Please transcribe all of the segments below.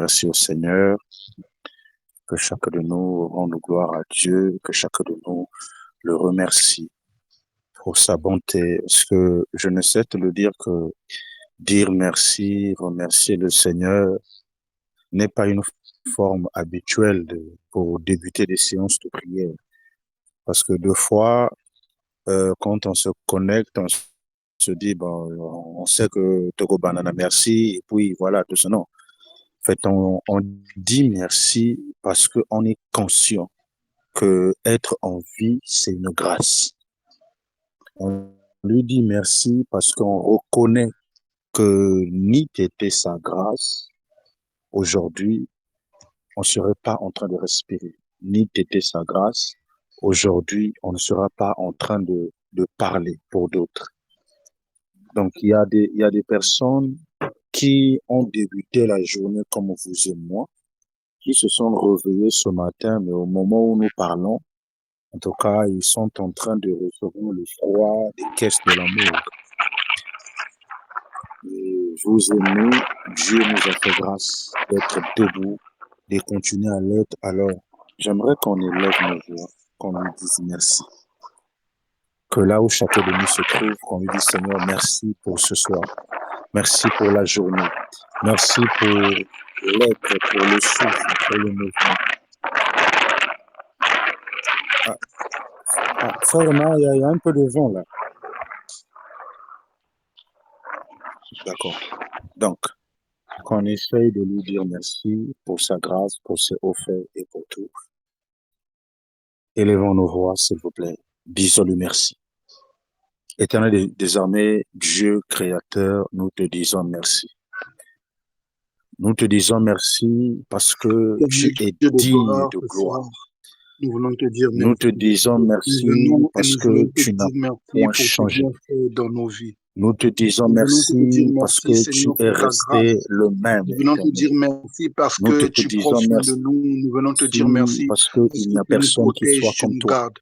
Merci au Seigneur, que chacun de nous rende gloire à Dieu, que chacun de nous le remercie pour sa bonté. Parce que je ne sais te le dire que dire merci, remercier le Seigneur n'est pas une forme habituelle pour débuter des séances de prière. Parce que deux fois, quand on se connecte, on se dit, bon, on sait que Togo Banana, merci, et puis voilà, tout ça. Non. En fait, on dit merci parce qu'on est conscient que être en vie, c'est une grâce. On lui dit merci parce qu'on reconnaît que ni t'était sa grâce, aujourd'hui, on ne serait pas en train de respirer. Ni t'était sa grâce, aujourd'hui, on ne sera pas en train de parler pour d'autres. Donc, il y a des personnes qui ont débuté la journée comme vous et moi, qui se sont réveillés ce matin, mais au moment où nous parlons, en tout cas, ils sont en train de recevoir le froid des caisses de l'amour. Et vous et nous, Dieu nous a fait grâce d'être debout, de continuer à l'être. Alors, j'aimerais qu'on élève nos voix, qu'on lui dise merci. Que là où chacun de nous se trouve, qu'on lui dise Seigneur, merci pour ce soir. Merci pour la journée. Merci pour l'être, pour le souffle, pour le mouvement. Frère, il y a un peu de vent là. D'accord. Donc, qu'on essaye de lui dire merci pour sa grâce, pour ses hauts faits et pour tout. Élevons nos voix, s'il vous plaît. Disons-lui merci. Éternel des armées, Dieu créateur, nous te disons merci. Nous te disons merci parce que tu es Dieu de digne gloire, de ce gloire. soir, nous voulons te dire Nous te merci. disons Nous merci venons et parce nous que voulons te tu n'as dire merci point pour tes changé. bienfaits dans nos vies. Nous te disons Nous venons te dire merci parce merci, que tu Seigneur, es pour ta resté grâce. le même, Nous venons te Éternel. dire merci parce Nous te que tu prends disons soin de merci nous. Nous venons te dire merci parce qu'il parce n'y que a tu nous personne qui soit protèges, tu comme nous toi. gardes.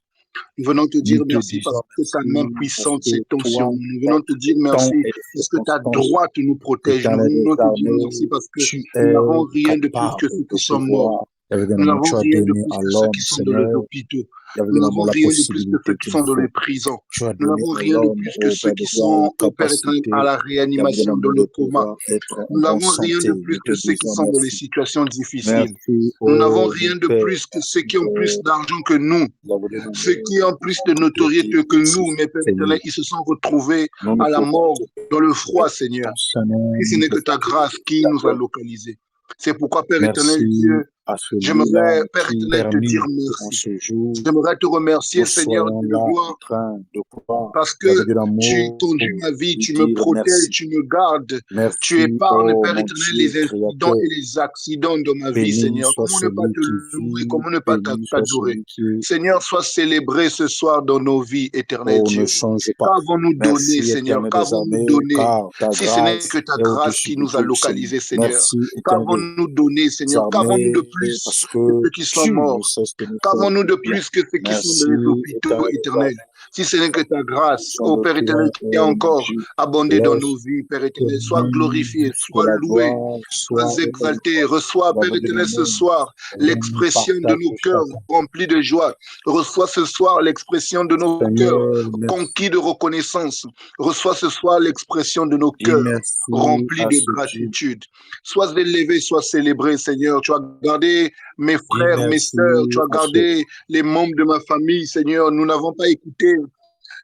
Nous venons te Nous dire te merci parce disons que ta main merci parce puissante que s'étend sur toi, nous. Nous venons te dire temps merci et de parce que ta circonstances, droite nous protège. Nous Éternel des venons te dire merci armées, parce que tu nous es n'avons rien de plus que capable ceux de qui sont morts. pouvoir, Nous évidemment, n'avons tu as rien de donné plus à que ceux l'homme, qui sont dans les Seigneur, hôpitaux. Nous évidemment, n'avons la rien de plus que possibilité ceux qui qu'il sont dans faut. les prisons. Tu as Nous donné n'avons à rien de l'homme, plus que au ceux Père qui de gloire, une sont, au Père éternel, capacité, à la réanimation, évidemment, dans de le coma. pouvoir être en Nous bonne n'avons rien santé. de Nous plus te que ceux qui disons sont dans les merci. situations difficiles. Merci, Nous n'avons oh mon rien de Père, plus que ceux qui ont plus Père, d'argent que nous. évidemment, Ceux qui ont plus de te dire notoriété que merci, nous, mes Pères Seigneur. éternels, ils se sont retrouvés Nous ne à la pouvons mort, te dans le dire froid, Seigneur. ton Seigneur, Si ce nous ne n'est que pouvons ta te dire grâce qui nous a d'abord localisés. C'est pourquoi, Père éternel, merci Dieu, à celui-là j'aimerais, Père qui a éternel, te dire permis qu'en merci. ce jour, J'aimerais te remercier, nous Seigneur, soyons Dieu de là en gloire, train de pouvoir, parce que avec de tu l'amour, conduis ma vie, lui tu me dire protèges, merci. tu me gardes, tu Merci, épargnes, oh Père mon éternel, les Dieu incidents créateur. et les accidents de ma vie, Béni Seigneur. soit Comment ne pas celui te qui louer, vit, comment ne pas béni soit t'adorer? celui qui, Seigneur, sois célébré ce soir dans nos vies, éternel oh, ne Dieu. change pas. Qu'avons-nous donné, Merci, Seigneur? éternel des Qu'avons-nous armées, donné? car ta Si ce n'est que grâce ta est grâce au-dessus qui de nous a tout, Seigneur. localisés, Seigneur. Merci, éternel Qu'avons-nous donné, des Seigneur? Qu'avons-nous de armées, plus parce que que ceux qui sont tu ne morts? cesses de nous faire Qu'avons-nous du de bien. plus que ceux qui sont dans Merci, les hôpitaux éternel des éternels? armées. Si ce n'est que ta grâce, Son ô de Père éternel, toi, qui a oh mon encore Dieu, abondé dans nos laisse vies, Père que éternel, sois glorifié, que sois la loué, gloire soit sois exalté. Reçois, Père avec de éternel, ce l'amour, soir l'expression de partage nos de cœurs chacun. remplis de joie. Reçois ce soir l'expression de nos cœurs Seigneur, merci. conquis de reconnaissance. Reçois ce soir l'expression de nos Dis cœurs merci remplis à de ce Dieu. gratitude. Sois élevé, sois célébré, Seigneur. Tu as gardé mes Dis frères, mes merci sœurs, tu as à ce gardé les membres de ma famille, Seigneur. Nous n'avons pas écouté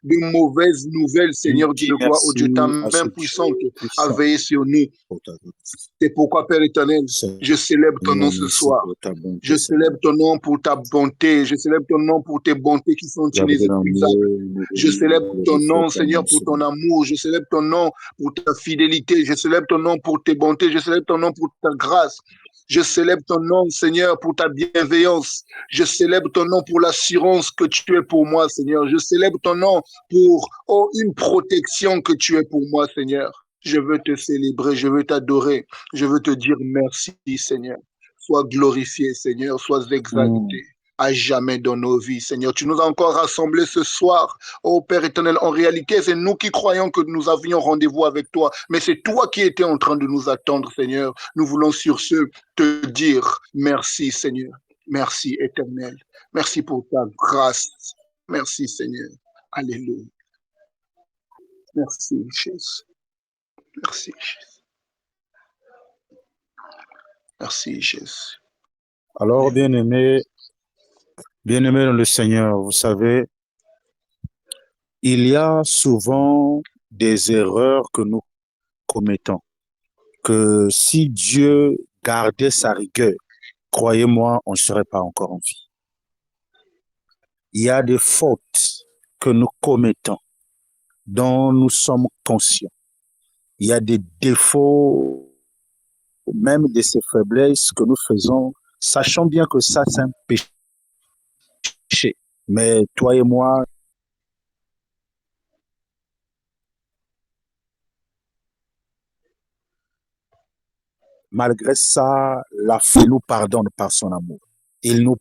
de mauvaises nouvelles, Seigneur Dieu Dis de gloire. Oh Dieu, ta merci à main ce puissante Dieu a puissant veillé sur nous. pour ta grâce. C'est pourquoi, Père éternel, Seigneur, je célèbre ton nom ce merci soir. pour ta bonté, Je Seigneur. célèbre ton nom pour ta bonté. Je célèbre ton nom pour tes bontés qui sont Avec de inépuisables. l'amour, nous Je voulons célèbre ton glorifier nom, ton nom, Seigneur, pour ton Seigneur. amour. Je célèbre ton nom pour ta fidélité. Je célèbre ton nom pour tes bontés. Je célèbre ton nom pour ta grâce. Je célèbre ton nom, Seigneur, pour ta bienveillance. Je célèbre ton nom pour l'assurance que tu es pour moi, Seigneur. Je célèbre ton nom pour une protection que tu es pour moi, Seigneur. Je veux te célébrer, je veux t'adorer, je veux te dire merci, Seigneur. Sois glorifié, Seigneur, sois Mm. exalté. à jamais dans nos vies, Seigneur. Tu nous as encore rassemblés ce soir, oh Père éternel. En réalité, c'est nous qui croyons que nous avions rendez-vous avec toi, mais c'est toi qui étais en train de nous attendre, Seigneur. Nous voulons sur ce te dire merci, Seigneur. Merci, éternel. Merci pour ta grâce. Merci, Seigneur. Alléluia. Merci, Jésus. Merci, Jésus. Merci, Jésus. Alors, bien-aimés dans le Seigneur, vous savez, il y a souvent des erreurs que nous commettons, que si Dieu gardait sa rigueur, croyez-moi, on ne serait pas encore en vie. Il y a des fautes que nous commettons, dont nous sommes conscients. Il y a des défauts, même de ces faiblesses que nous faisons, sachant bien que ça, c'est un péché. Mais toi et moi, malgré ça, la foi nous pardonne par son amour. Il nous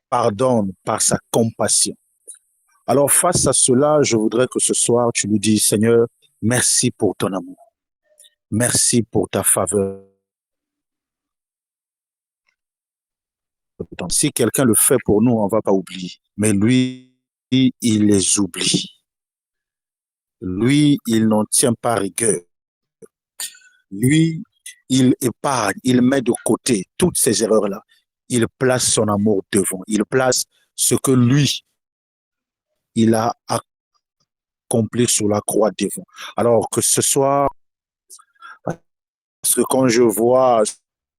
pardonne par sa compassion. Alors face à cela, je voudrais que ce soir, tu nous dises, Seigneur, merci pour ton amour. Merci pour ta faveur. Si quelqu'un le fait pour nous, on ne va pas oublier. Mais lui, il les oublie. Lui, il n'en tient pas rigueur. Lui, il épargne, il met de côté toutes ces erreurs-là. Il place son amour devant. Il place ce que lui, il a accompli sur la croix devant. Alors que ce soit, parce que quand je vois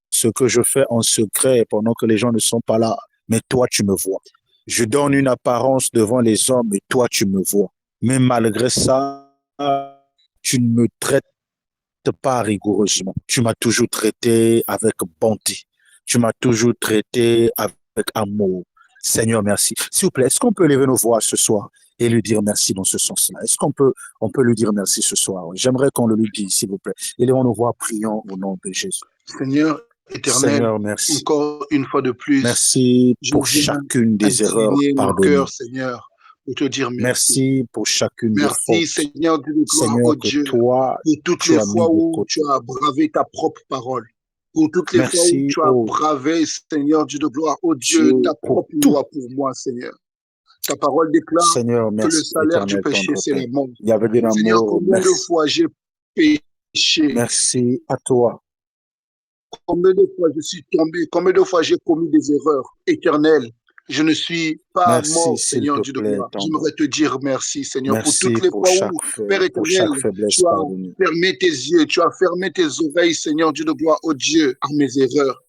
ce que je fais en secret pendant que les gens ne sont pas là, mais toi, tu me vois. Je donne une apparence devant les hommes, mais toi, tu me vois. Mais malgré ça, tu ne me traites pas rigoureusement. Tu m'as toujours traité avec bonté. Tu m'as toujours traité avec amour. Seigneur, merci. S'il vous plaît, est-ce qu'on peut lever nos voix ce soir et lui dire merci dans ce sens-là? Est-ce on peut lui dire merci ce soir? J'aimerais qu'on le lui dise, s'il vous plaît. Élevons nos voix, prions au nom de Jésus. Seigneur éternel, Seigneur, merci. encore une fois de plus, merci pour chacune des erreurs pardonnées. Mon cœur, Seigneur, pour te dire merci. Merci pour chacune des fautes. Merci, Seigneur, Dieu de gloire, Seigneur, oh que Dieu, toi, pour toutes tu les as fois mis de où côté. tu as bravé ta propre parole. Pour toutes les fois où tu as bravé, Seigneur, Dieu de gloire, oh Dieu, ta propre loi pour moi, Seigneur. Ta parole déclare Seigneur, que le merci, salaire du éternel, péché, tendre c'est la Père. mort. Il y avait de Seigneur, l'amour, combien de merci. fois j'ai péché, Merci à toi. combien de fois je suis tombé, combien de fois j'ai commis des erreurs éternelles. Je ne suis pas Merci, mort, s'il Seigneur te Dieu de plaît, gloire. tendre. J'aimerais te dire merci, Seigneur, pour toutes Merci les pour fois où, Père éternel, faiblesse tu as pardonnée. fermé tes yeux, tu as fermé tes oreilles, Seigneur Dieu de gloire, oh Dieu, à mes erreurs.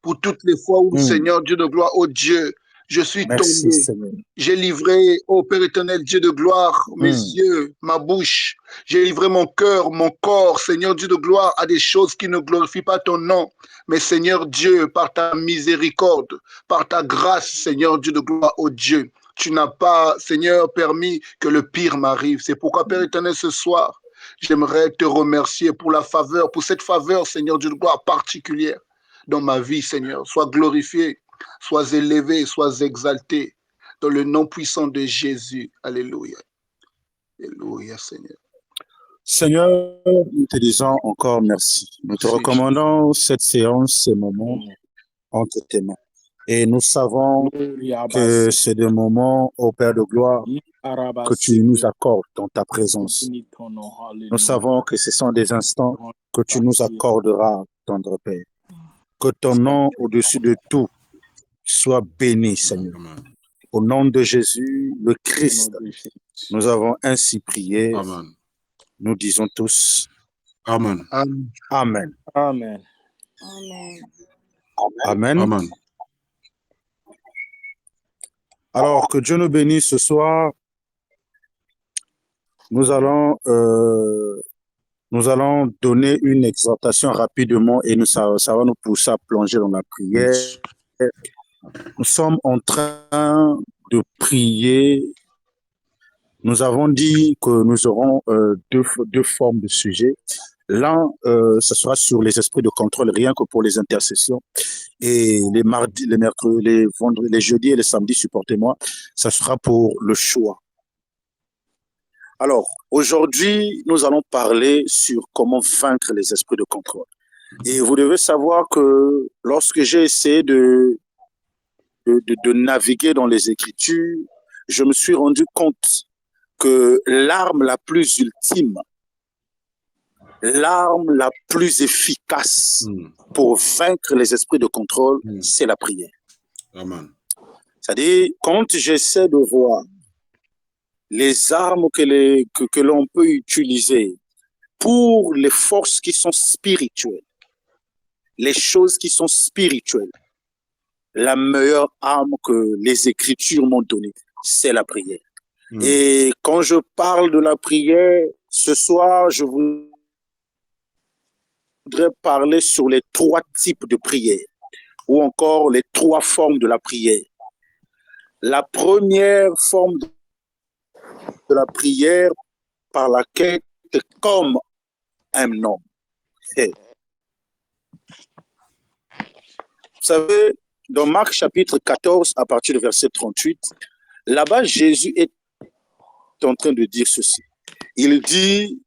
Pour toutes les fois où, Seigneur Dieu de gloire, oh Dieu, je suis Merci, tombé. Seigneur. J'ai livré, ô Père éternel, Dieu de gloire, mes yeux, ma bouche. J'ai livré mon cœur, mon corps, Seigneur Dieu de gloire, à des choses qui ne glorifient pas ton nom. Mais Seigneur Dieu, par ta miséricorde, par ta grâce, Seigneur Dieu de gloire, ô Dieu, tu n'as pas, Seigneur, permis que le pire m'arrive. C'est pourquoi, Père éternel, ce soir, j'aimerais te remercier pour la faveur, pour cette faveur, Seigneur Dieu de gloire, particulière dans ma vie, Seigneur. Sois glorifié, sois élevé, sois exalté dans le nom puissant de Jésus. Alléluia. Alléluia, Seigneur. Seigneur, nous te disons encore merci. Nous te recommandons cette séance, ces moments entre tes mains. Et nous savons que c'est des moments, ô Père de gloire, que tu nous accordes dans ta présence. Nous savons que ce sont des instants que tu nous accorderas, tendre Père. Que ton nom au-dessus de tout soit béni, Seigneur. Au nom de Jésus, le Christ, nous avons ainsi prié. Amen. Nous disons tous Amen. Amen. Amen. Amen. Amen. Amen. Alors, que Dieu nous bénisse ce soir. Nous allons donner une exhortation rapidement et ça va nous pousser à plonger dans la prière. Nous sommes en train de prier. Nous avons dit que nous aurons deux formes de sujets. L'un, ce sera sur les esprits de contrôle, rien que pour les intercessions. Et les mardis, les mercredis, les vendredis, les jeudis et les samedis, supportez-moi, ça sera pour le choix. Alors, aujourd'hui, nous allons parler sur comment vaincre les esprits de contrôle. Et vous devez savoir que lorsque j'ai essayé de naviguer dans les Écritures, je me suis rendu compte que l'arme la plus ultime, l'arme la plus efficace pour vaincre les esprits de contrôle, c'est la prière. Amen. C'est-à-dire, quand j'essaie de voir les armes que l'on peut utiliser pour les forces qui sont spirituelles, les choses qui sont spirituelles, la meilleure arme que les Écritures m'ont donnée, c'est la prière. Et quand je parle de la prière, ce soir, je voudrais parler sur les 3 types de prière ou encore les 3 formes de la prière. La première forme de la prière par laquelle tu es comme un homme. Vous savez, dans Marc chapitre 14, à partir du verset 38, là-bas, Jésus est en train de dire ceci. Il dit,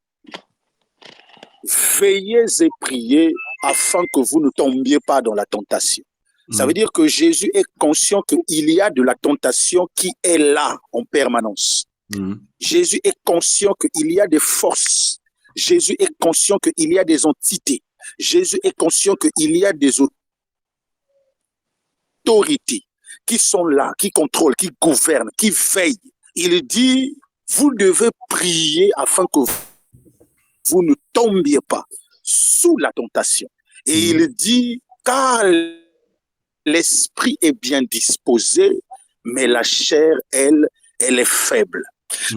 veillez et priez afin que vous ne tombiez pas dans la tentation. Ça veut dire que Jésus est conscient qu'il y a de la tentation qui est là en permanence. Jésus est conscient qu'il y a des forces. Jésus est conscient qu'il y a des entités. Jésus est conscient qu'il y a des autorités qui sont là, qui contrôlent, qui gouvernent, qui veillent. Il dit, vous devez prier afin que vous ne tombiez pas sous la tentation. Et il dit, car l'esprit est bien disposé, mais la chair, elle est faible.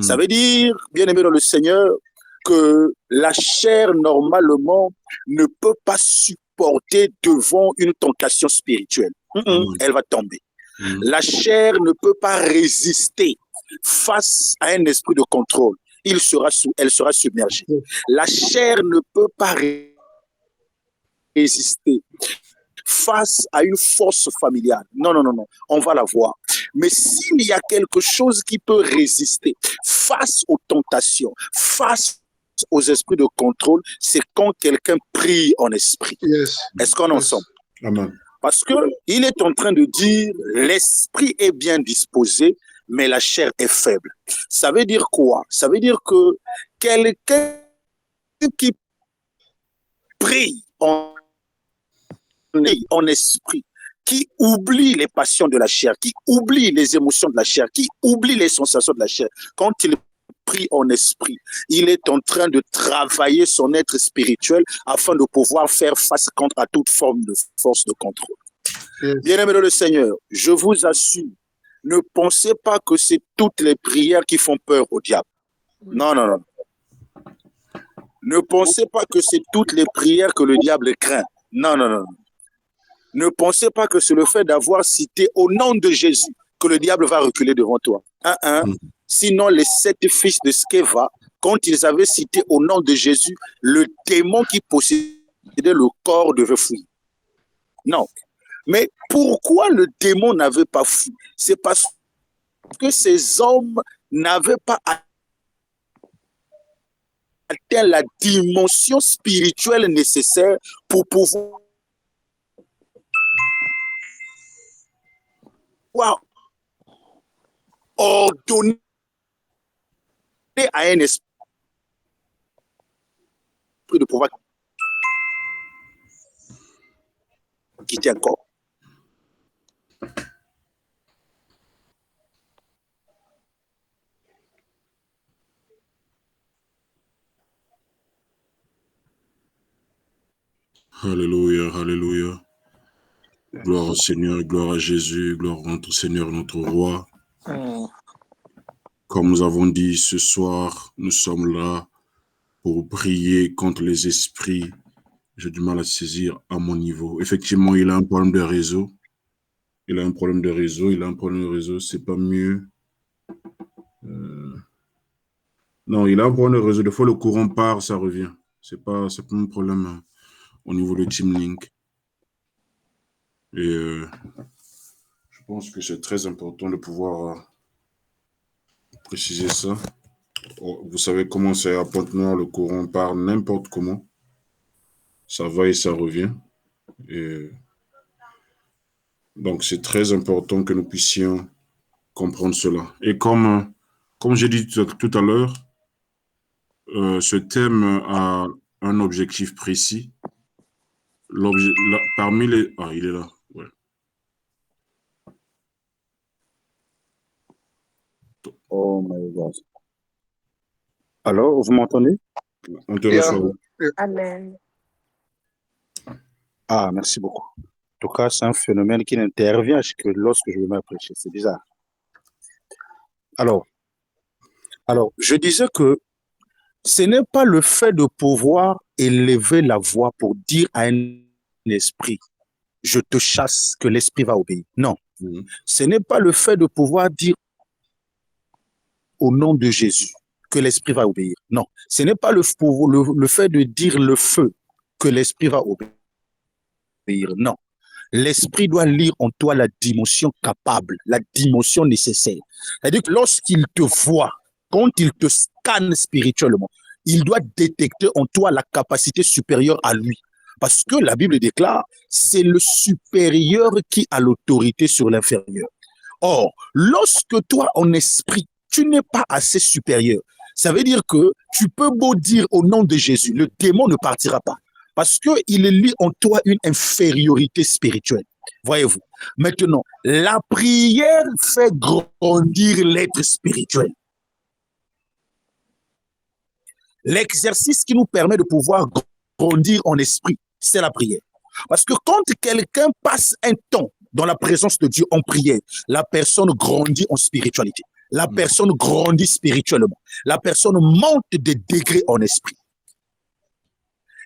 Ça veut dire, bien aimé dans le Seigneur, que la chair, normalement, ne peut pas supporter devant une tentation spirituelle. Elle va tomber. La chair ne peut pas résister face à un esprit de contrôle. Elle sera submergée. La chair ne peut pas résister face à une force familiale. Non, non, non, non, on va la voir. Mais s'il y a quelque chose qui peut résister face aux tentations, face aux esprits de contrôle, c'est quand quelqu'un prie en esprit. Est-ce qu'on est ensemble? Amen. Parce qu'il est en train de dire, l'esprit est bien disposé, mais la chair est faible. Ça veut dire quoi? Ça veut dire que quelqu'un qui prie en esprit, qui oublie les passions de la chair, qui oublie les émotions de la chair, qui oublie les sensations de la chair, quand il prie en esprit, il est en train de travailler son être spirituel afin de pouvoir faire face à toute forme de force de contrôle. Bien-aimés dans le Seigneur, je vous assure, ne pensez pas que c'est toutes les prières qui font peur au diable. Non, non, non. Ne pensez pas que c'est toutes les prières que le diable craint. Non, non, non. Ne pensez pas que c'est le fait d'avoir cité au nom de Jésus que le diable va reculer devant toi. Sinon, les 7 fils de Sceva, quand ils avaient cité au nom de Jésus, le démon qui possédait le corps devait fuir. Non. Mais pourquoi le démon n'avait pas fui? C'est parce que ces hommes n'avaient pas atteint la dimension spirituelle nécessaire pour pouvoir ordonner à un esprit de pouvoir quitter un corps. Alléluia, alléluia. Gloire au Seigneur, gloire à Jésus, gloire à notre Seigneur, notre Roi. Comme nous avons dit ce soir, nous sommes là pour prier contre les esprits. J'ai du mal à saisir à mon niveau. Effectivement, il a un problème de réseau. Il a un problème de réseau, c'est pas mieux. Non, il a un problème de réseau. Des fois, le courant part, ça revient. C'est pas un problème au niveau de Team Link. Et je pense que c'est très important de pouvoir préciser ça. Vous savez comment c'est à Pointe-Noire, le courant part n'importe comment. Ça va et ça revient. Et donc, c'est très important que nous puissions comprendre cela. Et comme j'ai dit tout à l'heure, ce thème a un objectif précis. Parmi les... Ah, il est là. Ouais. Oh my God. Alors, vous m'entendez? On te reçoit. Amen. Ah, merci beaucoup. En tout cas, c'est un phénomène qui n'intervient que lorsque je me mets à prêcher. C'est bizarre. Alors, je disais que ce n'est pas le fait de pouvoir élever la voix pour dire à un esprit, je te chasse, que l'esprit va obéir. Non. Ce n'est pas le fait de pouvoir dire au nom de Jésus que l'esprit va obéir. Non. Ce n'est pas le fait de dire le feu que l'esprit va obéir. Non. L'esprit doit lire en toi la dimension capable, la dimension nécessaire. C'est-à-dire que lorsqu'il te voit, quand il te scanne spirituellement, il doit détecter en toi la capacité supérieure à lui. Parce que la Bible déclare, c'est le supérieur qui a l'autorité sur l'inférieur. Or, lorsque toi, en esprit, tu n'es pas assez supérieur, ça veut dire que tu peux beau dire au nom de Jésus, le démon ne partira pas. Parce qu'il lit en toi une infériorité spirituelle. Voyez-vous. Maintenant, la prière fait grandir l'être spirituel. L'exercice qui nous permet de pouvoir grandir en esprit, c'est la prière. Parce que quand quelqu'un passe un temps dans la présence de Dieu en prière, la personne grandit en spiritualité. La personne grandit spirituellement. La personne monte de degrés en esprit.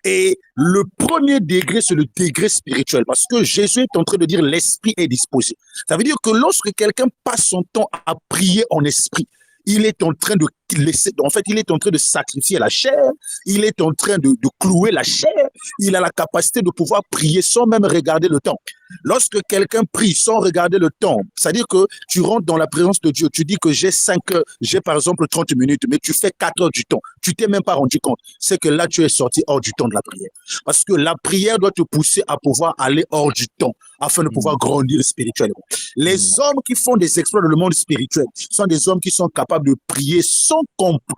Et le premier degré, c'est le degré spirituel. Parce que Jésus est en train de dire l'esprit est disposé. Ça veut dire que lorsque quelqu'un passe son temps à prier en esprit, il est en train de laisser, en fait, il est en train de sacrifier la chair, il est en train de clouer la chair, il a la capacité de pouvoir prier sans même regarder le temps. Lorsque quelqu'un prie sans regarder le temps, c'est-à-dire que tu rentres dans la présence de Dieu, tu dis que j'ai 5 heures, j'ai par exemple 30 minutes, mais tu fais 4 heures du temps, tu t'es même pas rendu compte, c'est que là tu es sorti hors du temps de la prière. Parce que la prière doit te pousser à pouvoir aller hors du temps, afin de pouvoir grandir spirituellement. Les hommes qui font des exploits dans le monde spirituel sont des hommes qui sont capables de prier sans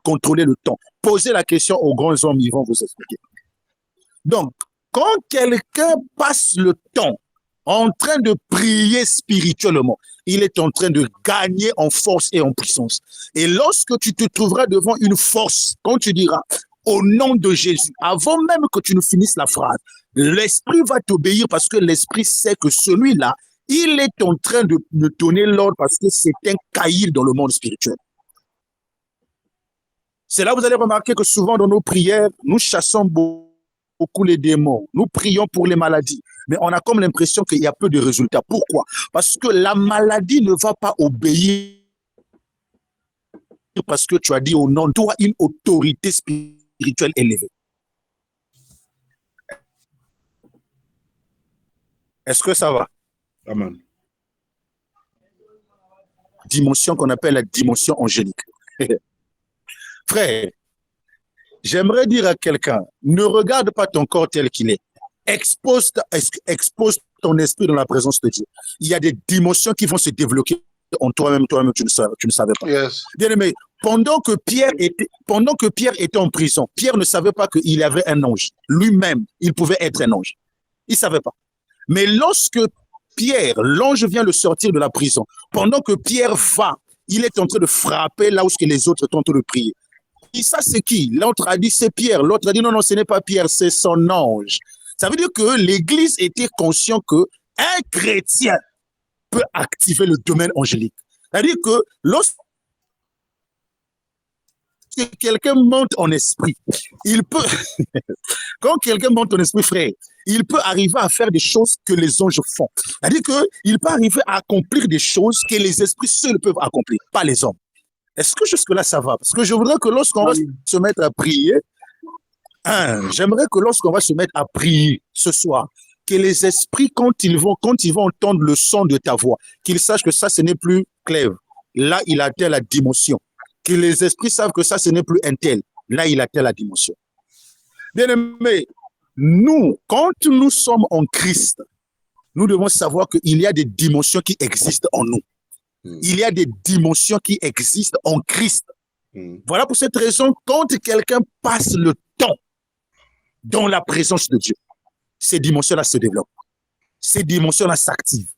contrôler le temps. Posez la question aux grands hommes, ils vont vous expliquer. Donc, quand quelqu'un passe le temps en train de prier spirituellement, il est en train de gagner en force et en puissance. Et lorsque tu te trouveras devant une force, quand tu diras au nom de Jésus, avant même que tu ne finisses la phrase, l'esprit va t'obéir parce que l'esprit sait que celui-là, il est en train de donner l'ordre parce que c'est un caïd dans le monde spirituel. C'est là que vous allez remarquer que souvent dans nos prières, nous chassons beaucoup les démons. Nous prions pour les maladies. Mais on a comme l'impression qu'il y a peu de résultats. Pourquoi? Parce que la maladie ne va pas obéir parce que tu as dit au nom de toi une autorité spirituelle élevée. Est-ce que ça va? Amen. Dimension qu'on appelle la dimension angélique. Frère, j'aimerais dire à quelqu'un, ne regarde pas ton corps tel qu'il est. Expose ton esprit dans la présence de Dieu. Il y a des dimensions qui vont se développer en toi-même, tu ne savais pas. Yes. Bien aimé, pendant que Pierre était en prison, Pierre ne savait pas qu'il y avait un ange. Lui-même, il pouvait être un ange. Il ne savait pas. Mais lorsque Pierre, l'ange vient le sortir de la prison, pendant que Pierre va, il est en train de frapper là où les autres sont en train de prier. Et ça, c'est qui? L'autre a dit, c'est Pierre. L'autre a dit, non, non, ce n'est pas Pierre, c'est son ange. Ça veut dire que l'Église était consciente qu'un chrétien peut activer le domaine angélique. C'est-à-dire que lorsque quelqu'un monte en esprit, il peut, quand quelqu'un monte en esprit, frère, il peut arriver à faire des choses que les anges font. C'est-à-dire qu'il peut arriver à accomplir des choses que les esprits seuls peuvent accomplir, pas les hommes. Est-ce que jusque-là, ça va? Parce que je voudrais que lorsqu'on va se mettre à prier, J'aimerais que lorsqu'on va se mettre à prier ce soir, que les esprits, quand ils vont entendre le son de ta voix, qu'ils sachent que ça, ce n'est plus Clèves. Là, il atteint la dimension. Que les esprits savent que ça, ce n'est plus un tel. Là, il atteint la dimension. Bien aimé, nous, quand nous sommes en Christ, nous devons savoir qu'il y a des dimensions qui existent en nous. Il y a des dimensions qui existent en Christ. Voilà pour cette raison, quand quelqu'un passe le temps dans la présence de Dieu, ces dimensions-là se développent. Ces dimensions-là s'activent.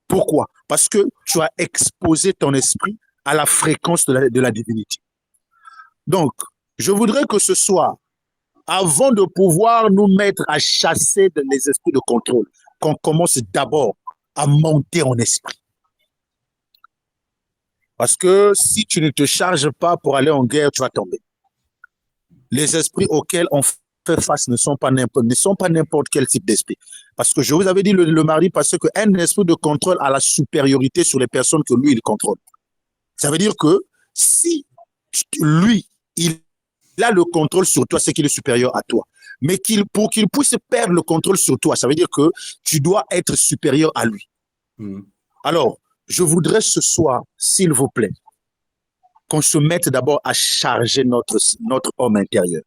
Pourquoi? Parce que tu as exposé ton esprit à la fréquence de la divinité. Donc, je voudrais que ce soir, avant de pouvoir nous mettre à chasser les esprits de contrôle, qu'on commence d'abord à monter en esprit. Parce que si tu ne te charges pas pour aller en guerre, tu vas tomber. Les esprits auxquels on fait face ne sont pas n'importe quel type d'esprit. Parce que je vous avais dit le mardi, parce qu'un esprit de contrôle a la supériorité sur les personnes que lui, il contrôle. Ça veut dire que si lui, il a le contrôle sur toi, c'est qu'il est supérieur à toi. Mais pour qu'il puisse perdre le contrôle sur toi, ça veut dire que tu dois être supérieur à lui. Alors, je voudrais ce soir, s'il vous plaît, qu'on se mette d'abord à charger notre homme intérieur.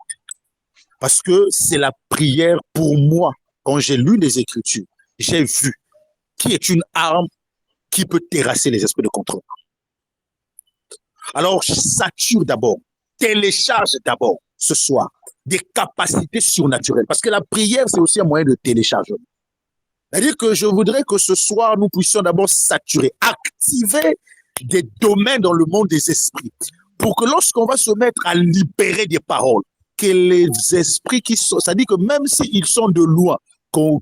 Parce que c'est la prière pour moi. Quand j'ai lu les Écritures, j'ai vu qui est une arme qui peut terrasser les esprits de contrôle. Alors, sature d'abord, télécharge d'abord ce soir des capacités surnaturelles. Parce que la prière, c'est aussi un moyen de téléchargement. C'est-à-dire que je voudrais que ce soir, nous puissions d'abord saturer, activer des domaines dans le monde des esprits pour que lorsqu'on va se mettre à libérer des paroles, que les esprits qui sont, c'est-à-dire que même s'ils sont de loin, qu'au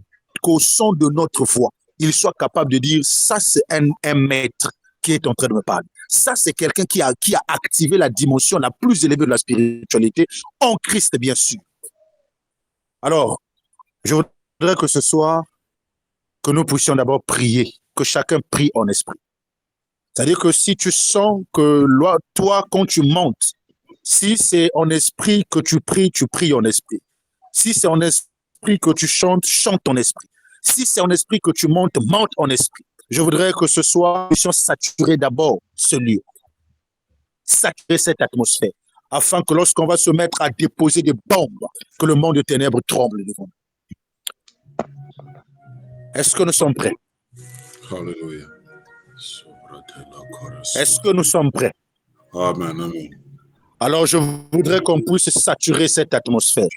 son de notre voix, ils soient capables de dire, ça c'est un maître qui est en train de me parler. Ça c'est quelqu'un qui a activé la dimension la plus élevée de la spiritualité, en Christ bien sûr. Alors, je voudrais que ce soir, que nous puissions d'abord prier, que chacun prie en esprit. C'est-à-dire que si tu sens que toi, quand tu montes, si c'est en esprit que tu pries en esprit. Si c'est en esprit que tu chantes, chante en esprit. Si c'est en esprit que tu montes, monte en esprit. Je voudrais que ce soir, nous puissions saturer d'abord ce lieu, saturer cette atmosphère, afin que lorsqu'on va se mettre à déposer des bombes, que le monde de ténèbres tremble devant nous. Est-ce que nous sommes prêts? Alléluia. Est-ce que nous sommes prêts? Amen, amen. Alors, je voudrais qu'on puisse saturer cette atmosphère,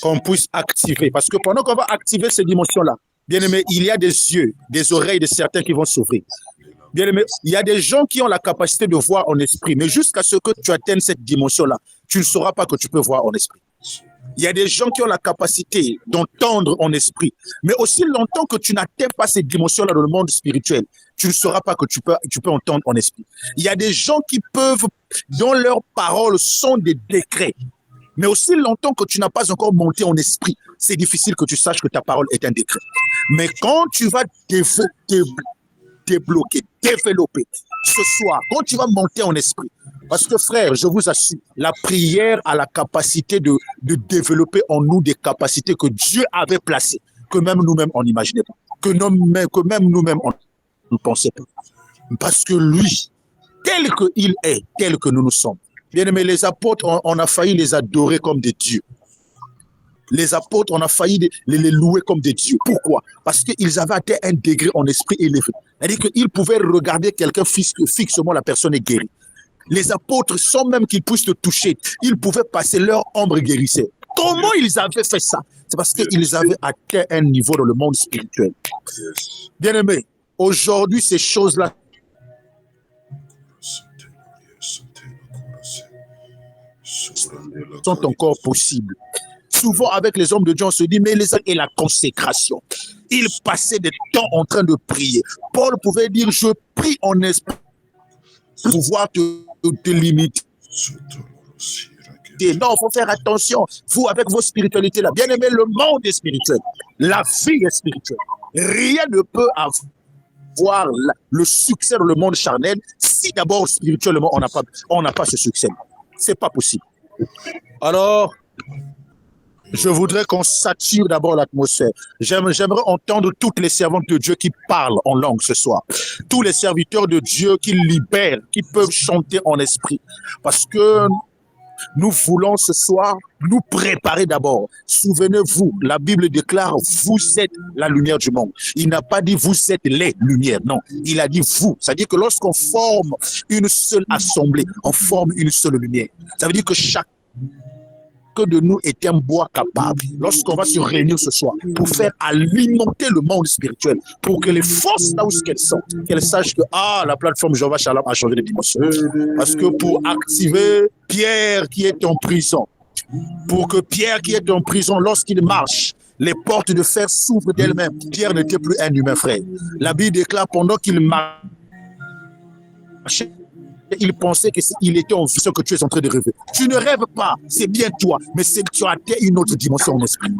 qu'on puisse activer. Parce que pendant qu'on va activer ces dimensions-là, bien aimé, il y a des yeux, des oreilles de certains qui vont s'ouvrir. Bien aimé, il y a des gens qui ont la capacité de voir en esprit, mais jusqu'à ce que tu atteignes cette dimension-là, tu ne sauras pas que tu peux voir en esprit. Il y a des gens qui ont la capacité d'entendre en esprit, mais aussi longtemps que tu n'atteins pas cette dimension-là dans le monde spirituel, tu ne sauras pas que tu peux entendre en esprit. Il y a des gens qui peuvent, dont leurs paroles sont des décrets, mais aussi longtemps que tu n'as pas encore monté en esprit, c'est difficile que tu saches que ta parole est un décret. Mais quand tu vas débloquer, développer ce soir, quand tu vas monter en esprit, parce que frère, je vous assure, la prière a la capacité de développer en nous des capacités que Dieu avait placées, que même nous-mêmes on n'imaginait pas, que même nous-mêmes on ne pensait pas. Parce que lui, tel qu'il est, tel que nous sommes. Bien aimé, les apôtres, on a failli les adorer comme des dieux. Les apôtres, on a failli les louer comme des dieux. Pourquoi? Parce qu'ils avaient atteint un degré en esprit élevé. C'est-à-dire qu'ils pouvaient regarder quelqu'un fixement, la personne est guérie. Les apôtres, sans même qu'ils puissent te toucher, ils pouvaient passer leur ombre guérisseur. Comment ils avaient fait ça? C'est parce qu'ils avaient atteint un niveau dans le monde spirituel. Bien aimé, aujourd'hui, ces choses-là sont encore possibles. Souvent, avec les hommes de Dieu, on se dit, mais les hommes et la consécration. Ils passaient des temps en train de prier. Paul pouvait dire, je prie en esprit pour pouvoir te limiter. Non, il faut faire attention. Vous, avec vos spiritualités là, bien aimé, le monde est spirituel. La vie est spirituelle. Rien ne peut avoir le succès dans le monde charnel si d'abord spirituellement on n'a pas ce succès. C'est pas possible. Alors, je voudrais qu'on sature d'abord l'atmosphère. J'aimerais entendre toutes les servantes de Dieu qui parlent en langue ce soir. Tous les serviteurs de Dieu qui libèrent, qui peuvent chanter en esprit. Parce que nous voulons ce soir nous préparer d'abord. Souvenez-vous, la Bible déclare, vous êtes la lumière du monde. Il n'a pas dit vous êtes les lumières, non. Il a dit vous. C'est-à-dire que lorsqu'on forme une seule assemblée, on forme une seule lumière. Ça veut dire que chacun de nous est un bois capable, lorsqu'on va se réunir ce soir, pour faire alimenter le monde spirituel, pour que les forces, là où qu'elles sont, qu'elles sachent que la plateforme Jéhovah Shalom a changé de dimension. Parce que pour activer Pierre qui est en prison, pour que Pierre qui est en prison, lorsqu'il marche, les portes de fer s'ouvrent d'elles-mêmes. Pierre n'était plus un humain, frère. La Bible déclare pendant qu'il marchait, il pensait qu'il était en vie, ce que tu es en train de rêver. Tu ne rêves pas, c'est bien toi, mais c'est que tu as atteint une autre dimension en esprit.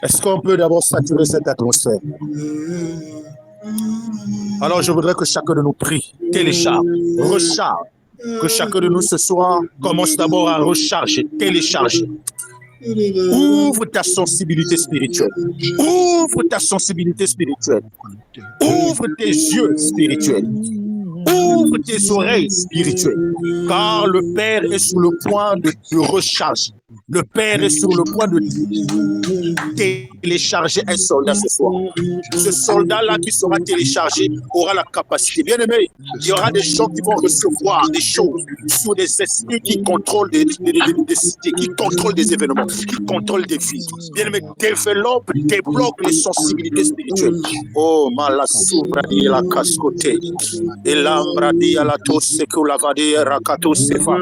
Est-ce qu'on peut d'abord saturer cette atmosphère? Alors je voudrais que chacun de nous prie, télécharge, recharge. Que chacun de nous ce soir commence d'abord à recharger, télécharger. Ouvre ta sensibilité spirituelle. Ouvre ta sensibilité spirituelle. Ouvre tes yeux spirituels. Ouvre tes oreilles spirituelles. Car le Père est sur le point de recharger. Le Père est sur le point de télécharger un soldat ce soir. Ce soldat-là qui sera téléchargé aura la capacité. Bien aimé, il y aura des gens qui vont recevoir des choses sur des esprits qui contrôlent des cités, qui contrôlent des événements, qui contrôlent des vies. Bien aimé, développe, débloque les sensibilités spirituelles. Oh, Malasoubradi la cascote. Et l'ambradi à la tosse que la vadi rakato sefa.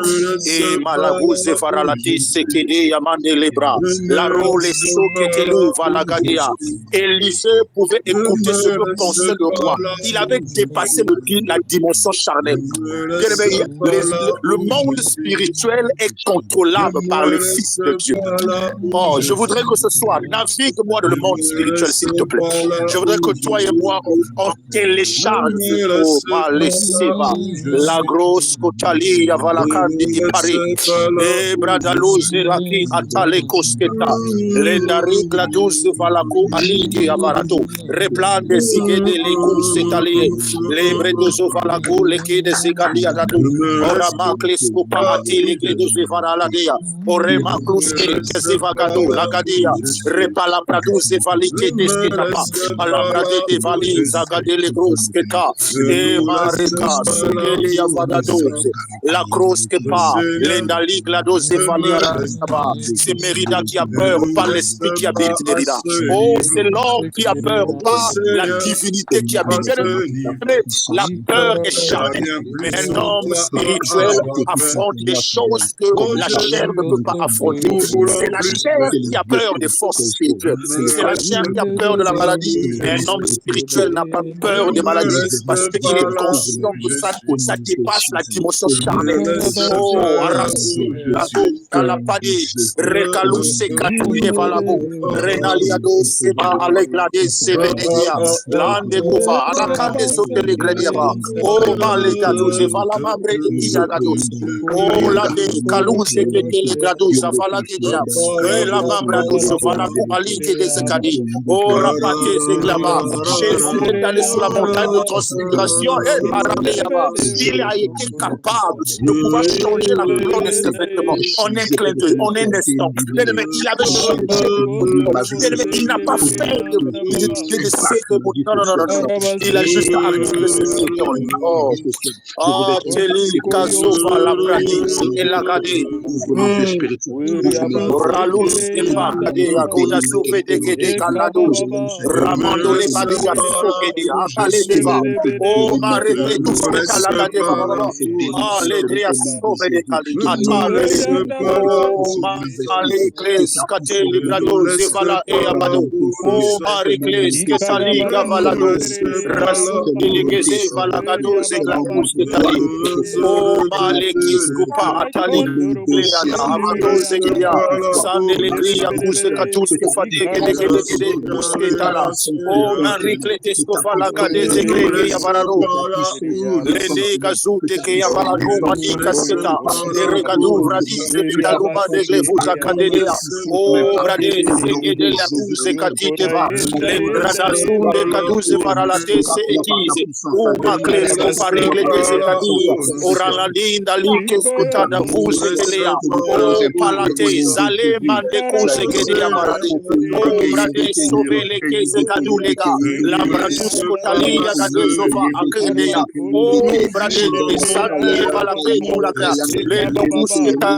Et Malabouze varalati seke. Yamande les bras, la rôle est souketelu valagadia. Élisée pouvait écouter ce que pensait le roi. Il avait dépassé la dimension charnelle. Le monde spirituel est contrôlable par le Fils de Dieu. Oh, je voudrais que ce soit, navigue-moi dans le monde spirituel, s'il te plaît. Je voudrais que toi et moi, on télécharge. Oh, Maleseva, la grosse Kotali, Yavalakandi di Paris, et Bradalouz, Laki atale kosketa lendari gladus valaku aliki avarato replande sigede leku setali lebre dozo valaku leke de sigadi adatu ora makles kupamati leke dozo varaladia ore makluske kezivagado lagadia repala produce valike desketapa alabrade de vali zagade le grosketa e mareka sigede avagado la croske pa lendali glados valia. C'est Mérida qui a peur, pas l'esprit qui habite Mérida. Oh, c'est l'homme qui a peur, pas la divinité qui habite. La peur est charnelle. Mais un homme spirituel affronte des choses que la chair ne peut pas affronter. C'est la chair qui a peur des forces spirituelles. C'est la chair qui a peur de la maladie. Mais un homme spirituel n'a pas peur des maladies parce qu'il est conscient que ça dépasse la dimension charnelle. Oh, Arasi, la padi, recaluse catouille valabo, renaliado seba aleglade sevenegia, lande kuva, alakande sote legleniava, oh malegado, zevala mabre de kijagados, oh lande caluse que telegrados, avalagia, la mambrado, zevala kualike de zekadi, oh rapate zeglama, Jésus est allé sur la montagne de transfiguration et arabeava, il a été capable de pouvoir changer la couleur de ses vêtements en un clin d'œil, en un instant. Il avait changé. Il n'a pas fait de non. Il a juste activé ses yeux. Oh, Teli, Kazofa, la Bradi, et la Gadi. Ralus, et Pagade, Agoda, Soufe, de Canado, Ramando, les Badia, Sokedi, Akale, Deva. Oh, Mare, tout ce que la Gade, ah, les Drias, Soufe, de Kali, Atale, oh, puisse se manifester, que Marie-Clés, ça puisse Caté, se Librado, révéler, Zevala que et ton Abado. nom puisse Oh, se Marie-Clés, manifester. Ketali, Gavalado, Que Rasu, le nom Delegese, descende, Valagado, que le nom Zegrabus, de gloire Ketali. Oh, Malekis, Kupa, Atali, Leada, Amado, Zegedia, Sandelegria, Kuse, Katuske, Fadeke, Legede, Musketala. Oh, Marie-Clés, Kofalaga, Zegrege, Yavarado. Lende gazute ke ya balado madika sketa eregadu radise bitaluba de glevuza kadelea o brade zegede la kuze katike va lembrada sunde kaduze varalate se etize o makles ko farigle de zekadika orala linda like skutada vuze kelea o palate zale mande kuze gede ya barade o brade sovele ke zekadulega lambratus kotalia gadezova akedea oh, brade, sante valate kulaga, lendo kusketa,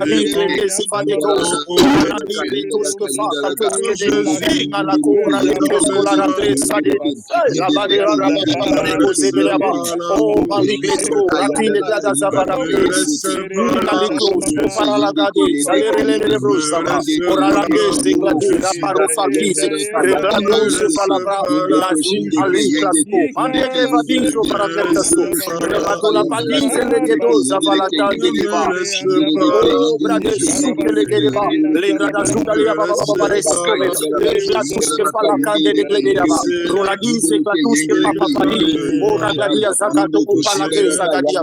ligle desiva de goza, orana ligle tuske fa, katuske de, inga la kura le kresko la ratre sade, rabade rabade kozegeleaba, oh, maliglesko, ratile gada zavala kres, inga liklos, kupara la gade, salere le brusava, orala geste gladi, raparo fakize, reglado se palabra, la jin aliklasko, mande glevadizo para kertasko, Regadola Padise Legedoza Valatande Liva. Oh, brother, Suke Legedeva, Legrada Zugalia Baba Rescove, Leglatuske Falakande de Gledeva, Roladise Glatuske Papa Fadi, Oh, Ragadia Zagato Palate Zagadia.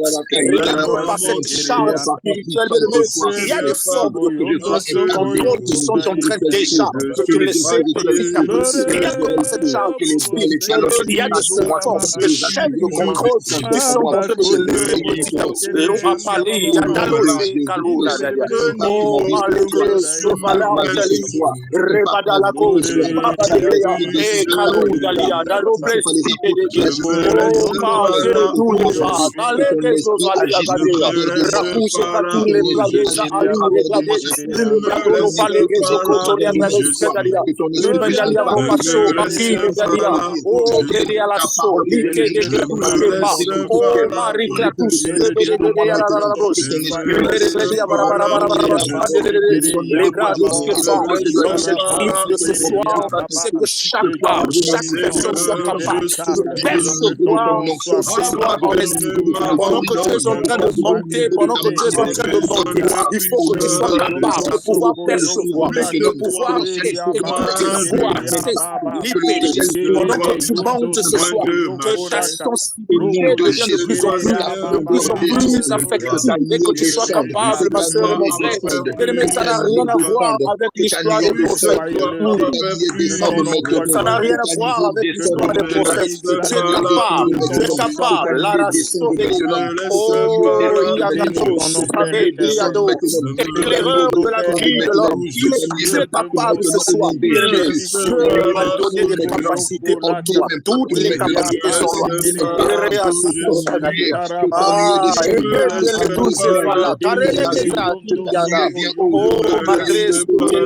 Regardons par cette charge spirituelle de l'homme. Il y a des formes de contrôle qui sont en train déjà de te laisser petit à petit. Rien que par cette charge spirituelle, il y a des forces, des chaînes de contrôle qui sont en train de te laisser petit à petit. L'eau a parlé, il y a Dalos et Kalouna. Oh, Malgré, Sovala, Antali, Rebada la cause, Papa de Léa, et Kalouna, Lia, Darobles, oh, Marqué, tout le pas, Malgré, Sovalia, Gadea, Rakouche, Katou, les Bladesa, Ali, les Blades, le Bladolo, Valégué, Zokotolia, Blades, Kedalia, le Bendalia, Bobasso, Maki, les Gadia, oh, Brélia, la Soul, Liké, de Gladous, Kepa, oh, Marie Clatus, les grados que font l'objectif de ce soir, c'est que chaque personne soit capable de percevoir ce soir en esprit. Pendant que tu es en train de monter, pendant que tu es en train de monter, il faut que tu sois capable de pouvoir percevoir, de pouvoir écouter, voir, saisir, libérer. Pendant que tu montes ce soir, que ta sensibilité devient de plus en plus affectée. Et que tu sois capable, ma soeur et mon frère, bien-aimé, ça n'a rien à voir avec l'histoire des prophètes. Ça n'a rien à voir avec l'histoire des prophètes. Tu es capable, la sauver. Oh, Yagatos, Liado, éclaireur de la vie de l'homme. Tu es capable ce soir, bien-aimé. Dieu m'a donné des capacités en toi. Toutes les capacités sont là. Oh, malgré ce que tu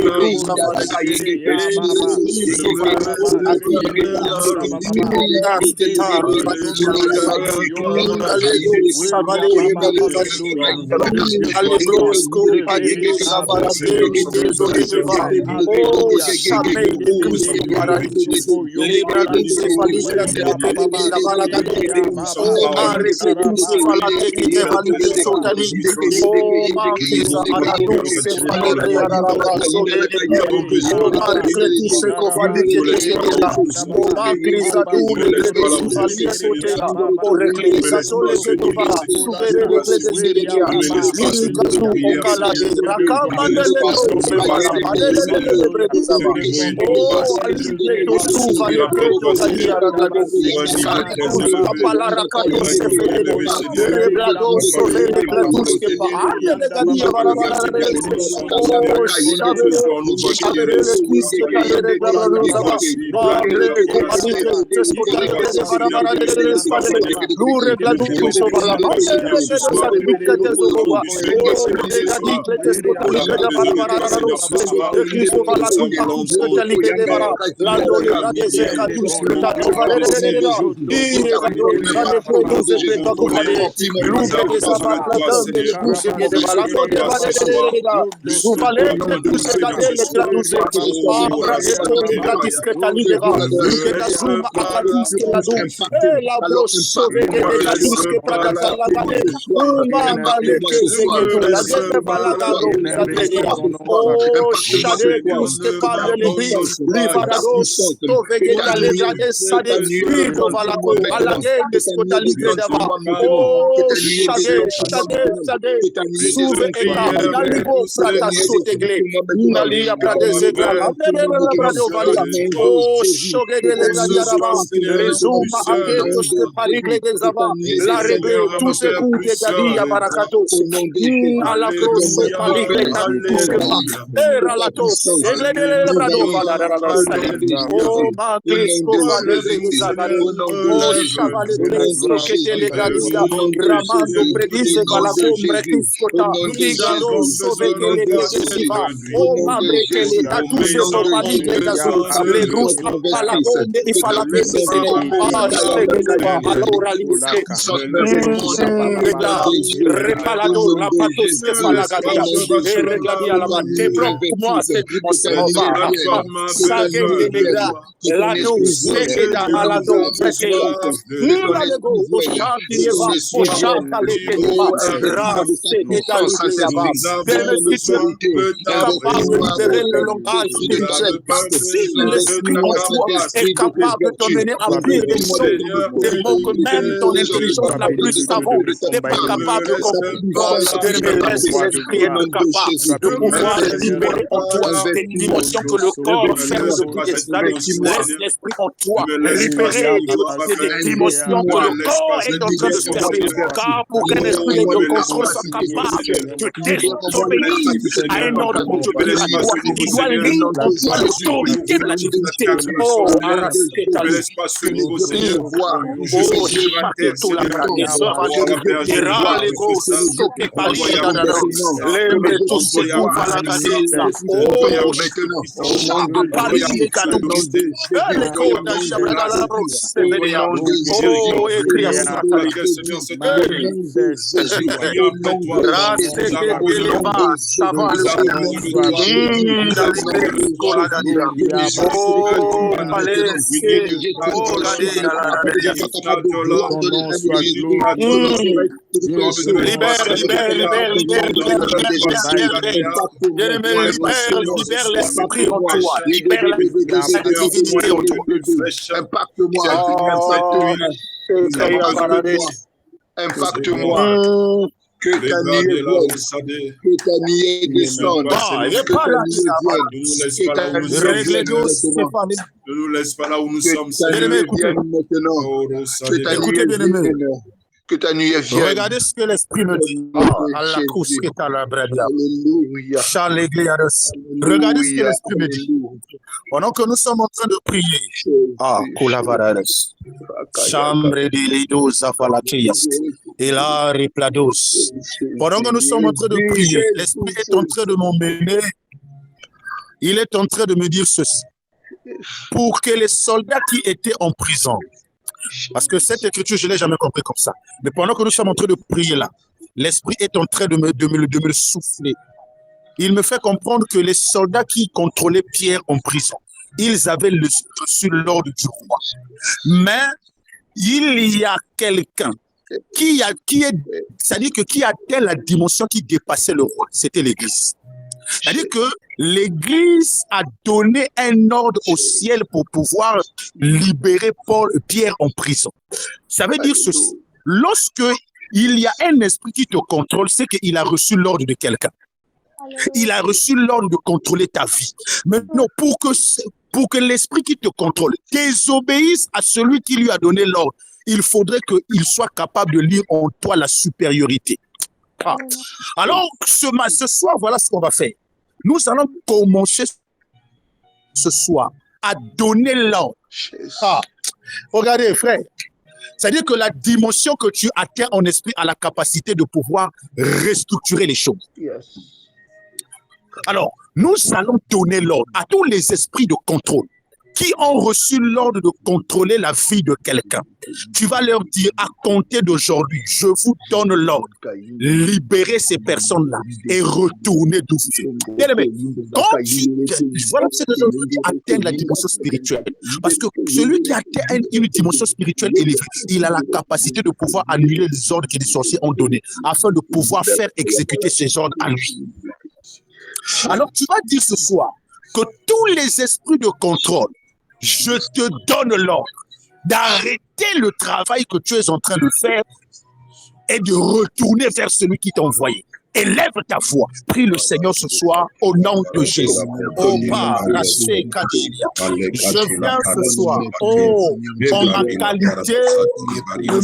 est capable de t'emmener à vivre des choses, des mots que même ton intelligence la plus savante n'est pas capable de comprendre. Laisse l'esprit être capable de pouvoir libérer en toi des dimensions que le corps ferme depuis des années. Laisse l'esprit en toi libérer des dimensions que le corps est en train de fermer. Car pour qu'un esprit de contrôle soit capable de désobéir à un ordre pour te bénir à toi, il doit lire en toi l'autorité de la divinité. Oh, libère l'esprit en toi, libère la divinité en toi. Impacte-moi, impacte-moi. Que ta nuée vienne, que ta nuée descende. Ne nous laisse pas là où nous sommes. Écoutez bien aimé. Que ta nuée vienne. Regardez ce que l'Esprit me dit. Allah kusketa la brada. Regardez ce que l'Esprit me dit. Pendant que nous sommes en train de prier. Kulavarades. Chambre de lido zafalakiyas. Et là, replados. Pendant que nous sommes en train de prier, l'Esprit est en train de m'emmener. Il est en train de me dire ceci. Pour que les soldats qui étaient en prison, parce que cette écriture, je ne l'ai jamais compris comme ça. Mais pendant que nous sommes en train de prier là, l'Esprit est en train de me souffler. Il me fait comprendre que les soldats qui contrôlaient Pierre en prison, ils avaient reçu l'ordre du roi. Mais il y a quelqu'un qui atteint la dimension qui dépassait le roi. C'était l'Église. C'est-à-dire que l'Église a donné un ordre au ciel pour pouvoir libérer Pierre en prison. Ça veut dire ceci. Lorsque il y a un esprit qui te contrôle, c'est qu'il a reçu l'ordre de quelqu'un. Il a reçu l'ordre de contrôler ta vie. Maintenant, pour que l'esprit qui te contrôle désobéisse à celui qui lui a donné l'ordre, il faudrait qu'il soit capable de lire en toi la supériorité. Alors, ce soir, voilà ce qu'on va faire. Nous allons commencer ce soir à donner l'ordre. Regardez, frère. C'est-à-dire que la dimension que tu atteins en esprit a la capacité de pouvoir restructurer les choses. Alors, nous allons donner l'ordre à tous les esprits de contrôle. qui ont reçu l'ordre de contrôler la vie de quelqu'un. Tu vas leur dire, à compter d'aujourd'hui, je vous donne l'ordre. Libérez ces personnes-là et retournez d'où vous êtes. Bien aimé, quand voilà cette raison qui atteint la dimension spirituelle. Parce que celui qui atteint une dimension spirituelle élevée, il a la capacité de pouvoir annuler les ordres que les sorciers ont donnés afin de pouvoir faire exécuter ces ordres à lui. Alors tu vas dire ce soir que tous les esprits de contrôle, je te donne l'ordre d'arrêter le travail que tu es en train de faire et de retourner vers celui qui t'a envoyé. Élève ta voix. Prie le Seigneur ce soir au nom de Jésus. Oh, Père, je viens ce soir, en ma qualité de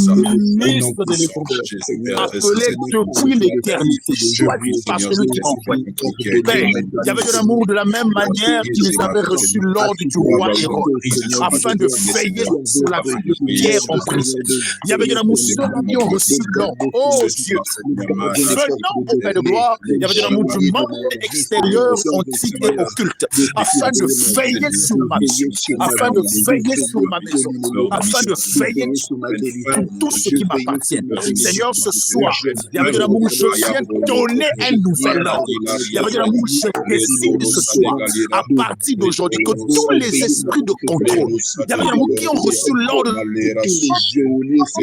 ministre de l'Évangile, appelé depuis l'éternité, choisi par celui qui m'a envoyé. Père, il y avait de l'amour de la même manière qu'ils avaient reçu l'ordre du roi Hérode, afin de veiller sur la vie de Pierre en prison. Il y avait de l'amour ceux qui ont reçu l'ordre. Oh Dieu, venons au Père de gloire, il y avait de l'amour du monde extérieur, antique et occulte, afin de veiller sur ma vie, afin de veiller sur ma maison, afin de veiller sur tout ce qui m'appartient. Seigneur, ce soir, il y avait de l'amour, je viens donner un nouvel ordre. Il y avait de l'amour, je décide ce soir, à partir d'aujourd'hui, que tous les esprits de contrôle, il y avait de l'amour qui ont reçu l'ordre,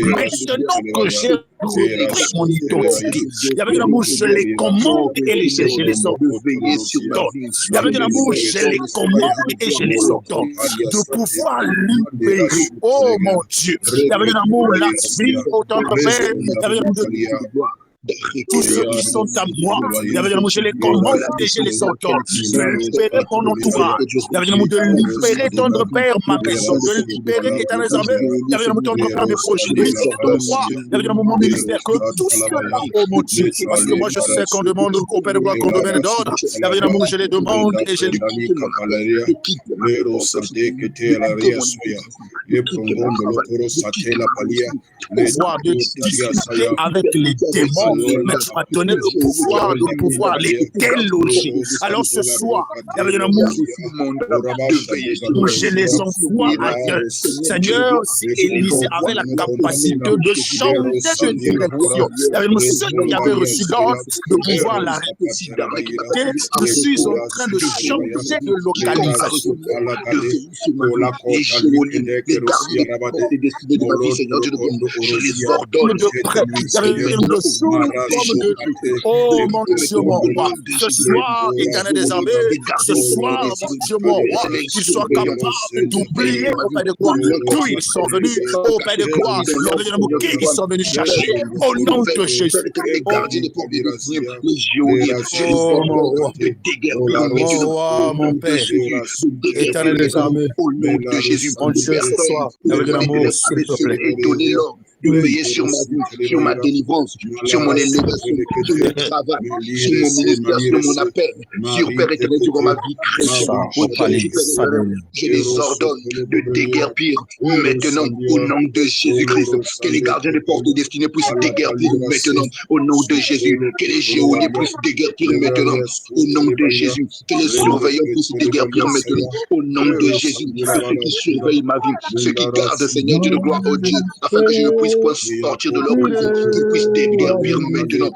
maintenant que j'ai repris mon identité, il y avait de l'amour, je les commande et je les ordonne. Il y avait de l'amour, je les commande et je les ordonne. De pouvoir libérer, oh mon Dieu, il y avait de l'amour, la vie, autant de père, il y avait de l'amour. Tous ceux qui sont à moi, il y avait de l'amour, je les commande et je les ordonne. De libérer mon entourage, il y avait de l'amour de libérer ton père, ma maison, de libérer Éternel armées, il y avait de l'amour de ton père, mes projets, de libérer ton roi, il y avait de l'amour mon ministère, que tout cela, oh mon Dieu, parce que moi je sais qu'on demande au Père de gloire qu'on demande d'ordre, il y avait de l'amour, je les demande et je les pouvoir de discuter avec les démons. Mais tu m'as donné le pouvoir de pouvoir les déloger. Alors ce soir, il y avait de l'amour où je les envoie ailleurs. Seigneur, si Élisée avait la capacité de changer de direction, il y avait ceux qui avaient reçu l'ordre de pouvoir l'arrêter. Je suis en train de changer de localisation. Je les ordonne de près. Oh mon Dieu, mon roi, ce soir, Éternel des armées, ce soir, mon Dieu, mon roi, qu'ils soient capables d'oublier au Père de gloire d'où ils sont venus, au Père de gloire, qui ils sont venus chercher, au nom de Jésus. Oh mon roi, mon roi, mon Père, Éternel des armées, au nom de Jésus, mon Dieu, ce soir, avec de l'amour, s'il te plaît. De veiller sur ma vie, sur ma délivrance, sur mon élévation, sur mon travail, sur mon ministère, sur mon appel, sur Père éternel, sur ma vie chrétienne. Je les ordonne de déguerpir maintenant au nom de Jésus-Christ. Que les gardiens de porte destinée puissent déguerpir maintenant au nom de Jésus. Que les géonies puissent déguerpir maintenant au nom de Jésus. Que les surveillants puissent déguerpir maintenant au nom de Jésus. Ceux qui surveillent ma vie, ceux qui gardent, Seigneur Dieu de gloire, oh Dieu, afin que je ne puisse pas sortir de leur prison, qu'ils puissent déguerpir maintenant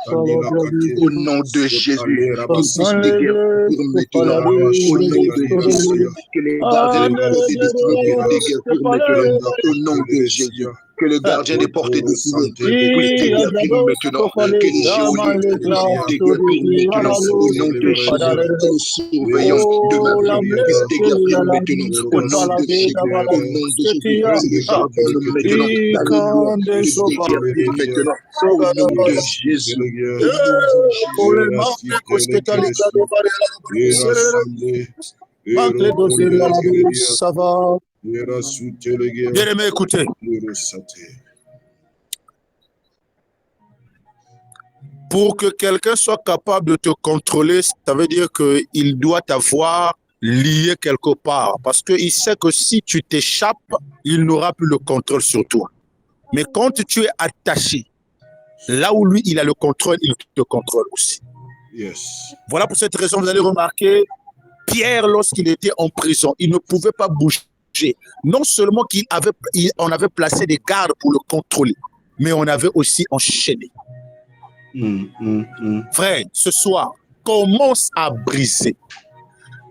au nom de Jésus, qu'ils puissent déguerpir maintenant au nom de Jésus, que les gardiens de porte puissent déguerpir maintenant au nom de Jésus. Que le gardien des portes destinée puisse déguerpir maintenant, que les géolies puissent déguerpir maintenant au nom de Jésus, que les surveillants de ma vie puissent déguerpir maintenant au nom de Jésus, au nom de Jésus, que les jardins maintenant déguerpir maintenant au nom de Jésus. Ça va. Bien aimé, écoutez. Pour que quelqu'un soit capable de te contrôler, ça veut dire qu'il doit t'avoir lié quelque part. Parce qu'il sait que si tu t'échappes, il n'aura plus le contrôle sur toi. Mais quand tu es attaché, là où lui, il a le contrôle, il te contrôle aussi. Yes. Voilà pour cette raison, vous allez remarquer, Pierre, lorsqu'il était en prison, il ne pouvait pas bouger Dieu. Non seulement on avait placé des gardes pour le contrôler, mais on avait aussi enchaîné. Frère, ce soir, commence à briser.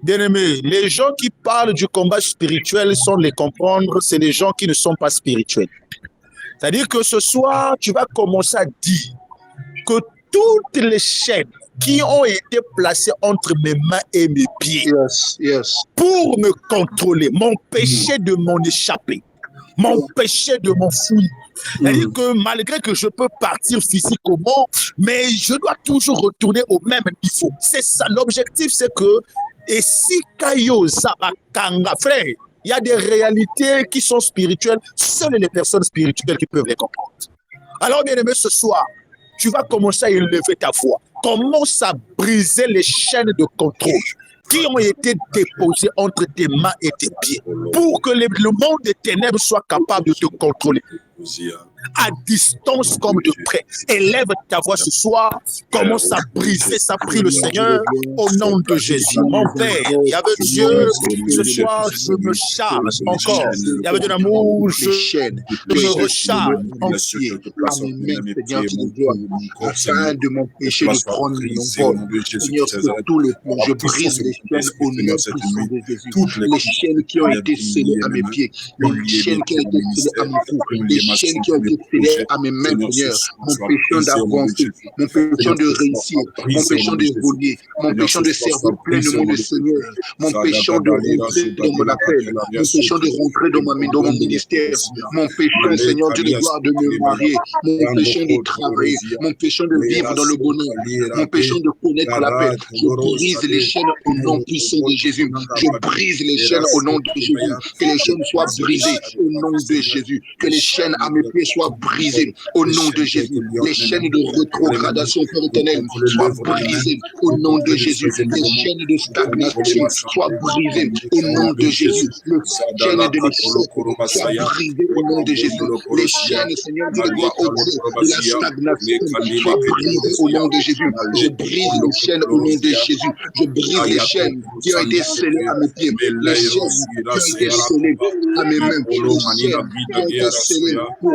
Bien-aimés, les gens qui parlent du combat spirituel sans les comprendre, c'est les gens qui ne sont pas spirituels. C'est-à-dire que ce soir, tu vas commencer à dire que toutes les chaînes qui ont été placées entre mes mains et mes pieds pour me contrôler, m'empêcher de m'en échapper, m'empêcher de m'enfuir. C'est-à-dire que malgré que je peux partir physiquement, mais je dois toujours retourner au même niveau. C'est ça, l'objectif, c'est que, et si Kayo Sabakanga, frère, il y a des réalités qui sont spirituelles, seules les personnes spirituelles qui peuvent les comprendre. Alors, bien aimé, ce soir, tu vas commencer à élever ta voix. Commence à briser les chaînes de contrôle qui ont été déposées entre tes mains et tes pieds pour que le monde des ténèbres soit capable de te contrôler. À distance comme de près. Élève ta voix ce soir, commence à briser ça, prie le Seigneur, au nom de Jésus. Mon Père, il y avait Dieu, ce soir, je me charge encore. Il y avait de l'amour, je me recharge entier. Afin de m'empêcher de prendre mon vol. Seigneur, sur tous les points, je brise les chaînes au nom puissant de Jésus. Les chaînes qui ont été scellées à mes pieds, les chaînes qui ont été scellées à mon cou, les chaînes qui ont été scellées à mes mains, Seigneur, m'empêchant d'avancer, m'empêchant de réussir, m'empêchant d'évoluer, m'empêchant de servir pleinement le Seigneur, m'empêchant de rentrer dans mon appel, m'empêchant de rentrer dans mon ministère, m'empêchant, Seigneur Dieu de gloire, de me marier, m'empêchant de travailler, m'empêchant de vivre dans le bonheur, m'empêchant de connaître la paix. Je brise les chaînes au nom puissant de Jésus. Je brise les chaînes au nom de Jésus. Que les chaînes soient brisées au nom de Jésus. Que les chaînes à mes pieds soient brisées au nom de Jésus. Les chaînes de rétrogradation, Père éternel, soient brisées au nom de Jésus. Les chaînes de stagnation soient brisées au nom de Jésus. Les chaînes de l'échec soient brisées au nom de Jésus. Les chaînes, Seigneur, de gloire, au Dieu, de la stagnation soient brisées au nom de Jésus. Je brise les chaînes au nom de Jésus. Je brise les chaînes qui ont été scellées à mes pieds. Les chaînes qui ont été scellées à mes mains. Les chaînes qui ont été scellées pour,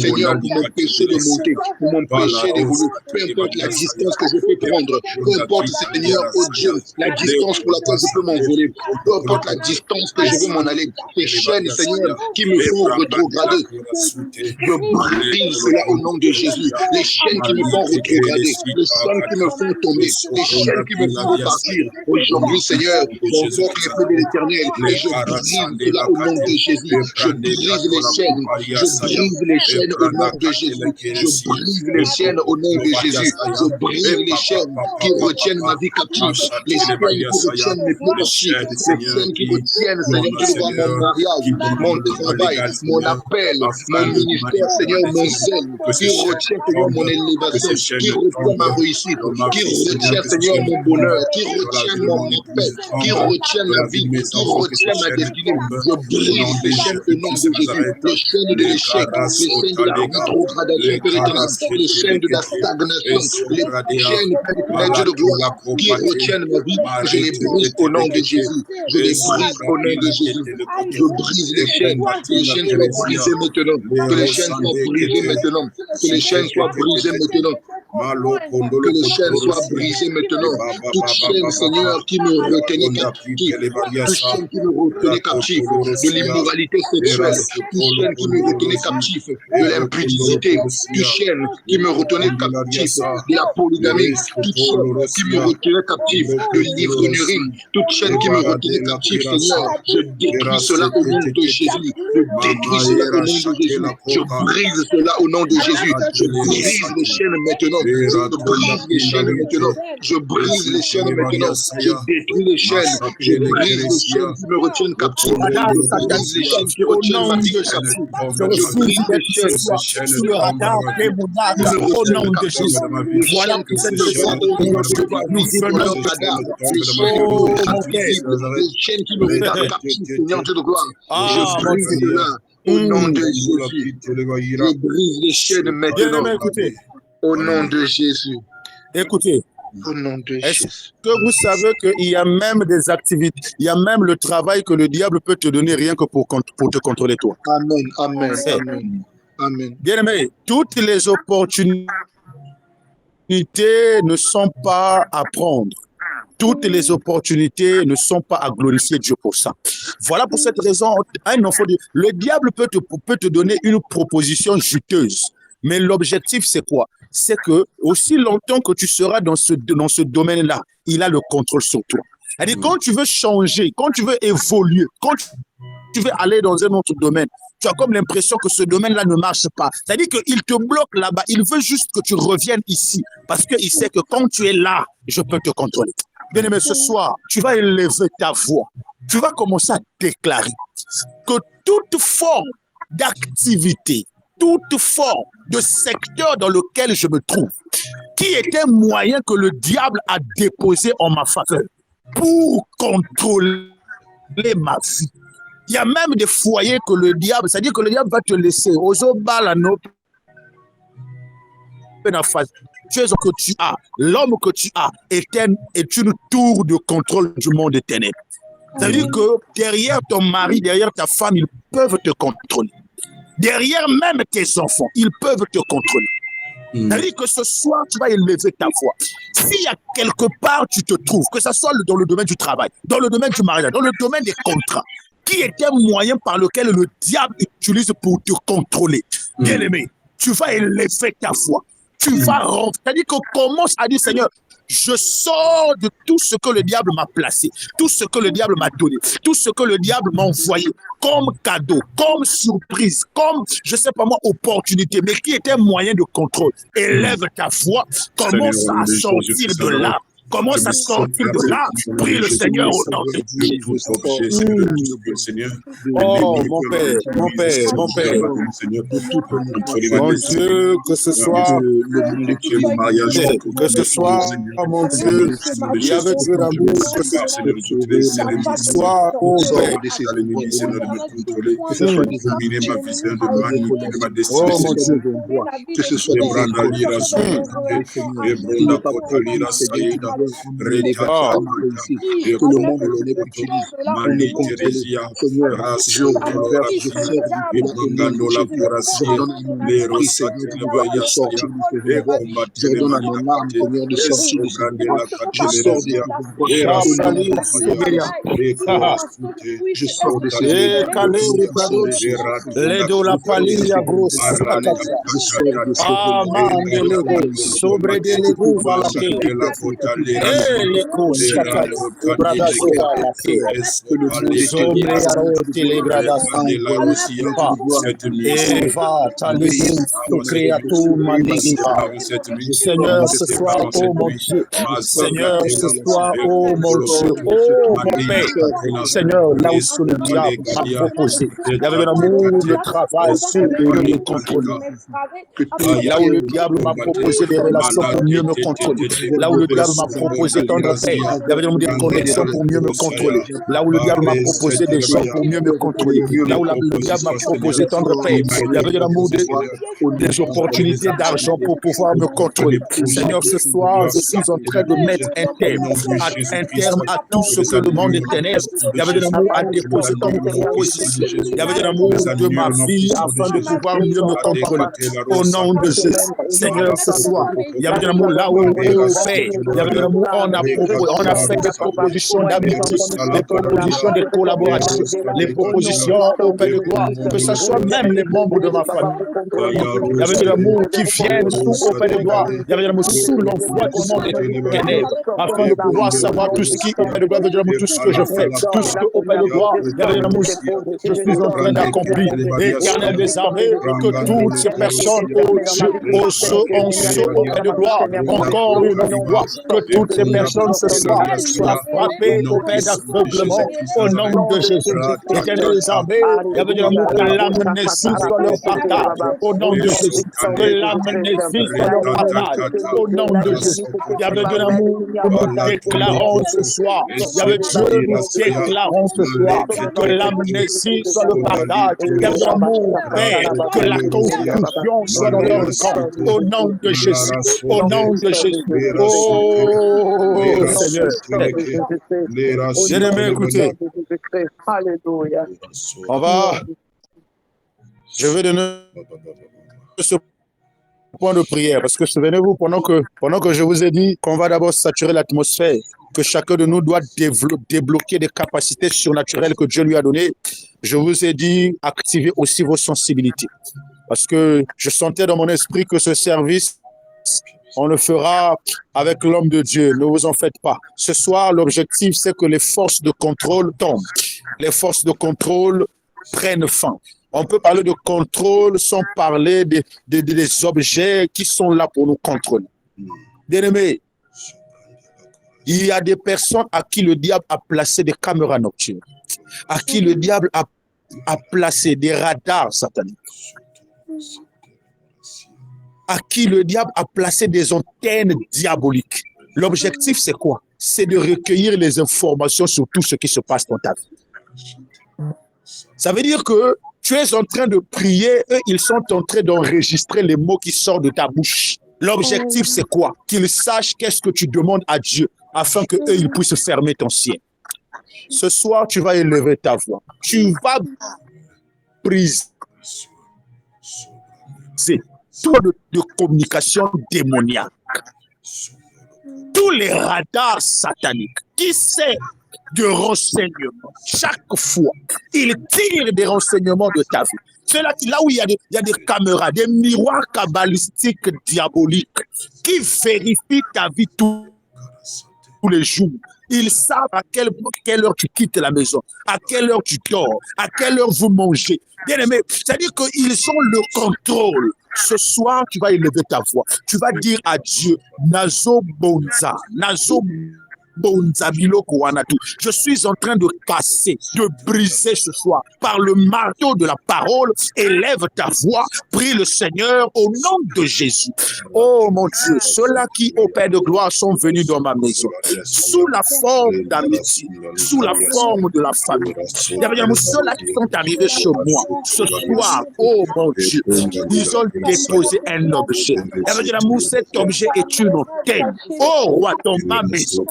Seigneur, pour m'empêcher de monter, pour m'empêcher d'évoluer. Peu importe la distance que je peux prendre, peu importe, Seigneur, oh Dieu, la distance pour laquelle je peux m'envoler, peu importe la distance que je veux m'en aller. Les chaînes, Seigneur, qui me font rétrograder, je brise cela au nom de Jésus. Les chaînes qui me font rétrograder, les chaînes qui me font tomber, les chaînes qui me font repartir. Aujourd'hui, Seigneur, j'invoque les feux de l'Éternel et je brise cela au nom de Jésus. Je brise les chaînes, je brise les chaînes au nom de Jésus. Je brise les chaînes au nom de Jésus. Je brise les chaînes qui retiennent ma vie captive, les chaînes qui retiennent mes pieds captifs, les chaînes qui retiennent, Seigneur, qui voient mon mariage, mon travail, mon appel, mon ministère, Seigneur, mon zèle, qui retient, Seigneur, mon élévation, qui retient ma réussite, qui retient, Seigneur, mon bonheur, qui retient mon appel, qui retient ma vie, qui retient ma destinée. Je brise les chaînes au nom de Jésus, les chaînes de l'échec, les chaînes de la rétrogradation péréternelle, les chaînes de la stagnation, les chaînes, Père Dieu de gloire, qui retiennent ma vie. Je les brise au nom de Jésus. Je les brise au nom de Jésus. Je brise les chaînes soient brisées maintenant. Que les chaînes soient brisées maintenant. Que les chaînes soient brisées maintenant. Que les chaînes soient brisées maintenant. Toute chaîne, Seigneur, qui me retenait captif, toute chaîne qui me retenait captif de l'immoralité sexuelle, toute chaîne qui me retenait captif de l'impudicité, toute chaîne qui me retenait captif de la polygamie, toute chaîne qui me retenait captif de l'ivrognerie, toute chaîne qui me retenait captif, Seigneur, je détruis cela au nom de Jésus. Je détruis cela au nom de Jésus. Je brise cela au nom de Jésus. Je brise les chaînes maintenant. Je brise les chaînes maintenant. Je brise les chaînes maintenant. Je détruis les chaînes. Je brise les chaînes qui me retiennent captif. Je brise les chaînes qui retiennent ma vie captive. Je brise les chaînes sur le radar des monarques au nom de Jésus. Voilà pour cette raison nous venons les chaînes qui me regardent captif, Seigneur Dieu de gloire. Je brise cela au nom de Jésus. Je brise les chaînes maintenant. Au nom de Jésus. Écoutez, Au nom de Est-ce Jésus. que vous savez qu'il y a même des activités, il y a même le travail que le diable peut te donner rien que pour te contrôler toi. Amen, amen, Eh, amen, amen. Bien-aimé, toutes les opportunités ne sont pas à prendre. Toutes les opportunités ne sont pas à glorifier Dieu pour ça. Voilà pour cette raison, un enfant de... le diable peut te donner une proposition juteuse. Mais l'objectif, c'est quoi? C'est que aussi longtemps que tu seras dans ce domaine-là, il a le contrôle sur toi. C'est-à-dire, quand tu veux changer, quand tu veux évoluer, quand tu veux aller dans un autre domaine, tu as comme l'impression que ce domaine-là ne marche pas. C'est-à-dire qu'il te bloque là-bas. Il veut juste que tu reviennes ici parce qu'il sait que quand tu es là, je peux te contrôler. Bien-aimé, ce soir, tu vas élever ta voix. Tu vas commencer à déclarer que toute forme d'activité, toute forme de secteur dans lequel je me trouve, qui est un moyen que le diable a déposé en ma faveur pour contrôler ma vie. Il y a même des foyers que le diable, c'est-à-dire que le diable va te laisser aux tu es que tu as, l'homme que tu as est une tour de contrôle du monde des ténèbres. C'est-à-dire que derrière ton mari, derrière ta femme, ils peuvent te contrôler. Derrière même tes enfants, ils peuvent te contrôler. C'est-à-dire que ce soir, tu vas élever ta voix. S'il y a quelque part tu te trouves, que ce soit dans le domaine du travail, dans le domaine du mariage, dans le domaine des contrats, qui est un moyen par lequel le diable utilise pour te contrôler. Bien-aimé, tu vas élever ta voix. Tu vas rentrer. C'est-à-dire que commence à dire, Seigneur, je sors de tout ce que le diable m'a placé, tout ce que le diable m'a donné, tout ce que le diable m'a envoyé comme cadeau, comme surprise, comme, je ne sais pas moi, opportunité, mais qui est un moyen de contrôle. Élève ta voix, commence à sortir de là. Commence à sortir de là. Prie le Seigneur au nom de Dieu. Oh, mon Père, mon Père, mon Père. Mon Dieu, que ce soit, mon Dieu, il y avait de l'amour, que ce soit, oh Père. Oh, mon Dieu, que ce soit que le monde l'utilise pour me contrôler. Seigneur, je renverse, je sers je donne à mon âme, Seigneur, de sortir de ce pouvoir. Je sors de je sors de ce Seigneur, ce soir, oh mon Dieu, Seigneur, ce soir, oh mon Dieu, oh mon Père, Seigneur, là où le diable m'a proposé, il y avait de l'amour, de travail pour mieux me contrôler. Là où le diable m'a proposé des relations pour mieux me contrôler. Là où le diable m'a proposé tendre paix, il y avait des connexions pour mieux me contrôler. Là où le diable m'a proposé des gens pour mieux me contrôler. Là où le diable m'a proposé tendre paix, il y avait de l'amour, des opportunités d'argent pour pouvoir me contrôler. Seigneur, ce soir, je suis en train de mettre un terme à tout ce que le monde est ténèbres. Il y avait de l'amour à déposer comme proposition. Il y avait de l'amour de ma vie afin de pouvoir mieux me contrôler. Au nom de Jésus, Seigneur, ce soir, il y avait de l'amour là où on fait. Il y avait de l'amour, on a fait des propositions d'amitié, des propositions de collaboration, les propositions au Père de gloire, que ce soit même les membres de ma famille. Il y avait de l'amour qui vient sous au Père de gloire. Il y avait de l'amour sous l'envoi du monde des ténèbres, afin de pouvoir savoir tout ce qui, au Père de gloire, veut dire tout ce que je fais, tout ce que, au Père de gloire, il y avait de l'amour, je suis en train d'accomplir. Éternel des armées, que toutes ces personnes, oh Dieu, au Père de gloire, encore une fois, que toutes ces personnes ce soir soient frappées au Père d'aveuglement, au nom de Jésus. Éternel des armées, il y avait de l'amour, que l'âme naissue soit leur partage, au nom de Jésus. Que l'âme naissue soit leur partage, au nom de Jésus. Il y avait de l'amour, nous déclarons ce soir. Il y avait Dieu, nous déclarons ce soir. Que l'âme naissue soit le partage. Il y avait de l'amour, Père, que la constitution soit dans leur camp, au nom de Jésus. Au nom de Jésus. Oh Oh, Seigneur. Bien-aimé, écoutez. Alléluia. Je vais donner ce point de prière, parce que souvenez-vous, pendant que je vous ai dit qu'on va d'abord saturer l'atmosphère, que chacun de nous doit débloquer des capacités surnaturelles que Dieu lui a données, je vous ai dit, activez aussi vos sensibilités. Parce que je sentais dans mon esprit que ce service, on le fera avec l'homme de Dieu. Ne vous en faites pas. Ce soir, l'objectif, c'est que les forces de contrôle tombent. Les forces de contrôle prennent fin. On peut parler de contrôle sans parler des objets qui sont là pour nous contrôler. Bien-aimés, il y a des personnes à qui le diable a placé des caméras nocturnes, à qui le diable a placé des radars sataniques, à qui le diable a placé des antennes diaboliques. L'objectif, c'est quoi? C'est de recueillir les informations sur tout ce qui se passe dans ta vie. Ça veut dire que tu es en train de prier, eux, ils sont en train d'enregistrer les mots qui sortent de ta bouche. L'objectif, c'est quoi? Qu'ils sachent qu'est-ce que tu demandes à Dieu, afin qu'eux, ils puissent fermer ton ciel. Ce soir, tu vas élever ta voix. Tu vas briser tout de communication démoniaque. Tous les radars sataniques qui servent de renseignements. Chaque fois, ils tirent des renseignements de ta vie. C'est là où il y a des caméras, des miroirs cabalistiques diaboliques qui vérifient ta vie tous les jours. Ils savent à quelle heure tu quittes la maison, à quelle heure tu dors, à quelle heure vous mangez. Bien aimé, c'est-à-dire qu'ils ont le contrôle. Ce soir, tu vas élever ta voix. Tu vas dire à Dieu, Nazo Bonza, Nazo je suis en train de casser, de briser ce soir par le marteau de la parole. Élève ta voix, prie le Seigneur au nom de Jésus. Oh mon Dieu, ceux-là qui au Père de gloire sont venus dans ma maison sous la forme d'amitié, sous la forme de la famille. Ceux-là qui sont arrivés chez moi ce soir, oh mon Dieu, ils ont déposé un objet. Cet objet est une antenne. Oh roi, dans ma maison.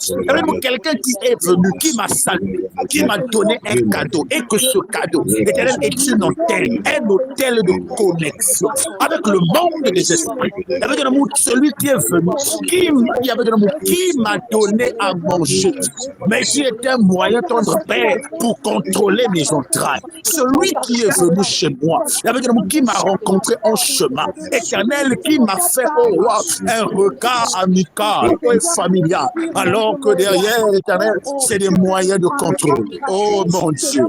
Quelqu'un qui est venu, qui m'a salué, qui m'a donné un cadeau, et que ce cadeau est une antenne, un hôtel de connexion avec le monde des esprits. Celui qui est venu, qui m'a donné à manger, mais qui est un moyen tendre père pour contrôler mes entrailles. Celui qui est venu chez moi, qui m'a rencontré en chemin, Éternel, qui m'a fait au roi un regard amical et familial, alors que derrière, Éternel, c'est des moyens de contrôle. Oh mon Dieu.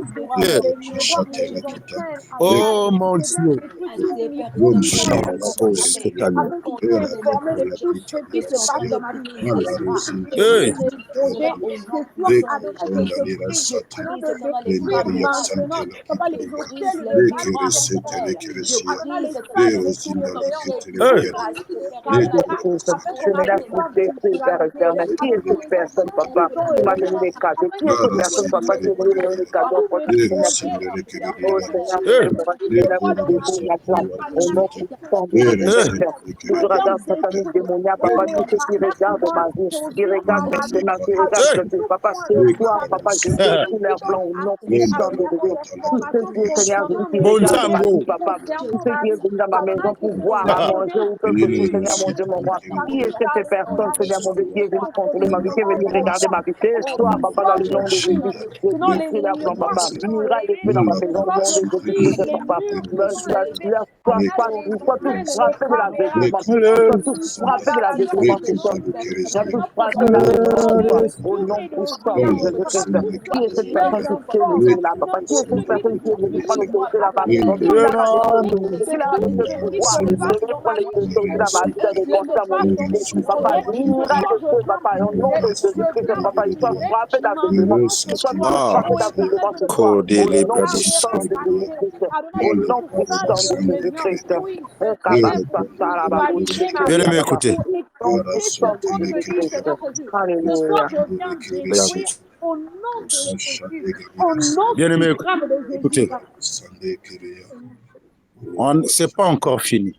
Oh mon Dieu. Hey. Qui est cette personne, papa, qui m'a donné des cadeaux? Qui est cette personne, papa, qui m'a donné des cadeaux? Oh Seigneur, au nom puissant de Jésus, tout radar satanique démoniaque, papa, tout ce qui regarde ma vie, qui regarde maintenant, qui regarde, papa, ce soir, papa, je détruis leur plan au nom puissant de Jésus. Tout ce qui est, Seigneur, qui regarde ma vie, papa, tout ce qui est venu dans ma maison pour boire, à manger ou quelque chose, Seigneur, mon Dieu, mon roi. Qui est cette personne, Seigneur, mon Dieu, qui est venu contrôler ma vie, qui est venu regarder ma vie? Ce soir, papa, dans le nom de Jésus, je détruis leur plan, papa. Muraille de feu dans ma maison, au nom de Jésus, papa. Soit tout frappé de la délivrance, soit tout frappé de la délivrance, soit tout frappé de la délivrance, au nom puissant de Jésus-Christ. Qui est cette personne qui fait le jour là, papa? Qui est cette personne qui est venue prendre l'autorité là-bas? Qui leur a donné le pouvoir de prendre l'autorité là-bas, de constat, mon Dieu. Papa, muraille de feu, papa, au nom de Jésus-Christ, papa, il soit frappé de la délivrance, il soit frappé de la délivrance, au nom puissant de Jésus-Christ, au nom puissant de Jésus-Christ. Bien aimé, écoutez. Alléluia. Bien aimé, écoutez. C'est pas encore fini.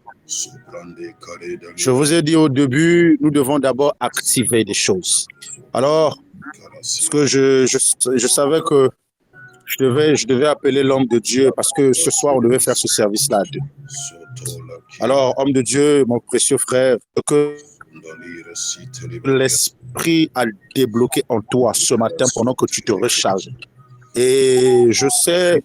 Je vous ai dit au début, nous devons d'abord activer des choses. Alors, parce que je savais que je devais appeler l'homme de Dieu parce que ce soir, on devait faire ce service-là à deux. Alors, homme de Dieu, mon précieux frère, que l'Esprit a débloqué en toi ce matin pendant que tu te recharges. Et je sais,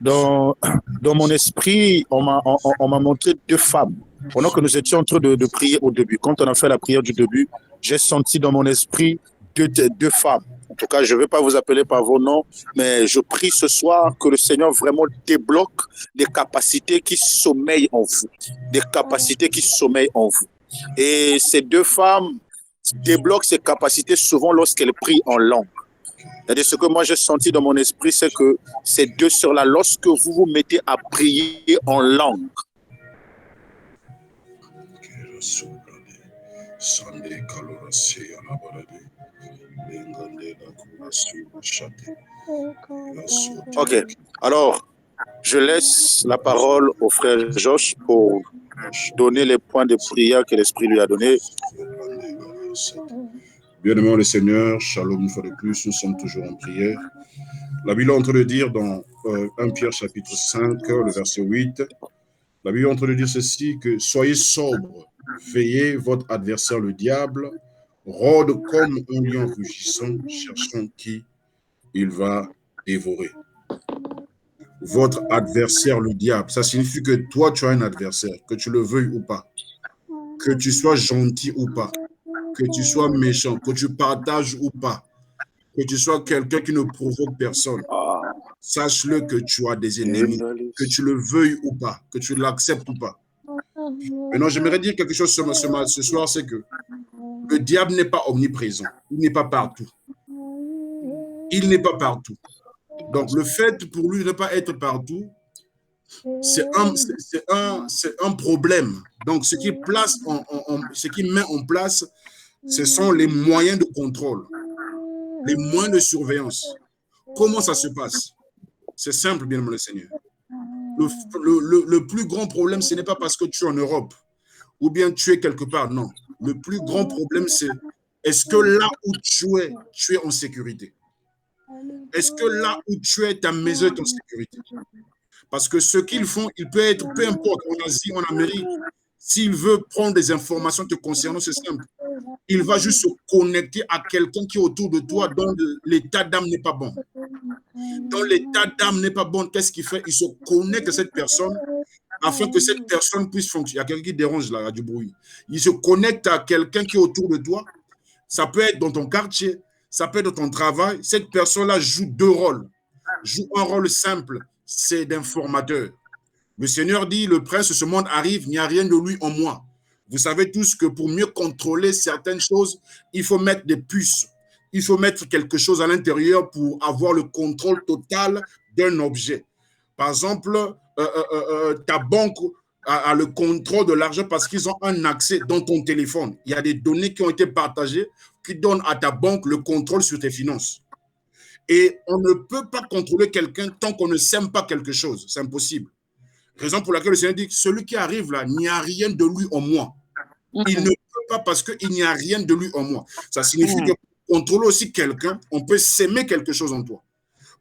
dans mon esprit, on m'a montré deux femmes. Pendant que nous étions en train de prier au début, quand on a fait la prière du début, j'ai senti dans mon esprit deux femmes. En tout cas, je ne vais pas vous appeler par vos noms, mais je prie ce soir que le Seigneur vraiment débloque des capacités qui sommeillent en vous. Des capacités qui sommeillent en vous. Et ces deux femmes débloquent ces capacités souvent lorsqu'elles prient en langue. C'est-à-dire, ce que moi j'ai senti dans mon esprit, c'est que ces deux sœurs-là, lorsque vous vous mettez à prier en langue, ok, alors je laisse la parole au frère Josh pour donner les points de prière que l'Esprit lui a donnés. Bien-aimé le Seigneur, shalom une fois de plus, nous sommes toujours en prière. La Bible est en train de dire dans 1 Pierre chapitre 5, le verset 8, la Bible est en train de dire ceci, que soyez sobres, veillez, votre adversaire le diable, rôde comme un lion rugissant, cherchant qui il va dévorer. Votre adversaire le diable, ça signifie que toi tu as un adversaire, que tu le veuilles ou pas, que tu sois gentil ou pas, que tu sois méchant, que tu partages ou pas, que tu sois quelqu'un qui ne provoque personne, sache-le que tu as des ennemis, que tu le veuilles ou pas, que tu l'acceptes ou pas. Maintenant, j'aimerais dire quelque chose ce soir, c'est que le diable n'est pas omniprésent, il n'est pas partout. Il n'est pas partout. Donc, le fait pour lui de ne pas être partout, c'est un problème. Donc, ce qu'il met en place, ce sont les moyens de contrôle, les moyens de surveillance. Comment ça se passe? C'est simple, bien aimé le Seigneur. Le plus grand problème, ce n'est pas parce que tu es en Europe ou bien tu es quelque part, non. Le plus grand problème, c'est est-ce que là où tu es en sécurité? Est-ce que là où tu es, ta maison est en sécurité? Parce que ce qu'ils font, il peut être, peu importe, en Asie, en Amérique, s'il veut prendre des informations te concernant, c'est simple. Il va juste se connecter à quelqu'un qui est autour de toi dont l'état d'âme n'est pas bon. Dont l'état d'âme n'est pas bon, qu'est-ce qu'il fait? Il se connecte à cette personne afin que cette personne puisse fonctionner. Il y a quelqu'un qui dérange là, il y a du bruit. Il se connecte à quelqu'un qui est autour de toi. Ça peut être dans ton quartier, ça peut être dans ton travail. Cette personne-là joue deux rôles. Joue un rôle simple, c'est d'informateur. Le Seigneur dit, le prince de ce monde arrive, il n'y a rien de lui en moi. Vous savez tous que pour mieux contrôler certaines choses, il faut mettre des puces. Il faut mettre quelque chose à l'intérieur pour avoir le contrôle total d'un objet. Par exemple, ta banque a le contrôle de l'argent parce qu'ils ont un accès dans ton téléphone. Il y a des données qui ont été partagées qui donnent à ta banque le contrôle sur tes finances. Et on ne peut pas contrôler quelqu'un tant qu'on ne sème pas quelque chose. C'est impossible. Raison pour laquelle le Seigneur dit que celui qui arrive là, il n'y a rien de lui en moi. Il ne peut pas parce qu'il n'y a rien de lui en moi. Ça signifie que pour contrôler aussi quelqu'un, on peut s'aimer quelque chose en toi.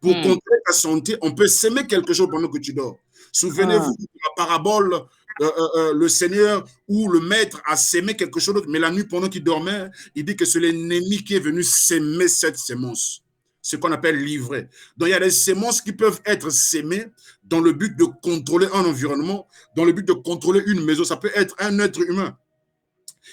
Pour contrôler ta santé, on peut s'aimer quelque chose pendant que tu dors. Souvenez-vous de la parabole, le Seigneur ou le Maître a sémé quelque chose d'autre, mais la nuit pendant qu'il dormait, il dit que c'est l'ennemi qui est venu s'aimer cette sémence. Ce qu'on appelle l'ivraie. Donc, il y a des semences qui peuvent être sémées dans le but de contrôler un environnement, dans le but de contrôler une maison. Ça peut être un être humain.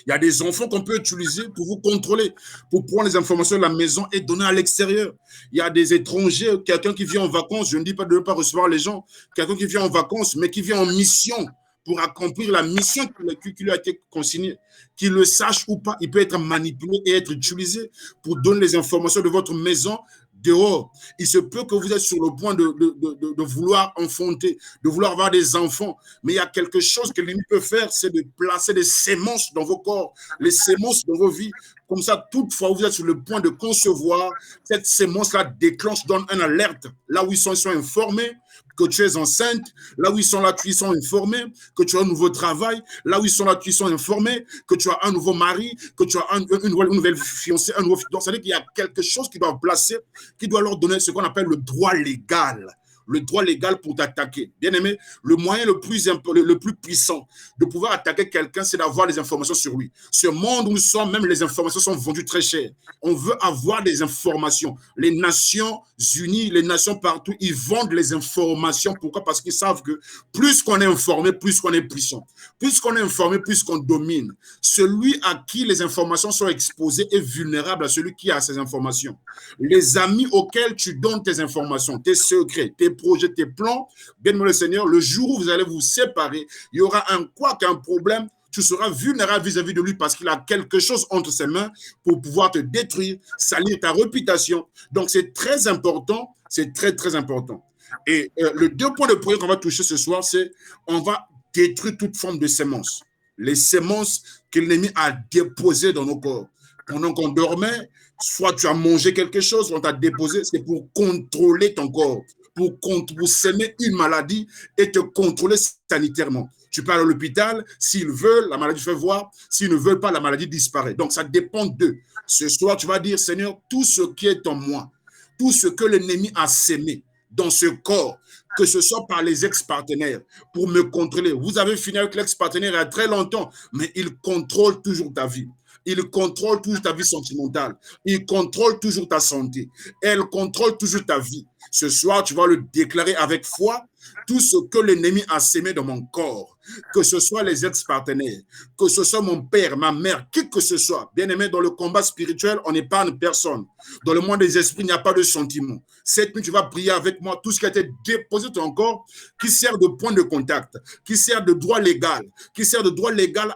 Il y a des enfants qu'on peut utiliser pour vous contrôler, pour prendre les informations de la maison et donner à l'extérieur. Il y a des étrangers, quelqu'un qui vient en vacances, je ne dis pas de ne pas recevoir les gens, quelqu'un qui vient en vacances, mais qui vient en mission pour accomplir la mission qui lui a été consignée. Qu'il le sache ou pas, il peut être manipulé et être utilisé pour donner les informations de votre maison dehors. Il se peut que vous êtes sur le point de vouloir enfanter, de vouloir avoir des enfants, mais il y a quelque chose que l'ennemi peut faire, c'est de placer des sémences dans vos corps, les sémences dans vos vies, Comme ça, toutefois, vous êtes sur le point de concevoir, cette sémence-là déclenche, donne une alerte. Là où ils sont informés que tu es enceinte. Là où ils sont là, ils sont informés que tu as un nouveau travail. Là où ils sont là, ils sont informés que tu as un nouveau mari, que tu as une nouvelle fiancée, un nouveau fiancé. Donc, c'est-à-dire qu'il y a quelque chose qui doit placer, qui doit leur donner ce qu'on appelle le droit légal. Le droit légal pour t'attaquer. Bien aimé, le moyen le plus puissant de pouvoir attaquer quelqu'un, c'est d'avoir des informations sur lui. Ce monde où nous sommes, même les informations sont vendues très cher. On veut avoir des informations. Les Nations Unies, les nations partout, ils vendent les informations. Pourquoi? Parce qu'ils savent que plus qu'on est informé, plus qu'on est puissant. Plus qu'on est informé, plus qu'on domine. Celui à qui les informations sont exposées est vulnérable à celui qui a ces informations. Les amis auxquels tu donnes tes informations, tes secrets, tes projets, tes plans, bien-aimé le Seigneur, le jour où vous allez vous séparer, il y aura un problème, tu seras vulnérable vis-à-vis de lui parce qu'il a quelque chose entre ses mains pour pouvoir te détruire, salir ta réputation. Donc, c'est très important, c'est très, très important. Et le 2 points de prière qu'on va toucher ce soir, c'est on va détruire toute forme de sémence. Les sémences que l'ennemi a déposées dans nos corps. Pendant qu'on dormait, soit tu as mangé quelque chose, on t'a déposé, c'est pour contrôler ton corps. Pour s'aimer une maladie et te contrôler sanitairement. Tu pars à l'hôpital, s'ils veulent, la maladie fait voir, s'ils ne veulent pas, la maladie disparaît. Donc, ça dépend d'eux. Ce soir, tu vas dire, Seigneur, tout ce qui est en moi, tout ce que l'ennemi a sémé dans ce corps, que ce soit par les ex-partenaires, pour me contrôler. Vous avez fini avec l'ex-partenaire il y a très longtemps, mais il contrôle toujours ta vie. Il contrôle toujours ta vie sentimentale. Il contrôle toujours ta santé. Elle contrôle toujours ta vie. Ce soir, tu vas le déclarer avec foi. Tout ce que l'ennemi a sémé dans mon corps, que ce soit les ex-partenaires, que ce soit mon père, ma mère, qui que ce soit. Bien aimé, dans le combat spirituel, on n'épargne personne. Dans le monde des esprits, il n'y a pas de sentiment. Cette nuit, tu vas prier avec moi tout ce qui a été déposé dans ton corps, qui sert de point de contact, qui sert de droit légal,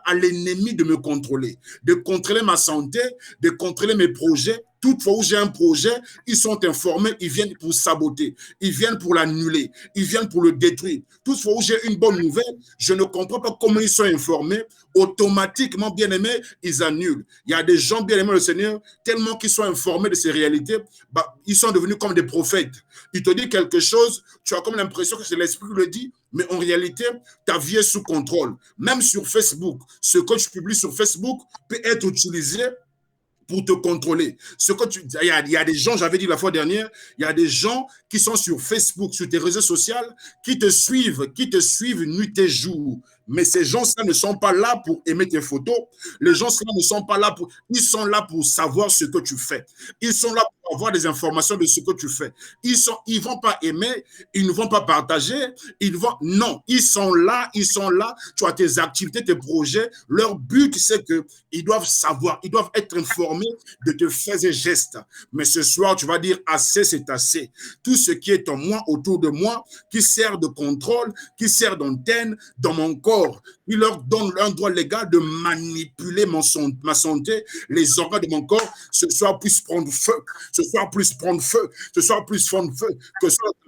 à l'ennemi de me contrôler, de contrôler ma santé, de contrôler mes projets. Toutefois où j'ai un projet, ils sont informés, ils viennent pour saboter, ils viennent pour l'annuler, ils viennent pour le détruire. Toutefois où j'ai une bonne nouvelle, je ne comprends pas comment ils sont informés, automatiquement, bien aimés, ils annulent. Il y a des gens, bien aimés le Seigneur, tellement qu'ils sont informés de ces réalités, ils sont devenus comme des prophètes. Ils te disent quelque chose, tu as comme l'impression que c'est l'Esprit qui le dit, mais en réalité, ta vie est sous contrôle. Même sur Facebook, ce que tu publies sur Facebook peut être utilisé pour te contrôler. Il y a des gens, j'avais dit la fois dernière, il y a des gens qui sont sur Facebook, sur tes réseaux sociaux, qui te suivent nuit et jour. Mais ces gens-là ne sont pas là pour aimer tes photos. Les gens-là ne sont pas là pour... Ils sont là pour savoir ce que tu fais. Ils sont là pour avoir des informations de ce que tu fais. Ils ne vont pas aimer, ils ne vont pas partager, non, ils sont là, tu as tes activités, tes projets. Leur but, c'est qu'ils doivent savoir, ils doivent être informés de tes faits et gestes. Mais ce soir, tu vas dire, assez, c'est assez. Tout ce qui est en moi, autour de moi, qui sert de contrôle, qui sert d'antenne dans mon corps, il leur donne un droit légal de manipuler ma santé, les organes de mon corps, ce soir puissent prendre feu, que ce soit dans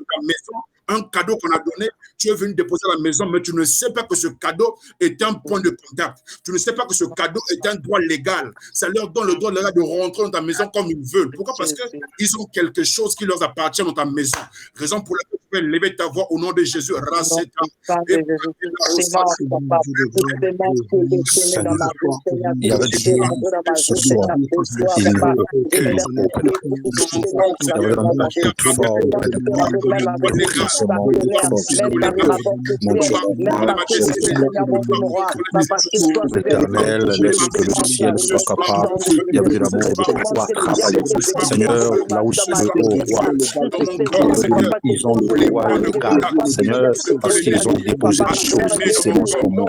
ta maison, un cadeau qu'on a donné, tu es venu déposer à la maison, mais tu ne sais pas que ce cadeau est un point de contact. Tu ne sais pas que ce cadeau est un droit légal. Ça leur donne le droit légal de rentrer dans ta maison comme ils veulent. Pourquoi? Parce qu'ils ont quelque chose qui leur appartient dans ta maison. Raison pour laquelle tu peux lever ta voix au nom de Jésus. L'Éternel, laisse que le ciel soit capable et avec l'amour de pouvoir travailler. Seigneur, là où le roi, ils ont le droit légal. Seigneur, parce qu'ils ont déposé des choses, des sémences pour moi.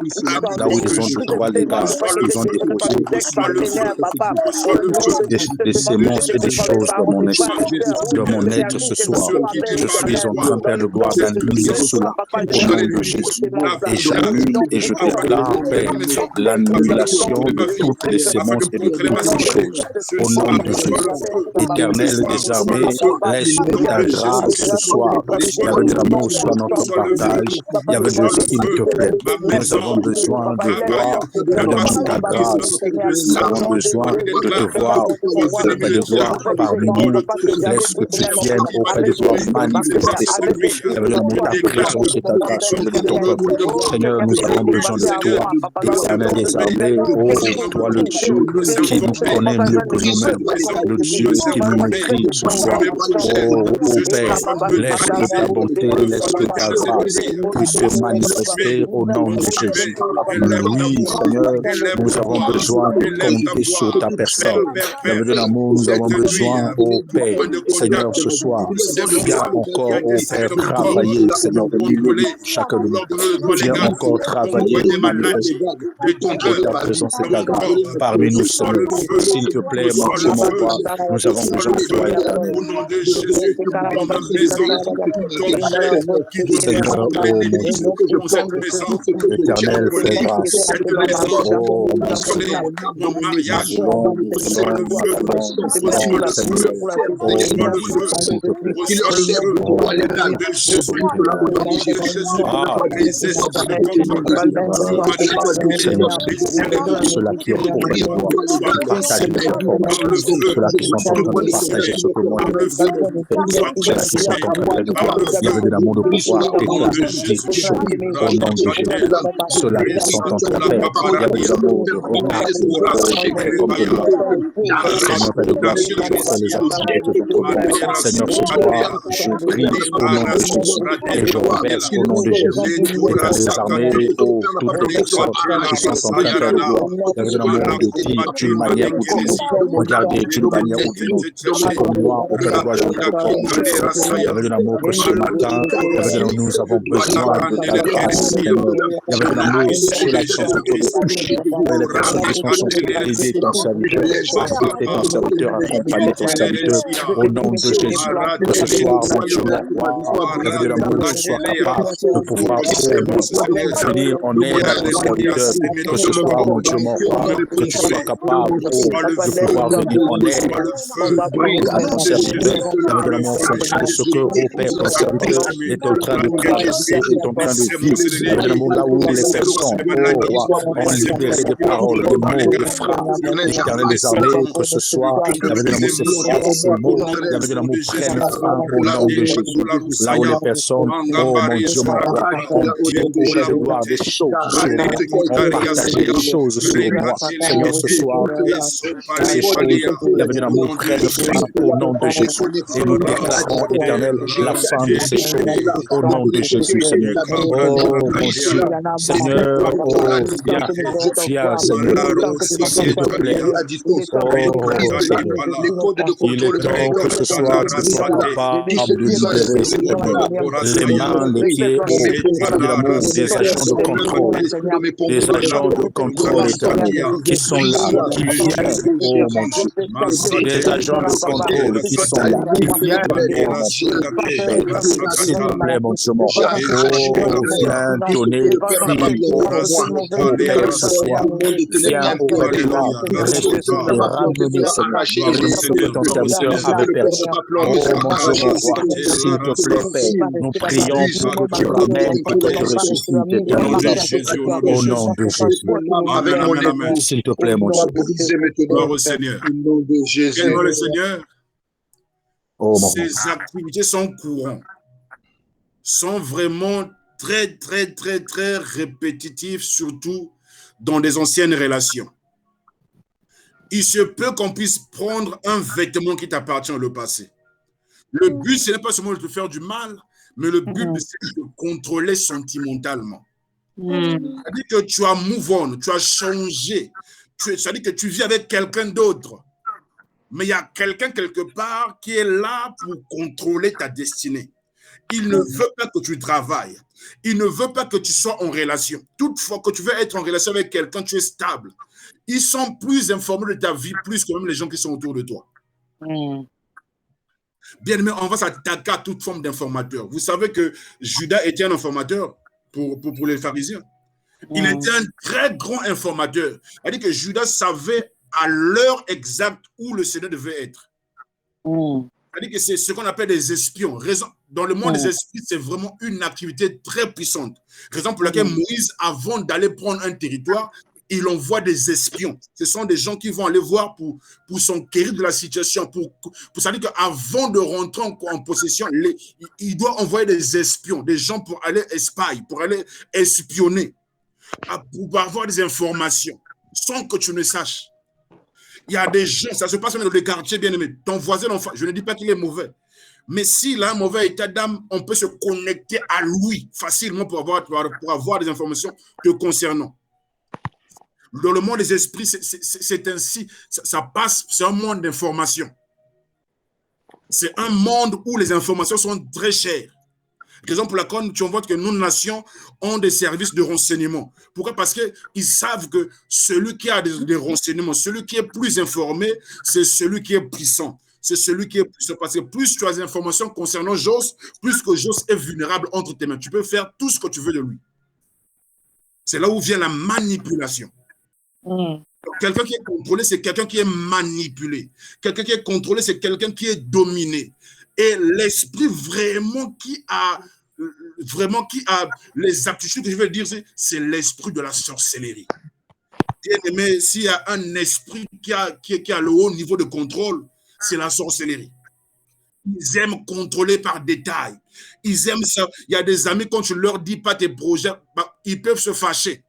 Là où ils ont le droit légal, ils ont déposé des sémences et des choses dans mon esprit, dans mon être ce soir. Je suis en train, Père de gloire, d'annuler cela au nom de Jésus. Et j'annule et je déclare, Père, l'annulation de toutes les sémences et de toutes les choses au nom de Jésus. Éternel des armées, laisse ta grâce ce soir Il y avait de l'amour, soit notre partage. Il y avait de s'il te plaît. Nous avons besoin de voir, nous demandons ta grâce. Nous avons besoin de te voir, Père de gloire, parmi nous. Laisse que tu viennes, ô Père de gloire, manifester, Seigneur. Il y avait de l'amour, ta présence et ta grâce au milieu de ton peuple. Seigneur, nous avons besoin de toi, Éternel des armées, ô toi le Dieu qui nous connaît mieux que nous-mêmes, le Dieu qui nous maîtrise ce soir. Oh Père, laisse que ta bonté, laisse que ta grâce puisse se manifester au nom de Jésus. Oui, Seigneur, nous avons besoin de compter sur ta personne. Il y avait de l'amour, nous avons besoin, ô Père, Seigneur, ce soir. Viens encore, ô Père, travailler, Seigneur, au milieu de chacun de nous. Viens encore travailler, manifester ta présence et ta grâce parmi nous, Seigneur. S'il te plaît, mon Dieu, mon roi, nous avons besoin de toi, éternel. Au nom de Jésus, dans la maison, Seigneur, oh mon Dieu, éternel, fais grâce. Oh mon Dieu, mon mariage, oh reçois le feu, reçois le feu, reçois le feu, reçois le feu, au nom de Jésus, au nom de Jésus, les esprits de contrôle, ceux-là qui ont pour de partager les informations, ceux-là qui sont en train de partager ce que moi je fais, ceux-là qui sont en train de voir, il y avait de l'amour de pouvoir éclater des choses au nom de Jésus, ceux-là qui sont en train de faire, il y avait de l'amour de remarquer, comme de loi. Seigneur, Père de gloire, ce que tu fais les activités de ton monde. Seigneur, ce soir, je prie au nom de Jésus et je reverse au nom de Jésus et par les armées, oh, toutes les personnes qui sont en train de faire de gloire. Il y avait de l'amour de dire d'une manière ou d'une autre. Regardez d'une manière ou d'une autre. Ce que moi, au Père de gloire, je fais. Il y avait de l'amour que ce matin, il y avait de l'amour, nous avons besoin de ta grâce, Seigneur. Il y avait de l'amour, ceux-là qui sont en train de toucher, les personnes qui sont censées aider ton serviteur, assister ton serviteur, accompagner ton serviteur, au nom de Jésus. Que ce soir, mon Dieu, il y avait de l'amour, que je sois capable de pouvoir venir en aide à ton serviteur. Que ce soir, mon Dieu, mon roi, que tu sois capable de pouvoir venir en aide à ton serviteur. Il y avait de l'amour en fonction de ce que, ô Père, ton serviteur est en train de traverser, est en train de vivre. Il y avait de l'amour là où les personnes, ô roi, ont libéré des paroles, des mots, des phrases. L'Éternel des armées, que ce soit, il y avait de l'amour, ces phrases, ces mots, il y avait de l'amour prenne fin au nom de Jésus. Là où les personnes, oh mon Dieu, mon roi, ont dit au Père de gloire des choses sur moi, ont partagé des choses sur moi. Seigneur, ce soir, ces choses, il y avait de l'amour prenne fin au nom de Jésus. Et nous déclarons, Éternel, la fin de ces choses au nom de Jésus, Seigneur. Oh mon Dieu, Seigneur, oh viens, Seigneur, s'il te plaît. Oh Seigneur, il est temps que ce soir tu sois capable de libérer, Seigneur, les mains, les pieds, oh, de l'amour, des agents de contrôle, éternel, qui sont là, qui viennent, oh mon Dieu, des agents de contrôle qui sont là, qui viennent, oh mon Dieu, s'il te plaît, mon Dieu, mon roi, oh, viens donner vie, oh Père, ce soir, viens, oh Père, et ramener, Seigneur, ce que ton serviteur avait perdu. Oh mon Dieu, mon roi, s'il te plaît, Père, nous prions pour que tu ramènes, pour que tu ressuscites, éternellement, au nom de Jésus. S'il te plaît, mon Dieu. Gloire au Seigneur. Quel nom le Seigneur? Oh, ces activités sont courantes, sont vraiment très répétitifs, surtout dans des anciennes relations. Il se peut qu'on puisse prendre un vêtement qui t'appartient dans le passé. Le but, ce n'est pas seulement de te faire du mal, mais le but, c'est de contrôler sentimentalement. C'est-à-dire que tu as move on, tu as changé. C'est-à-dire que tu vis avec quelqu'un d'autre. Mais il y a quelqu'un quelque part qui est là pour contrôler ta destinée. Il ne veut pas que tu travailles. Il ne veut pas que tu sois en relation. Toutefois que tu veux être en relation avec quelqu'un, tu es stable. Ils sont plus informés de ta vie, plus que même les gens qui sont autour de toi. Bien aimé, on va s'attaquer à toute forme d'informateur. Vous savez que Judas était un informateur pour les pharisiens. Il était un très grand informateur. C'est-à-dire que Judas savait à l'heure exacte où le Seigneur devait être. C'est-à-dire que c'est ce qu'on appelle des espions. Dans le monde des esprits, c'est vraiment une activité très puissante. Raison pour laquelle Moïse, avant d'aller prendre un territoire, il envoie des espions. Ce sont des gens qui vont aller voir pour s'enquérir de la situation. Ça veut dire qu'avant de rentrer en possession, il doit envoyer des espions, des gens pour aller espionner, pour aller espionner, pour avoir des informations, sans que tu ne saches. Il y a des gens, ça se passe même dans les quartiers, bien aimé. Ton voisin, je ne dis pas qu'il est mauvais, mais s'il a un mauvais état d'âme, on peut se connecter à lui facilement pour avoir des informations te concernant. Dans le monde des esprits, c'est ainsi, ça passe, c'est un monde d'informations. C'est un monde où les informations sont très chères. Raison pour laquelle tu vois que nos nations ont des services de renseignement. Pourquoi? Parce qu'ils savent que celui qui a des renseignements, celui qui est plus informé, c'est celui qui est puissant. C'est celui qui est puissant. Parce que plus tu as des informations concernant Jos, plus que Jos est vulnérable entre tes mains. Tu peux faire tout ce que tu veux de lui. C'est là où vient la manipulation. Quelqu'un qui est contrôlé, c'est quelqu'un qui est manipulé. Quelqu'un qui est contrôlé, c'est quelqu'un qui est dominé. Et l'esprit vraiment qui a les aptitudes que je veux dire, c'est l'esprit de la sorcellerie. Bien aimé, s'il y a un esprit qui a le haut niveau de contrôle, c'est la sorcellerie. Ils aiment contrôler par détail. Ils aiment ça. Il y a des amis, quand tu leur dis pas tes projets, ils peuvent se fâcher.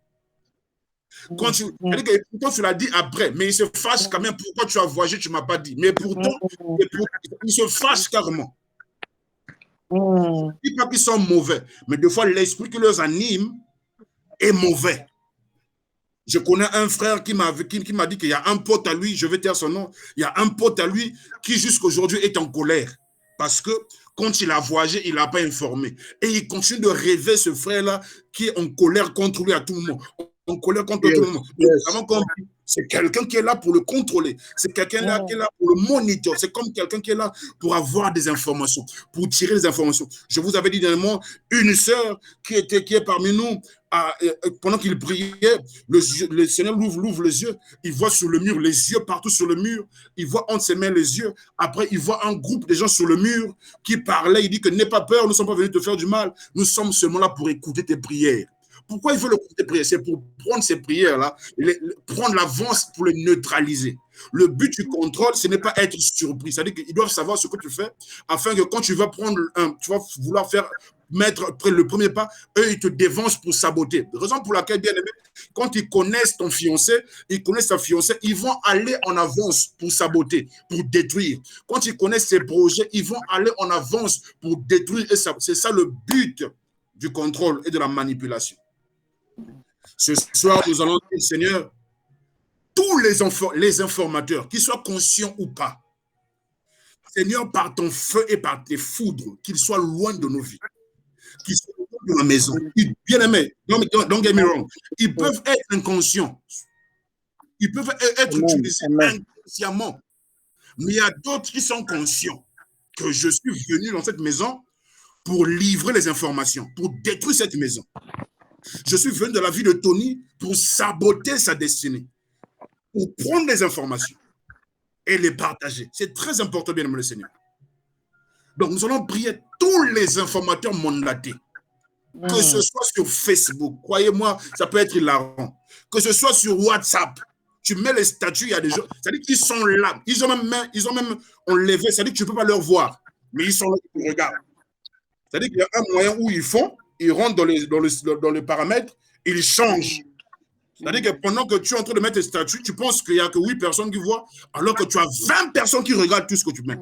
Quand tu l'as dit après, mais ils se fâchent quand même. Pourquoi tu as voyagé, tu ne m'as pas dit. Mais pourtant, ils se fâchent carrément. Je ne dis pas qu'ils sont mauvais, mais des fois, l'esprit qui les anime est mauvais. Je connais un frère qui m'a dit qu'il y a un pote à lui, je vais taire son nom, il y a un pote à lui qui jusqu'à aujourd'hui est en colère. Parce que quand il a voyagé, il n'a pas informé. Et il continue de rêver ce frère-là qui est en colère contre lui à tout moment. En colère contre tout le monde. C'est quelqu'un qui est là pour le contrôler. C'est quelqu'un là qui est là pour le monitorer. C'est comme quelqu'un qui est là pour avoir des informations, pour tirer des informations. Je vous avais dit dernièrement, une sœur qui est parmi nous, pendant qu'il priait, le Seigneur l'ouvre les yeux. Il voit sur le mur, les yeux partout sur le mur. Il voit entre ses mains les yeux. Après, il voit un groupe de gens sur le mur qui parlaient. Il dit que n'aie pas peur, nous ne sommes pas venus te faire du mal. Nous sommes seulement là pour écouter tes prières. Pourquoi il veut le tes prières? C'est pour prendre ces prières-là, prendre l'avance pour les neutraliser. Le but du contrôle, ce n'est pas être surpris. C'est-à-dire qu'ils doivent savoir ce que tu fais, afin que quand tu vas vouloir mettre le premier pas, eux, ils te dévancent pour saboter. Raison pour laquelle, bien aimé, quand ils connaissent ton fiancé, ils connaissent ta fiancée, ils vont aller en avance pour saboter, pour détruire. Quand ils connaissent ses projets, ils vont aller en avance pour détruire. Et c'est ça le but du contrôle et de la manipulation. Ce soir, nous allons dire, Seigneur, tous les informateurs, qu'ils soient conscients ou pas, Seigneur, par ton feu et par tes foudres, qu'ils soient loin de nos vies, qu'ils soient loin de la maison. Bien aimé, don't get me wrong, ils peuvent être inconscients, ils peuvent être utilisés inconsciemment, mais il y a d'autres qui sont conscients que je suis venu dans cette maison pour livrer les informations, pour détruire cette maison. Je suis venu de la vie de Tony pour saboter sa destinée, pour prendre des informations et les partager. C'est très important, bien aimé le Seigneur. Donc, nous allons prier tous les informateurs mandatés, que ce soit sur Facebook, croyez-moi, ça peut être hilarant, que ce soit sur WhatsApp, tu mets les statuts, il y a des gens, c'est-à-dire qu'ils sont là, ils ont même enlevé, c'est-à-dire que tu ne peux pas leur voir, mais ils sont là, ils te regardent. C'est-à-dire qu'il y a un moyen où ils rentrent dans les paramètres, ils changent. C'est-à-dire que pendant que tu es en train de mettre tes statuts, tu penses qu'il n'y a que 8 personnes qui voient, alors que tu as 20 personnes qui regardent tout ce que tu mets.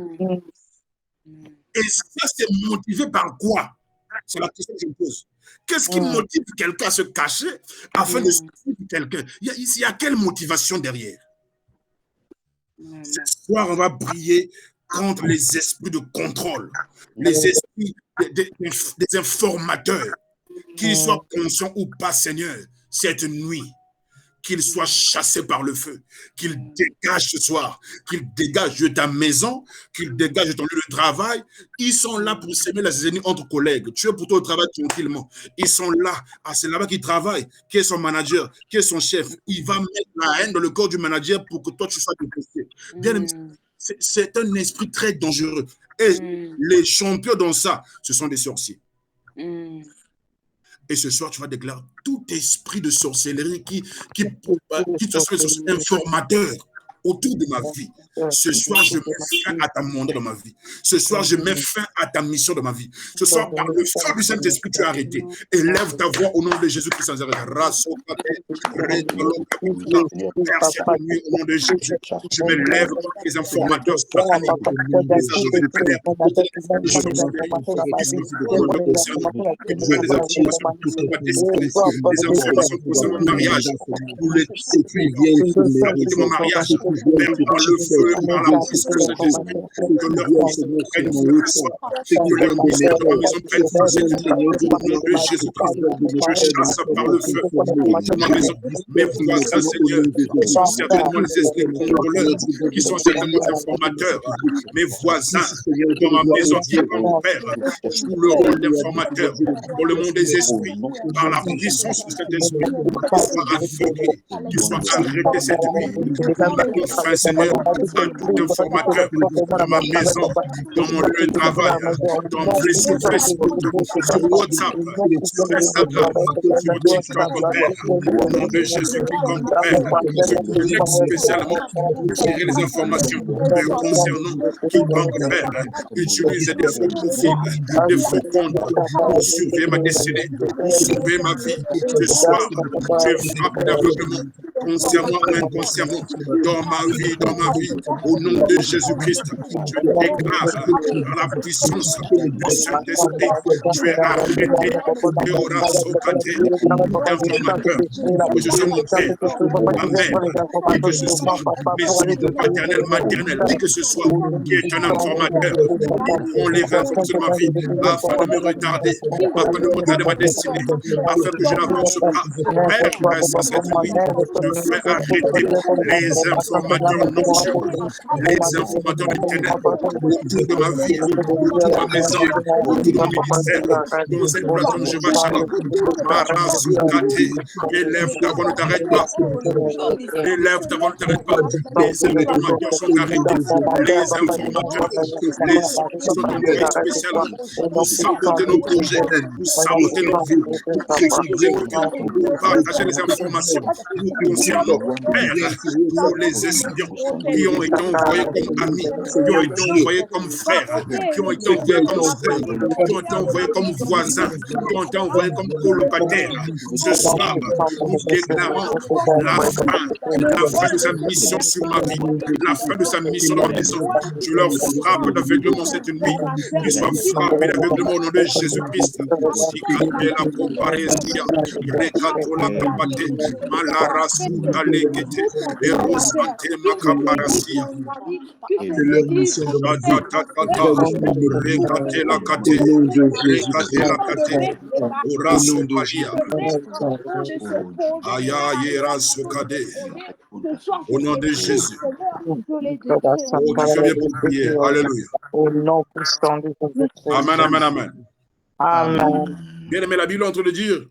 Et ça, c'est motivé par quoi? C'est la question que je me pose. Qu'est-ce qui motive quelqu'un à se cacher afin de suivre quelqu'un? Il y a quelle motivation derrière? Ce soir, on va prier contre les esprits de contrôle, les esprits des informateurs, qu'ils soient conscients ou pas, Seigneur, cette nuit, qu'ils soient chassés par le feu, qu'ils dégagent ce soir, qu'ils dégagent de ta maison, qu'ils dégagent de ton lieu de travail. Ils sont là pour s'aimer la zizanie entre collègues. Tu es pour toi au travail tranquillement. Ils sont là. C'est là-bas qu'ils travaillent. Qui est son manager? Qui est son chef? Il va mettre la haine dans le corps du manager pour que toi, tu sois détesté. Bien, c'est un esprit très dangereux. Et les champions dans ça, ce sont des sorciers. Et ce soir, tu vas déclarer tout esprit de sorcellerie qui soit informateur autour de ma vie. Ce soir, je mets fin à ta mandat dans ma vie. Ce soir, je mets fin à ta mission dans ma vie. Ce soir, par le feu du Saint-Esprit, tu as arrêté. Élève ta voix au nom de Jésus-Christ sans arrêt. Père, cette nuit, au nom de Jésus, je me lève contre les informateurs sataniques, les agents de ténèbres, les informations concernant ma destinée, les informations concernant mon mariage, ou les de mon mariage. Père, par le feu, par la puissance de Saint-Esprit, que leur puissance prenne feu ce soir, que leur puissance de ma maison prenne feu cette nuit. Au nom de Jésus-Christ, je chasse par le feu autour de ma maison mes voisins, Seigneur, qui sont certainement les esprits contrôleurs, qui sont certainement des informateurs, mes voisins dans ma maison qui est mon Père, jouent le rôle d'informateur dans le monde des esprits, par la puissance de cet esprit, qu'ils soient aveuglés, qu'ils soient arrêtés cette nuit. Enfin, Seigneur, à tout informateur dans ma maison, dans mon lieu de travail, dans sur Facebook, sur WhatsApp, sur Instagram, sur TikTok, Père, au nom de Jésus, quiconque, Père, se connecte spécialement pour tirer les informations concernant quiconque, Père, utilise des faux profils, des faux comptes pour surveiller ma destinée, pour surveiller ma vie. Ce soir, je frappe d'aveuglement, consciemment ou inconsciemment, dans ma vie, au nom de Jésus-Christ, je déclare par la puissance du Saint-Esprit, tu es arrêté, et aura sauté d'informateur, que je sois mon père, ma mère, qui que ce soit, mes amis paternels, maternels, qui que ce soit, qui est un informateur, qui prend les informations de ma vie, afin de me retarder, afin de me retarder ma destinée, afin que je n'avance pas. Père, grâce à cette nuit, je fais arrêter les informateurs nocturnes, les informateurs des ténèbres, autour de ma vie, autour de ma maison, autour de mon ministère, dans cette plateforme, je vais chaleur. Marasukate, élève ta voix, ne t'arrête pas. Élève ta voix, ne t'arrête pas. Les informateurs sont arrêtés. Les informateurs, les qui sont envoyés spécialement pour saboter nos projets, pour saboter nos vies, pour critiquer nos vies, pour partager les informations nous concernant. Père, pour les espions qui ont été envoyés comme amis, qui ont été envoyés comme frères, qui ont été envoyés comme sœurs, qui ont été envoyés comme voisins, qui ont été envoyés comme colocataires. Ce soir, nous déclarons la fin de sa mission sur ma vie, la fin de sa mission dans ma maison. Je leur frappe d'aveuglement cette nuit. Qu'ils soient frappés d'aveuglement au nom de Jésus-Christ. Si la comparesia, recato la capate, malara sutalekete, erosante macaparasia. Leur mission de ma vie. Recate la cate, recate la cate, oraso palia. Aya yera sokade. Au nom de Jésus. Oh, tu fais bien pour prier. Alléluia. Amen, amen, amen. Amen. Bien aimé, la Bible est en train de dire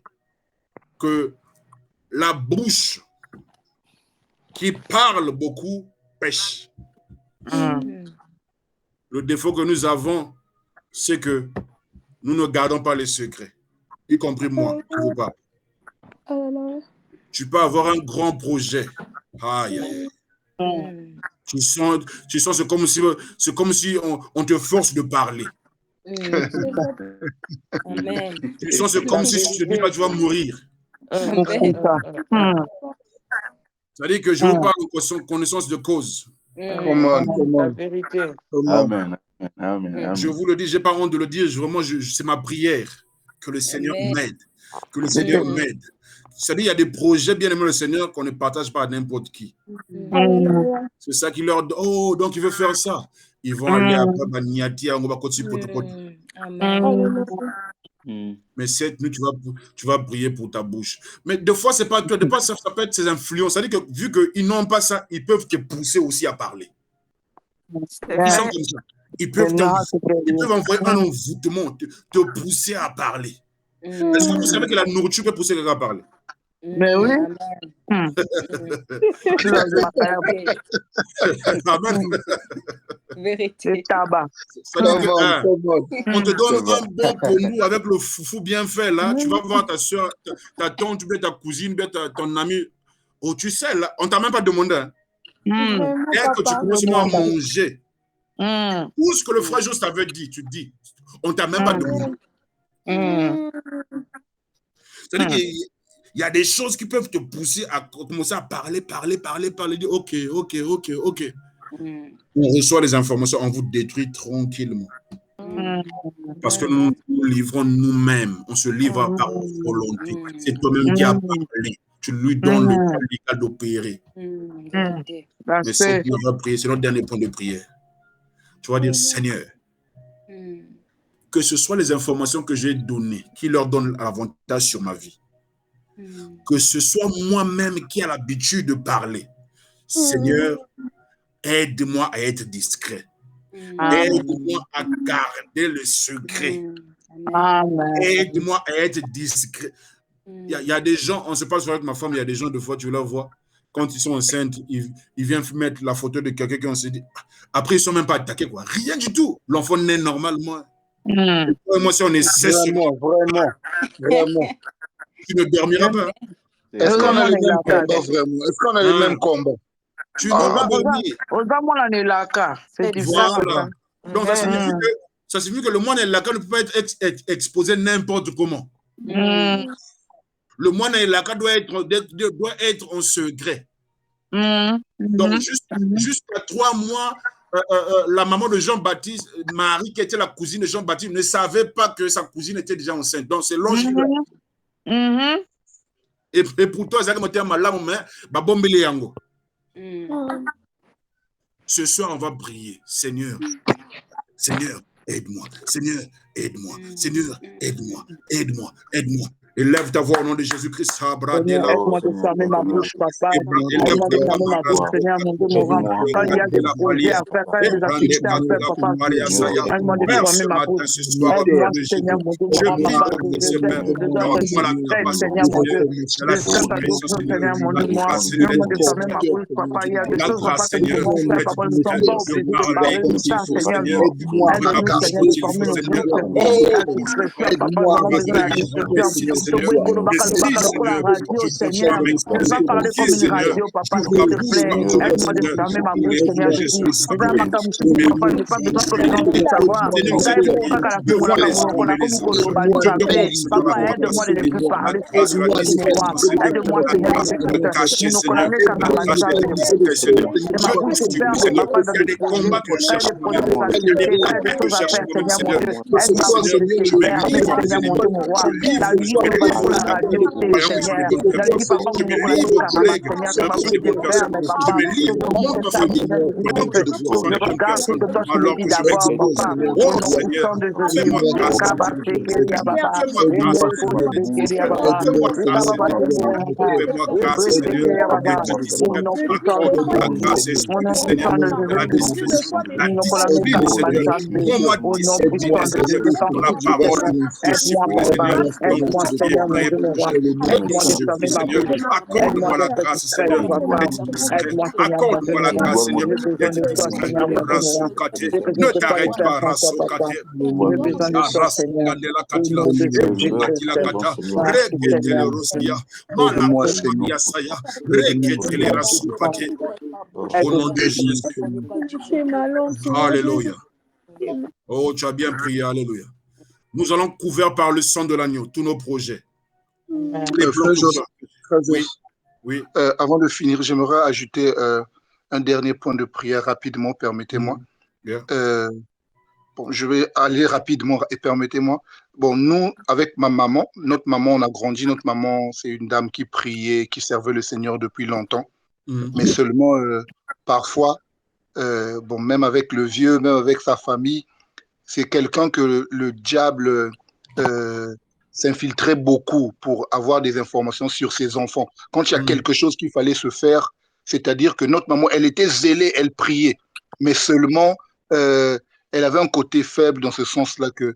que la bouche qui parle beaucoup pêche. Le défaut que nous avons, c'est que nous ne gardons pas les secrets, y compris moi, qui vous parle. Tu peux avoir un grand projet. Aïe, aïe, aïe. Tu sens c'est comme si on te force de parler. Amen. Tu sens c'est comme si tu te dis pas tu vas mourir. C'est-à-dire que je vous parle de connaissance de cause. La vérité. Amen. Amen. Je vous le dis, je n'ai pas honte de le dire. Vraiment, c'est ma prière que le Seigneur m'aide. Que le Seigneur m'aide. C'est-à-dire, il y a des projets bien aimés le Seigneur qu'on ne partage pas à n'importe qui. C'est ça qui leur dit, oh, donc il veut faire ça. Ils vont aller après Baniati, on va continuer pour Mais cette nuit, tu vas prier pour ta bouche. Mais des fois, c'est pas toi. Des fois, ça peut être ses influences. C'est-à-dire que vu qu'ils n'ont pas ça, ils peuvent te pousser aussi à parler. Ils sont comme ça. Ils peuvent envoyer un envoûtement, te pousser à parler. Est-ce que vous savez que la nourriture peut pousser quelqu'un à parler? Mais oui. Amen. Vérité. Le tabac. C'est-à-dire on te donne un bon pommeau avec le foufou bien fait, là. Tu vas voir ta soeur, ta tante, ta cousine, ton ami. Oh, tu sais, là, on t'a même pas demandé. Dès que tu commences à manger, tout ce que le frère Juste avait dit, tu dis, on t'a même pas demandé. C'est-à-dire qu'il y a des choses qui peuvent te pousser à commencer à parler, dire ok. On reçoit les informations, on vous détruit tranquillement. Parce que nous nous livrons nous-mêmes, on se livre par volonté. C'est toi-même qui as parlé. Tu lui donnes le droit légal d'opérer. Mais c'est notre dernier point de prière. Tu vas dire, Seigneur, que ce soit les informations que j'ai données qui leur donnent l'avantage sur ma vie, que ce soit moi-même qui ai l'habitude de parler. Seigneur, aide-moi à être discret. Aide-moi à garder le secret. Aide-moi à être discret. Il y a des gens, on se passe avec ma femme, il y a des gens, de fois, tu la vois, quand ils sont enceintes, ils viennent mettre la photo de quelqu'un qui on se dit. Après, ils ne sont même pas attaqués, quoi. Rien du tout. L'enfant naît normalement. Moi, si on est 16 vraiment. Tu ne dormiras pas. Est-ce qu'on a les mêmes combats, vraiment? Est-ce qu'on a les mêmes combats? Tu ne vas pas dormir. Voilà. Donc, ça signifie que le moine et laka ne peut pas être exposé n'importe comment. Le moine et laka doit être en secret. Donc, jusqu'à 3 mois, la maman de Jean-Baptiste, Marie, qui était la cousine de Jean-Baptiste, ne savait pas que sa cousine était déjà enceinte. Donc, c'est l'ange qui l'a. Et pour toi, ce soir, on va prier. Seigneur, aide-moi. Seigneur, aide-moi. Seigneur, aide-moi. Aide-moi. Élève ta voix au nom de Jésus-Christ. Aide-moi de fermer ma bouche, papa. Aide-moi de fermer ma bouche, Seigneur, mon Dieu, mon rang. Quand il y a des projets à faire, quand il y a des activités à faire, papa, aide-moi de fermer ma bouche. Aide-moi, Seigneur, mon Dieu, mon rang, papa, que je Seigneur, mon Dieu. Je sais ta douce, Seigneur, mon Dieu, moi. Aide-moi de fermer ma bouche, papa. Il y a des choses, papa, que nous devons faire, papa. Nous ne sommes pas obligés de parler de ça, Seigneur. Aide-nous, Seigneur, de fermer nos bouches. La discrétion, papa, nous avons besoin de la discrétion. Ne va parler comme une radio, papa, s'il te plaît. Aide-moi de fermer ma bouche, Seigneur Jésus. Papa, je n'ai pas besoin que les gens puissent savoir. Papa, aide-moi de ne plus parler. Aide-moi, Seigneur Jésus. Nous connaissons quand même ma bouche est ferme, papa, dans des projets, des choses à faire, Seigneur mon Dieu. Aide-moi, Seigneur mon Dieu, mon roi. La vie, pour la radio, Seigneur. La vie, papa, mon Dieu, Seigneur, ma bouche est ferme, papa. Je regarde ce que toi tu me dis d'abord, papa. Au nom puissant de Jésus. Accorde-moi la grâce, Seigneur, accorde-moi la grâce, Seigneur, d'être discret. Ne t'arrête pas, Rasokate. Au nom de Jésus. Alléluia. Oh, tu as bien prié, alléluia. Nous allons couverts par le sang de l'agneau, tous nos projets. Oui. Avant de finir, j'aimerais ajouter un dernier point de prière rapidement, permettez-moi. Bon, je vais aller rapidement et permettez-moi. Bon, nous, avec ma maman, notre maman, on a grandi. Notre maman, c'est une dame qui priait, qui servait le Seigneur depuis longtemps. Mais seulement, parfois, bon, même avec le vieux, même avec sa famille, c'est quelqu'un que le diable s'infiltrait beaucoup pour avoir des informations sur ses enfants. Quand il y a quelque chose qu'il fallait se faire, c'est-à-dire que notre maman, elle était zélée, elle priait, mais seulement, elle avait un côté faible dans ce sens-là que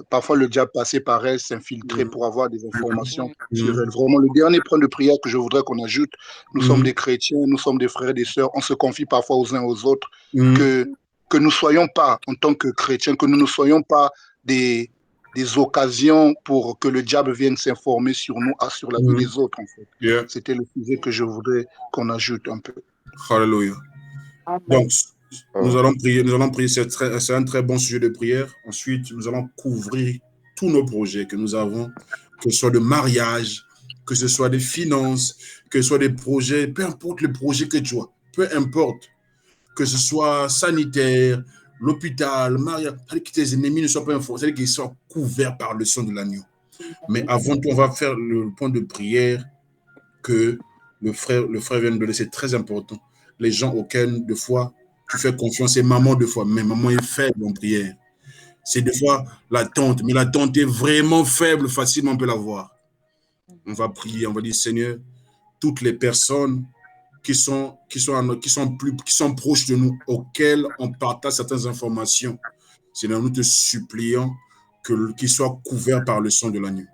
parfois le diable passait par elle, s'infiltrer pour avoir des informations sur elle. Vraiment, le dernier point de prière que je voudrais qu'on ajoute, nous sommes des chrétiens, nous sommes des frères et des sœurs, on se confie parfois aux uns aux autres, que nous ne soyons pas, en tant que chrétiens, que nous ne soyons pas des occasions pour que le diable vienne s'informer sur nous, sur la vie des autres, en fait. Yeah. C'était le sujet que je voudrais qu'on ajoute un peu. Hallelujah. Donc, nous allons prier, c'est un très bon sujet de prière. Ensuite, nous allons couvrir tous nos projets que nous avons, que ce soit de mariage, que ce soit des finances, que ce soit des projets, peu importe le projet que tu as, peu importe, que ce soit sanitaire, l'hôpital, mariage, que tes ennemis ne soient pas informés, c'est-à-dire qu'ils soient couverts par le sang de l'agneau. Mais avant tout, on va faire le point de prière que le frère vient de laisser, très important. Les gens auxquels, de fois, tu fais confiance, c'est maman de fois, mais maman est faible en prière. C'est des fois la tante, mais la tante est vraiment faible, facilement on peut la voir. On va prier, on va dire, Seigneur, toutes les personnes qui sont proches de nous, auxquelles on partage certaines informations, Seigneur, nous te supplions qu'ils soient couverts par le sang de l'agneau,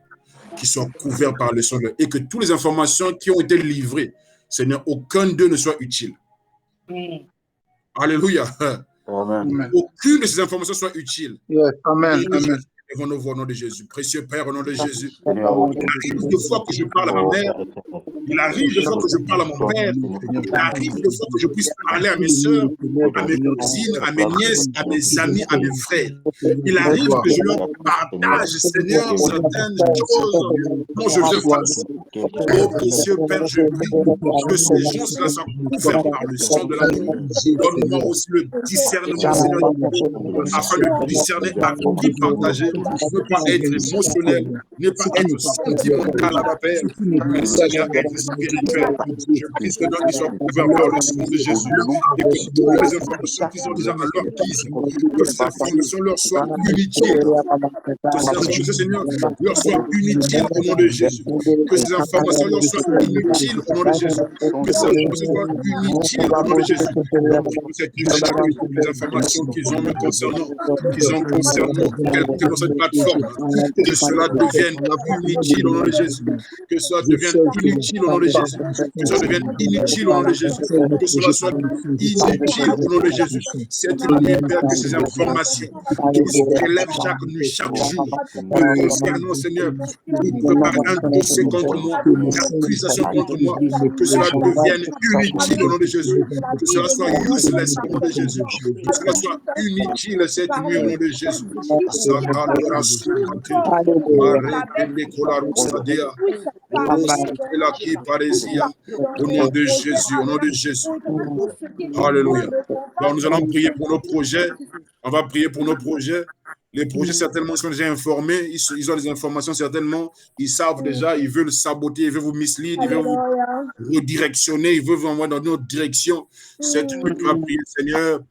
qu'ils soient couverts par le sang de l'agneau, et que toutes les informations qui ont été livrées, Seigneur, aucun d'eux ne soit utile. Alléluia. Amen. Aucune de ces informations soit utile. Yes. Amen. Amen. Au nom de Jésus. Précieux Père, au nom de Jésus. Il arrive de fois que je parle à ma mère. Il arrive de fois que je parle à mon père. Il arrive de fois que je puisse parler à mes soeurs, à mes cousines, à mes nièces, à mes amis, à mes frères. Il arrive que je leur partage, Seigneur, certaines choses dont je fais face. Oh, précieux Père, je prie que ces gens-là soient couverts par le sang de l'agneau. Donne-moi aussi le discernement, Seigneur, afin de discerner à qui partager. Ne pas être émotionnel, ne pas être sentimental à ma Père, mais Seigneur être spirituel. Je prie que nous soient couverts par le sang de Jésus et que toutes les informations qu'ils ont déjà à leur guise, que ces informations leur soient inutiles. Que ces informations, Seigneur, leur soient inutiles au nom de Jésus. Que ces informations leur soient inutiles au nom de Jésus. Que ces informations soient inutiles au nom de Jésus. Que les informations qu'ils ont me concernant, cette plateforme, que cela devienne inutile au nom de Jésus, que cela devienne inutile au nom de Jésus, que cela devienne inutile au nom de Jésus, que cela soit inutile au nom de Jésus. Cette nuit, Père, que ces informations qui se prélèvent chaque nuit, chaque jour, me concernant, Seigneur, pour préparer un dossier contre moi, une accusation contre moi, que cela devienne inutile au nom de Jésus, que cela soit useless au nom de Jésus, que cela soit inutile cette nuit au nom de Jésus. Au nom de Jésus, au nom de Jésus. Alléluia. Donc nous allons prier pour nos projets. On va prier pour nos projets. Les projets, certainement, sont déjà informés. Ils ont des informations, certainement. Ils savent déjà, ils veulent saboter, ils veulent vous mislead, ils veulent vous redirectionner, ils veulent vous envoyer dans une autre direction. Cette nuit, on va prier, Seigneur.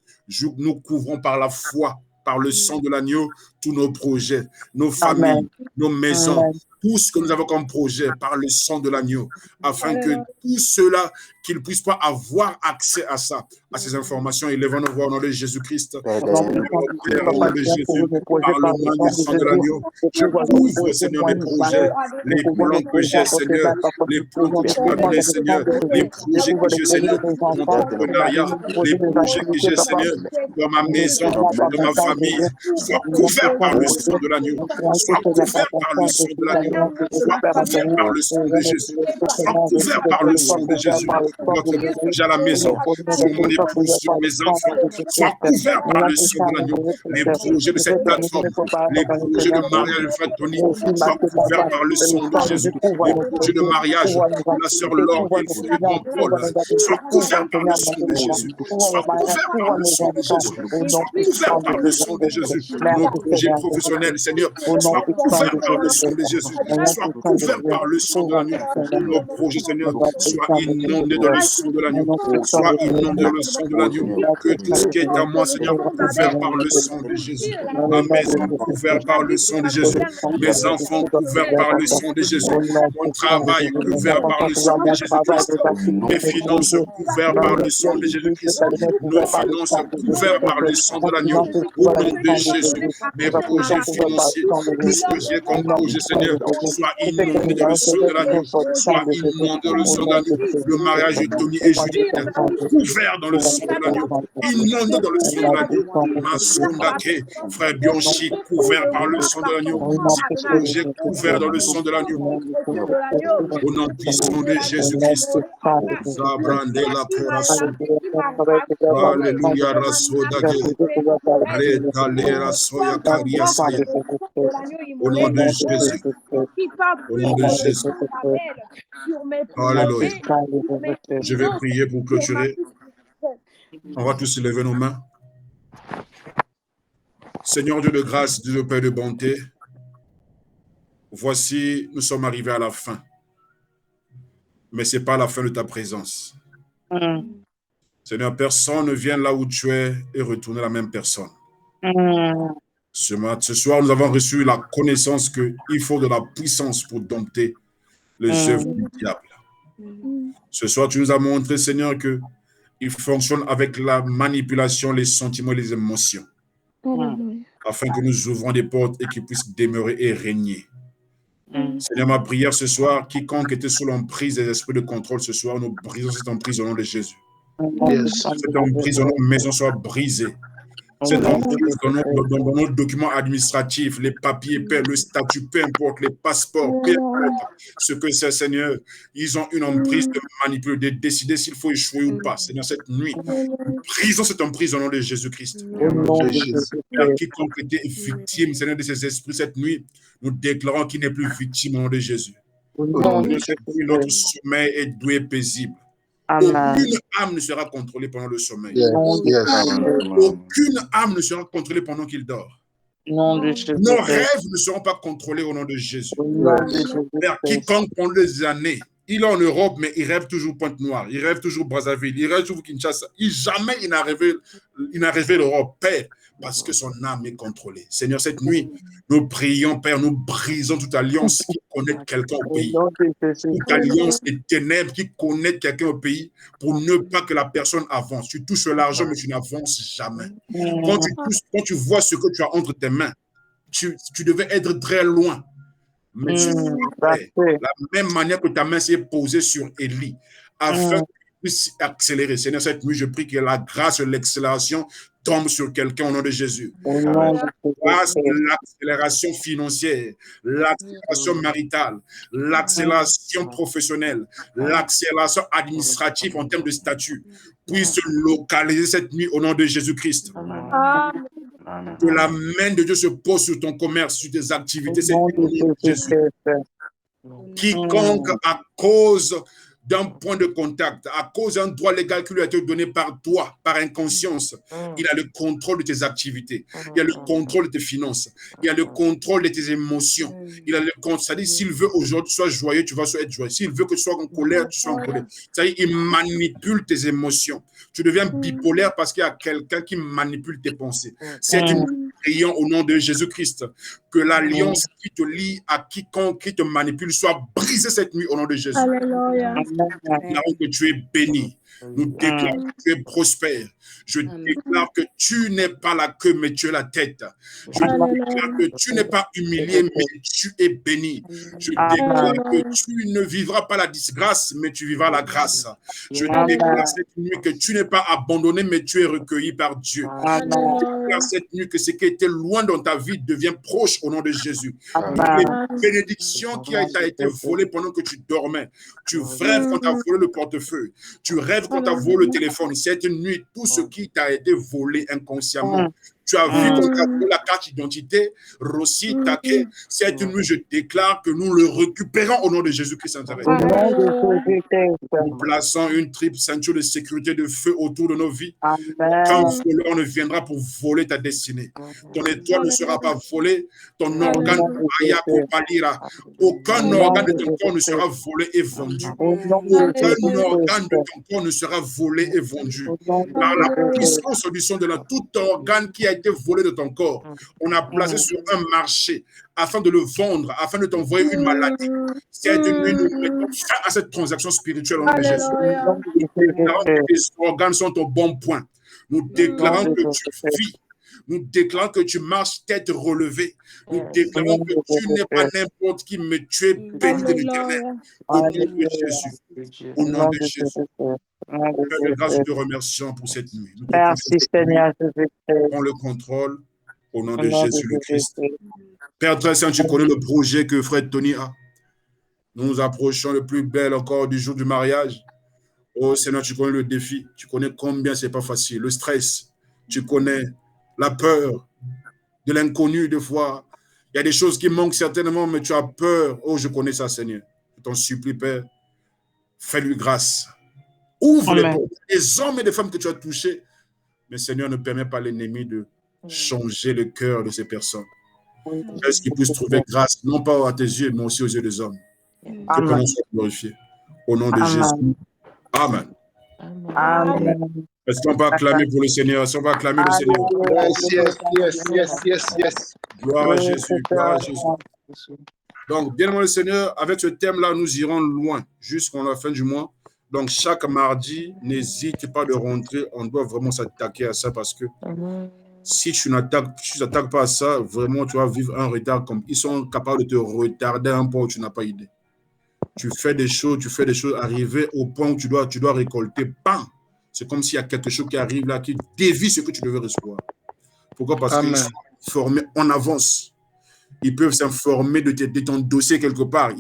Nous couvrons par la foi, par le sang de l'agneau, tous nos projets, nos familles, nos maisons, tout ce que nous avons comme projet par le sang de l'agneau, afin que tout cela, qu'ils ne puissent pas avoir accès à ça, à ces informations. Élevons nos voix au nom de Jésus-Christ. Par le nom de Jésus, par le nom du sang de l'agneau, je couvre, Seigneur, mes projets, les plans que j'ai, Seigneur, les plans que tu m'as donnés, Seigneur, les projets que j'ai, Seigneur, mon entrepreneuriat, les projets que j'ai, Seigneur, dans ma maison, dans ma famille, soient couverts par le sang de l'agneau, soient couverts par le sang de l'agneau, soient couverts par le sang de Jésus, soient couverts par le sang de Jésus. Votre projet à la maison, sur mon épouse, sur mes enfants, soient couverts par le sang de l'agneau. Les projets de cette plateforme, les projets de mariage de frère Tony, soient couverts par le sang de Jésus. Les projets de mariage de la sœur Laure et le frère Paul, soient couverts par le sang de Jésus. Soient couverts par le sang de Jésus. Soient couverts par le sang de Jésus. Nos projets professionnels, Seigneur, soient couverts par le sang de Jésus. Soient couverts par le sang de l'agneau. Nos projets, Seigneur, soient inondés dans le sang de l'agneau, soit inondé dans le sang de l'agneau, que tout ce qui est à moi, Seigneur, couvert par le sang de Jésus, ma maison couverte par le sang de Jésus, mes enfants couverts par le sang de Jésus, mon travail couvert par le sang de Jésus-Christ, mes finances couvertes par le sang de Jésus-Christ, nos finances couvertes par le sang de l'agneau, au nom de Jésus, mes projets financiers, tout ce que j'ai comme projet, Seigneur, soit inondé dans le sang de l'agneau, soit inondé dans le sang de l'agneau. Le mariage de Tony et Judith, couvert dans le sang de l'agneau, inondé dans le sang de l'agneau. Masundake, frère Bianchi, couvert par le sang de l'agneau. Projet couvert dans le sang de l'agneau. Au nom puissant de Jésus-Christ. Zabrande la corazon. Alléluia, Rasodake. Retalera soya karia saya. Au nom de Jésus. Au nom de Jésus. Alléluia. Je vais prier pour clôturer. On va tous lever nos mains. Seigneur Dieu de grâce, Dieu de paix et de bonté, voici, nous sommes arrivés à la fin. Mais ce n'est pas la fin de ta présence. Seigneur, personne ne vient là où tu es et retourner la même personne. Ce soir, nous avons reçu la connaissance qu'il faut de la puissance pour dompter les œuvres du diable. Ce soir, tu nous as montré, Seigneur, qu'il fonctionne avec la manipulation, les sentiments et les émotions. Afin que nous ouvrons des portes et qu'il puisse demeurer et régner. Seigneur, ma prière ce soir, quiconque était sous l'emprise des esprits de contrôle ce soir, nous brisons cette emprise au nom de Jésus. Cette emprise dans nos maisons soit brisée. Cette emprise dans nos documents administratifs, les papiers, le statut, peu importe, les passeports, peu importe ce que c'est, Seigneur, ils ont une emprise de manipuler, de décider s'il faut échouer ou pas. Seigneur, cette nuit, nous brisons cette emprise au nom de Jésus-Christ. Quiconque était victime, Seigneur, de ces esprits, cette nuit, nous déclarons qu'il n'est plus victime au nom de Jésus. Notre sommeil est doué paisible. Aucune âme ne sera contrôlée pendant le sommeil. Aucune âme ne sera contrôlée pendant qu'il dort. Nos rêves ne seront pas contrôlés au nom de Jésus. Père, quiconque pendant des années, il est en Europe, mais il rêve toujours Pointe-Noire, il rêve toujours Brazzaville, il rêve toujours Kinshasa. Jamais il n'a rêvé l'Europe, Père, parce que son âme est contrôlée. Seigneur, cette nuit, nous prions, Père, nous brisons toute alliance qui connaît quelqu'un au pays. Toute alliance des ténèbres qui connaît quelqu'un au pays pour ne pas que la personne avance. Tu touches l'argent, mais tu n'avances jamais. Quand tu vois ce que tu as entre tes mains, tu devais être très loin. Mais la même manière que ta main s'est posée sur Élie, afin qu'il puisse accélérer. Seigneur, cette nuit, je prie que la grâce et l'accélération tombe sur quelqu'un au nom de Jésus. L'accélération financière, l'accélération maritale, l'accélération professionnelle, l'accélération administrative en termes de statut puisse se localiser cette nuit au nom de Jésus-Christ. Que la main de Dieu se pose sur ton commerce, sur tes activités. C'est au nom de Jésus. Quiconque, à cause d'un point de contact, à cause d'un droit légal qui lui a été donné par toi, par inconscience, il a le contrôle de tes activités, il a le contrôle de tes finances, il a le contrôle de tes émotions, il a le contrôle, c'est-à-dire s'il veut aujourd'hui tu sois joyeux, tu vas être joyeux, s'il veut que tu sois en colère, tu sois en colère, c'est-à-dire il manipule tes émotions, tu deviens bipolaire parce qu'il y a quelqu'un qui manipule tes pensées. C'est une prière au nom de Jésus-Christ, que l'alliance qui te lie à quiconque qui te manipule soit brisée cette nuit au nom de Jésus. Nous déclarons que tu es béni. Nous déclarons que tu es prospère. Je déclare que tu n'es pas la queue, mais tu es la tête. Je déclare que tu n'es pas humilié, mais tu es béni. Je déclare que tu ne vivras pas la disgrâce, mais tu vivras la grâce. Je déclare cette nuit que tu n'es pas abandonné, mais tu es recueilli par Dieu. Je déclare cette nuit que ce qui était loin dans ta vie devient proche au nom de Jésus. Les bénédictions qui a été volées pendant que tu dormais. Tu rêves quand tu as volé le portefeuille. Tu rêves quand tu as volé le téléphone. Cette nuit, tout ce qui t'a été volé inconsciemment. Tu as vu qu'on t'a volé la carte d'identité, Rossi, Take. Cette nuit, je déclare que nous le récupérons au nom de Jésus-Christ. Nous plaçons une triple ceinture de sécurité de feu autour de nos vies. Quand voleur ne viendra pour voler ta destinée. Ton étoile ne sera pas volée. Ton organe, aucun organe de ton corps ne sera volé et vendu. Aucun organe de ton corps ne sera volé et vendu. Par la puissance du son de tout organe qui a été volé de ton corps, on a placé sur un marché afin de le vendre, afin de t'envoyer une maladie. Cette nuit, nous mettons fin à cette transaction spirituelle au nom de Jésus. Nous déclarons que tes organes sont au bon point. Nous déclarons que tu vis. Nous déclarons que tu marches tête relevée. Nous déclarons que tu n'es pas n'importe qui, mais tu es béni de l'Éternel. Au nom de Jésus. Au nom de Jésus. Père de grâce, nous te remercions pour cette nuit. Nous te Merci Seigneur Jésus-Christ. prends le contrôle au nom Au de nom de Jésus le Christ. Jésus. Père très saint, tu connais le projet que frère Tony a. Nous nous approchons le plus bel encore du jour du mariage. Oh Seigneur, tu connais le défi. Tu connais combien c'est pas facile. Le stress. Tu connais la peur de l'inconnu des fois. Il y a des choses qui manquent certainement, mais tu as peur. Oh, je connais ça, Seigneur. Je t'en supplie, Père. Fais-lui grâce. Ouvre les portes. Les hommes et les femmes que tu as touchés. Mais Seigneur, ne permet pas l'ennemi de changer le cœur de ces personnes. Est-ce qu'ils puissent trouver grâce, non pas à tes yeux, mais aussi aux yeux des hommes. Que ton nom soit glorifié. Au nom de Jésus. Amen. Amen. Est-ce qu'on va acclamer pour le Seigneur? Est-ce qu'on va acclamer le Seigneur? Yes. Gloire à Jésus, gloire à Jésus. Donc, bien aimé le Seigneur, avec ce thème-là, nous irons loin jusqu'à la fin du mois. Donc, chaque mardi, n'hésite pas de rentrer. On doit vraiment s'attaquer à ça parce que si tu n'attaques pas à ça, vraiment, tu vas vivre un retard comme ils sont capables de te retarder un point où tu n'as pas idée. Tu fais des choses, arriver au point où tu dois récolter. Bam! C'est comme s'il y a quelque chose qui arrive là, qui dévie ce que tu devais recevoir. Pourquoi? Parce qu'ils sont formés en avance. Ils peuvent s'informer de ton dossier quelque part.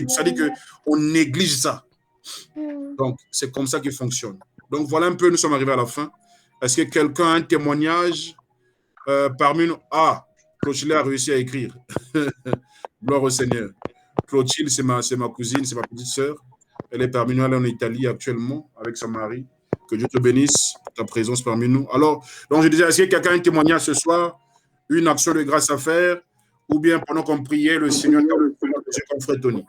Ça dit qu'on néglige ça. Donc, c'est comme ça qu'il fonctionne. Donc, voilà un peu, nous sommes arrivés à la fin. Est-ce que quelqu'un a un témoignage parmi nous? Ah, Clotilde a réussi à écrire. Gloire au Seigneur. Clotilde, c'est ma cousine, c'est ma petite sœur. Elle est parmi nous, elle est en Italie actuellement avec son mari. Que Dieu te bénisse pour ta présence parmi nous. Alors, donc je disais, est-ce que quelqu'un a un témoignage ce soir? Une action de grâce à faire? Ou bien pendant qu'on priait, le Seigneur comme frère Tony?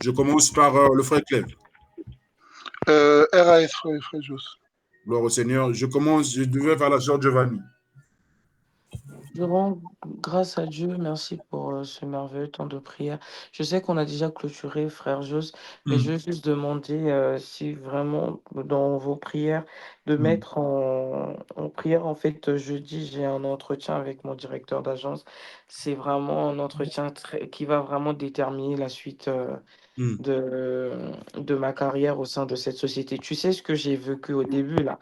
Je commence par le frère Clève. RAS, frère Jos. Gloire au Seigneur. Je devais faire la sœur Giovanni. Je rends grâce à Dieu, merci pour ce merveilleux temps de prière. Je sais qu'on a déjà clôturé, frère Jos, mais je veux juste demander si vraiment dans vos prières, de mettre en prière, en fait, jeudi, j'ai un entretien avec mon directeur d'agence. C'est vraiment un entretien qui va vraiment déterminer la suite de ma carrière au sein de cette société. Tu sais ce que j'ai vécu au début, là,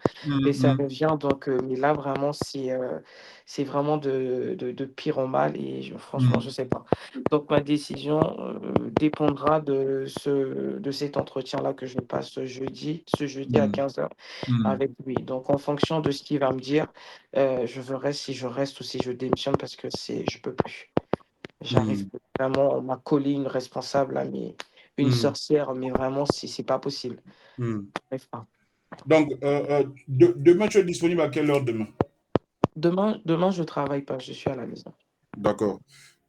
et ça revient, donc, mais là, vraiment, c'est vraiment de pire en mal, et franchement, je sais pas. Donc, ma décision dépendra de cet entretien-là que je passe ce jeudi à 15h avec lui. Donc, en fonction de ce qu'il va me dire, je verrai si je reste ou si je démissionne, parce que je peux plus. J'arrive vraiment, on m'a collé une responsable, là, mais une sorcière, mais vraiment, c'est pas possible. J'arrive pas. Donc, demain, tu es disponible à quelle heure demain? Demain, je travaille pas, je suis à la maison. D'accord.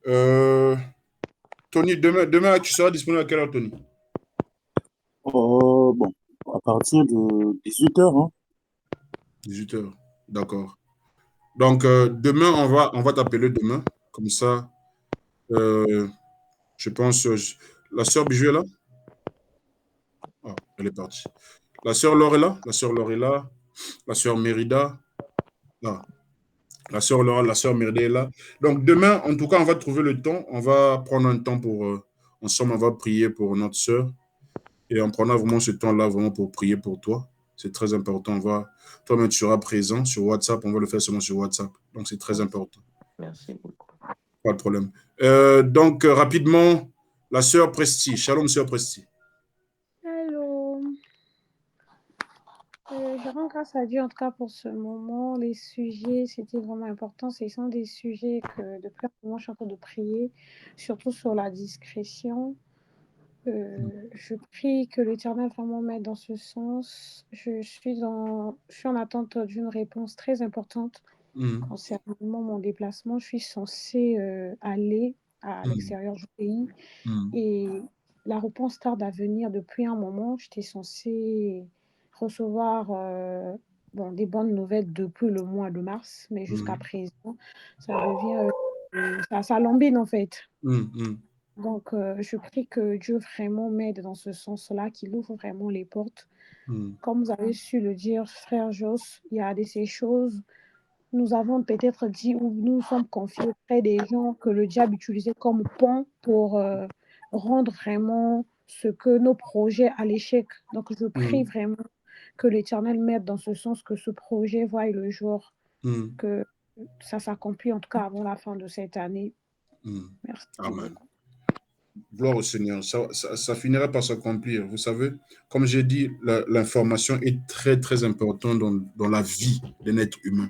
Tony, demain, tu seras disponible à quelle heure, Tony? Bon, à partir de 18h. 18h, d'accord. Donc, demain, on va t'appeler demain. Comme ça, je pense, la sœur Bijou est là? Ah, elle est partie. La sœur Laure est là? La sœur Laure est là. La sœur Mérida? Ah. La sœur Laura, la sœur Mérida est là. Donc, demain, en tout cas, on va trouver le temps. On va prendre un temps pour... ensemble, on va prier pour notre sœur. Et on prendra vraiment ce temps-là vraiment pour prier pour toi. C'est très important. Toi-même, tu seras présent sur WhatsApp. On va le faire seulement sur WhatsApp. Donc, c'est très important. Merci beaucoup. Pas de problème. Donc, rapidement, la sœur Presti. Shalom, sœur Presti. Allô. Je rends grâce à Dieu en tout cas pour ce moment. Les sujets, c'était vraiment important. Ce sont des sujets que depuis un moment, je suis en train de prier, surtout sur la discrétion. Je prie que l'Éternel vraiment m'aide dans ce sens. Je suis en attente d'une réponse très importante concernant mon déplacement. Je suis censée aller à l'extérieur du pays et la réponse tarde à venir depuis un moment. J'étais censée recevoir des bonnes nouvelles depuis le mois de mars, mais jusqu'à présent, ça devient... ça lambine en fait. Donc, je prie que Dieu vraiment m'aide dans ce sens-là, qu'il ouvre vraiment les portes. Comme vous avez su le dire, frère Jos, il y a de ces choses, nous avons peut-être dit ou nous sommes confiés auprès des gens que le diable utilisait comme pont pour rendre vraiment ce que nos projets à l'échec. Donc, je prie vraiment que l'Éternel m'aide dans ce sens, que ce projet voie le jour, que ça s'accomplit en tout cas avant la fin de cette année. Merci. Amen. Gloire au Seigneur. Ça finira par s'accomplir. Vous savez, comme j'ai dit, l'information est très, très importante dans la vie d'un être humain.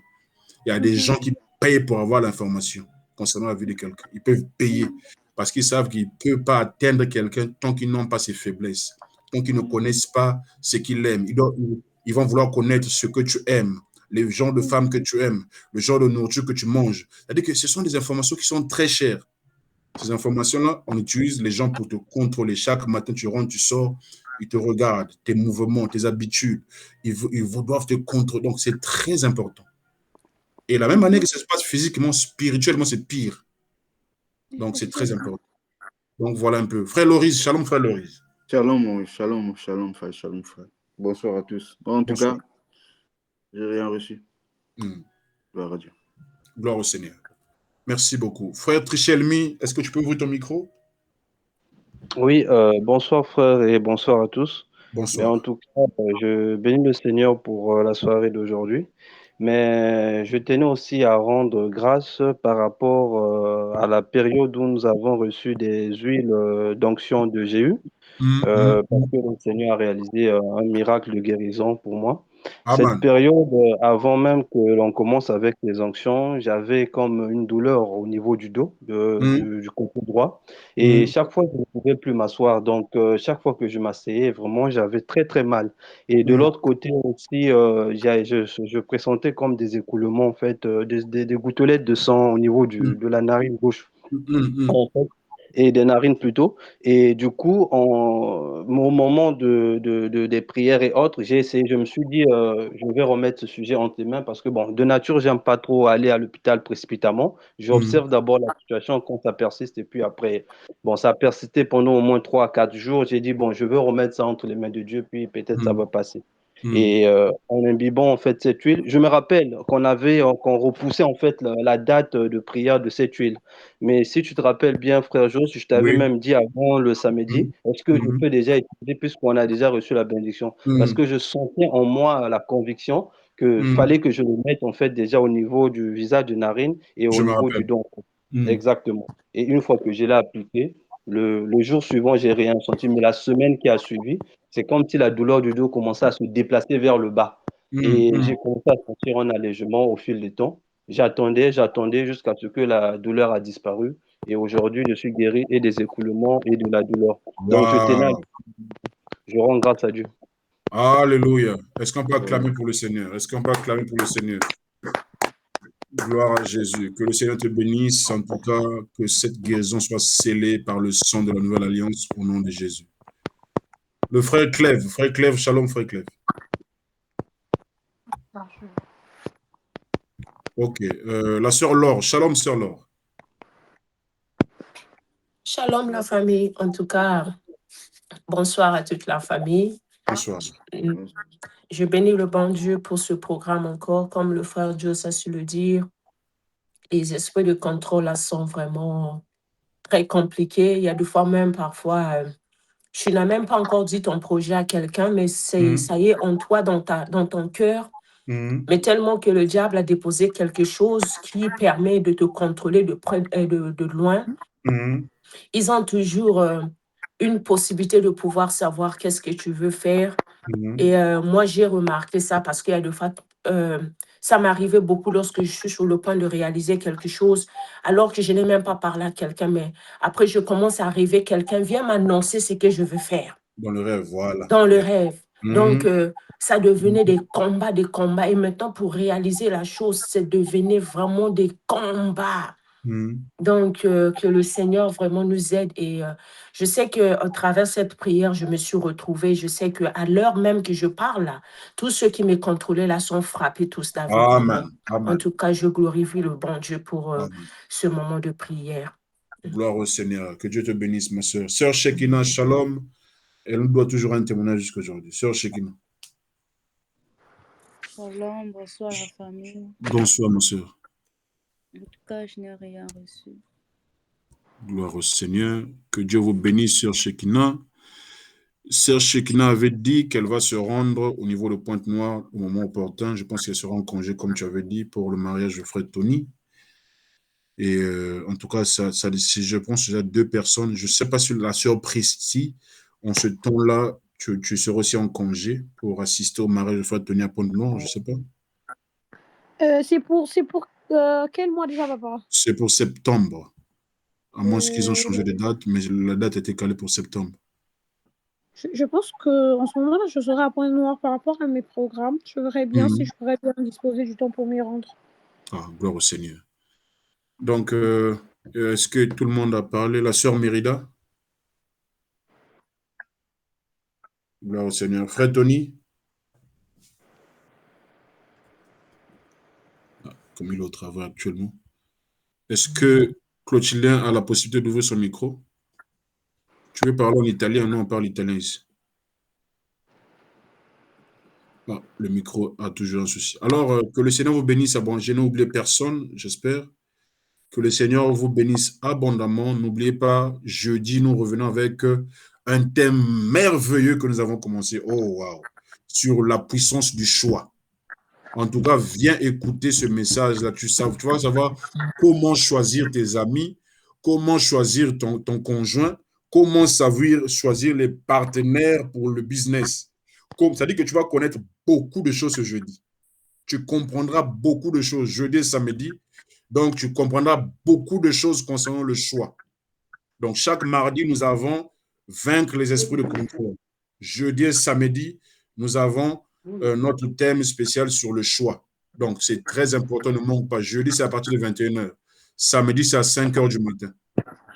Il y a des gens qui payent pour avoir l'information concernant la vie de quelqu'un. Ils peuvent payer parce qu'ils savent qu'ils ne peuvent pas atteindre quelqu'un tant qu'ils n'ont pas ses faiblesses, tant qu'ils ne connaissent pas ce qu'il aime. Ils vont vouloir connaître ce que tu aimes, les genres de femmes que tu aimes, le genre de nourriture que tu manges. C'est-à-dire que ce sont des informations qui sont très chères. Ces informations-là, on utilise les gens pour te contrôler. Chaque matin, tu rentres, tu sors, ils te regardent, tes mouvements, tes habitudes. Ils doivent te contrôler. Donc, c'est très important. Et la même manière que ça se passe physiquement, spirituellement, c'est pire. Donc, c'est très important. Donc, voilà un peu. Frère Loris, shalom, frère Loris. Shalom, shalom, shalom, frère, shalom, frère. Bonsoir à tous. Bon, en tout cas, j'ai rien reçu. Gloire à Dieu. Gloire au Seigneur. Merci beaucoup. Frère Trichelmi, est-ce que tu peux ouvrir ton micro? Oui, bonsoir frère et bonsoir à tous. Bonsoir. Mais en tout cas, je bénis le Seigneur pour la soirée d'aujourd'hui. Mais je tenais aussi à rendre grâce par rapport à la période où nous avons reçu des huiles d'onction de Jéhu, parce que le Seigneur a réalisé un miracle de guérison pour moi. Amen. Cette période, avant même que l'on commence avec les onctions, j'avais comme une douleur au niveau du dos, du côté droit. Et chaque fois, je ne pouvais plus m'asseoir. Donc, chaque fois que je m'asseyais, vraiment, j'avais très, très mal. Et de l'autre côté aussi, je pressentais comme des écoulements, en fait, des gouttelettes de sang au niveau de la narine gauche. En fait, et des narines plutôt. Et du coup, au moment des prières et autres, j'ai essayé, je me suis dit, je vais remettre ce sujet entre tes mains parce que, bon, de nature, j'aime pas trop aller à l'hôpital précipitamment. J'observe d'abord la situation quand ça persiste et puis après, bon, ça a persisté pendant au moins 3 à 4 jours. J'ai dit, bon, je veux remettre ça entre les mains de Dieu, puis peut-être ça va passer. Et en imbibant en fait cette huile, je me rappelle qu'on repoussait en fait la date de prière de cette huile. Mais si tu te rappelles bien, frère Jos, je t'avais même dit avant le samedi, est-ce que je peux déjà utiliser puisqu'on a déjà reçu la bénédiction? Parce que je sentais en moi la conviction qu'il fallait que je le mette en fait déjà au niveau du visage, de narine et au niveau du don. Exactement. Et une fois que je l'ai appliqué, le jour suivant, j'ai rien senti, mais la semaine qui a suivi, c'est comme si la douleur du dos commençait à se déplacer vers le bas. Et j'ai commencé à sentir un allègement au fil du temps. J'attendais jusqu'à ce que la douleur a disparu. Et aujourd'hui, je suis guéri et des écoulements et de la douleur. Donc, je rends grâce à Dieu. Alléluia. Est-ce qu'on peut acclamer pour le Seigneur? Est-ce qu'on peut acclamer pour le Seigneur? Gloire à Jésus. Que le Seigneur te bénisse. En tout cas, que cette guérison soit scellée par le sang de la nouvelle alliance au nom de Jésus. Le frère Clève, shalom, frère Clève. Ok. La sœur Laure, shalom, sœur Laure. Shalom, la famille. En tout cas, bonsoir à toute la famille. Bonsoir. Je bénis le bon Dieu pour ce programme encore. Comme le frère Dieu a su le dire, les esprits de contrôle là sont vraiment très compliqués. Il y a des fois même parfois, tu n'as même pas encore dit ton projet à quelqu'un, mais ça y est en toi, dans ton cœur. Mais tellement que le diable a déposé quelque chose qui permet de te contrôler de près de loin. Ils ont toujours une possibilité de pouvoir savoir qu'est-ce que tu veux faire. Et moi, j'ai remarqué ça parce qu'il y a des fois, ça m'arrivait beaucoup lorsque je suis sur le point de réaliser quelque chose, alors que je n'ai même pas parlé à quelqu'un, mais après, je commence à rêver, quelqu'un vient m'annoncer ce que je veux faire. Dans le rêve, voilà. Dans le rêve. Donc, ça devenait des combats. Et maintenant, pour réaliser la chose, c'est devenait vraiment des combats. Donc, que le Seigneur vraiment nous aide. Et je sais qu'à travers cette prière, je me suis retrouvée. Je sais qu'à l'heure même que je parle, là, tous ceux qui me contrôlaient là sont frappés tous d'aveuglement. En tout cas, je glorifie le bon Dieu pour ce moment de prière. Gloire au Seigneur. Que Dieu te bénisse, ma soeur. Sœur Shekinah, shalom. Elle nous doit toujours un témoignage jusqu'à aujourd'hui. Sœur Shekinah. Shalom, bonsoir la famille. Bonsoir, ma soeur. En tout cas, je n'ai rien reçu. Gloire au Seigneur. Que Dieu vous bénisse, Sœur Shekinah. Sœur Shekinah avait dit qu'elle va se rendre au niveau de Pointe-Noire au moment opportun. Je pense qu'elle sera en congé, comme tu avais dit, pour le mariage de Fred Tony. Et en tout cas, je pense qu'il y a 2 personnes. Je ne sais pas si la sœur Pristi, en ce temps-là, tu seras aussi en congé pour assister au mariage de Fred Tony à Pointe-Noire, je ne sais pas. C'est pour quel mois déjà, papa? C'est pour septembre. À moins qu'ils ont changé de date, mais la date était calée pour septembre. Je pense qu'en ce moment-là, je serai à Pointe-Noire par rapport à mes programmes. Je verrai bien si je pourrais bien disposer du temps pour m'y rendre. Ah, gloire au Seigneur. Donc, est-ce que tout le monde a parlé? La sœur Mérida? Gloire au Seigneur. Frère Tony? Ah, comme il est au travail actuellement. Est-ce que Clotilien a la possibilité d'ouvrir son micro? Tu veux parler en italien? Non, on parle italien ici. Ah, le micro a toujours un souci. Alors, que le Seigneur vous bénisse abondamment. Je n'ai oublié personne, j'espère. Que le Seigneur vous bénisse abondamment. N'oubliez pas, jeudi, nous revenons avec un thème merveilleux que nous avons commencé. Oh, wow! Sur la puissance du choix. En tout cas, viens écouter ce message-là. Tu vas savoir comment choisir tes amis, comment choisir ton conjoint, comment savoir choisir les partenaires pour le business. C'est-à-dire que tu vas connaître beaucoup de choses ce jeudi. Tu comprendras beaucoup de choses jeudi et samedi. Donc, tu comprendras beaucoup de choses concernant le choix. Donc, chaque mardi, nous avons vaincre les esprits de contrôle. Jeudi et samedi, nous avons notre thème spécial sur le choix. Donc, c'est très important, ne manque pas. Jeudi, c'est à partir de 21h. Samedi, c'est à 5h du matin.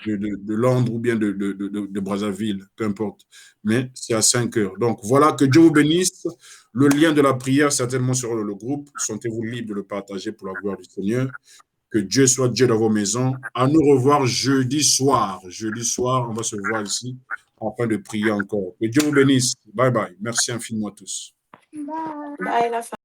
De Londres ou bien de Brazzaville, peu importe. Mais c'est à 5h. Donc, voilà, que Dieu vous bénisse. Le lien de la prière, certainement sur le groupe. Sentez-vous libre de le partager pour la gloire du Seigneur. Que Dieu soit Dieu dans vos maisons. À nous revoir jeudi soir. Jeudi soir, on va se voir ici afin de prier encore. Que Dieu vous bénisse. Bye bye. Merci infiniment à tous. Bye. Bye la famille.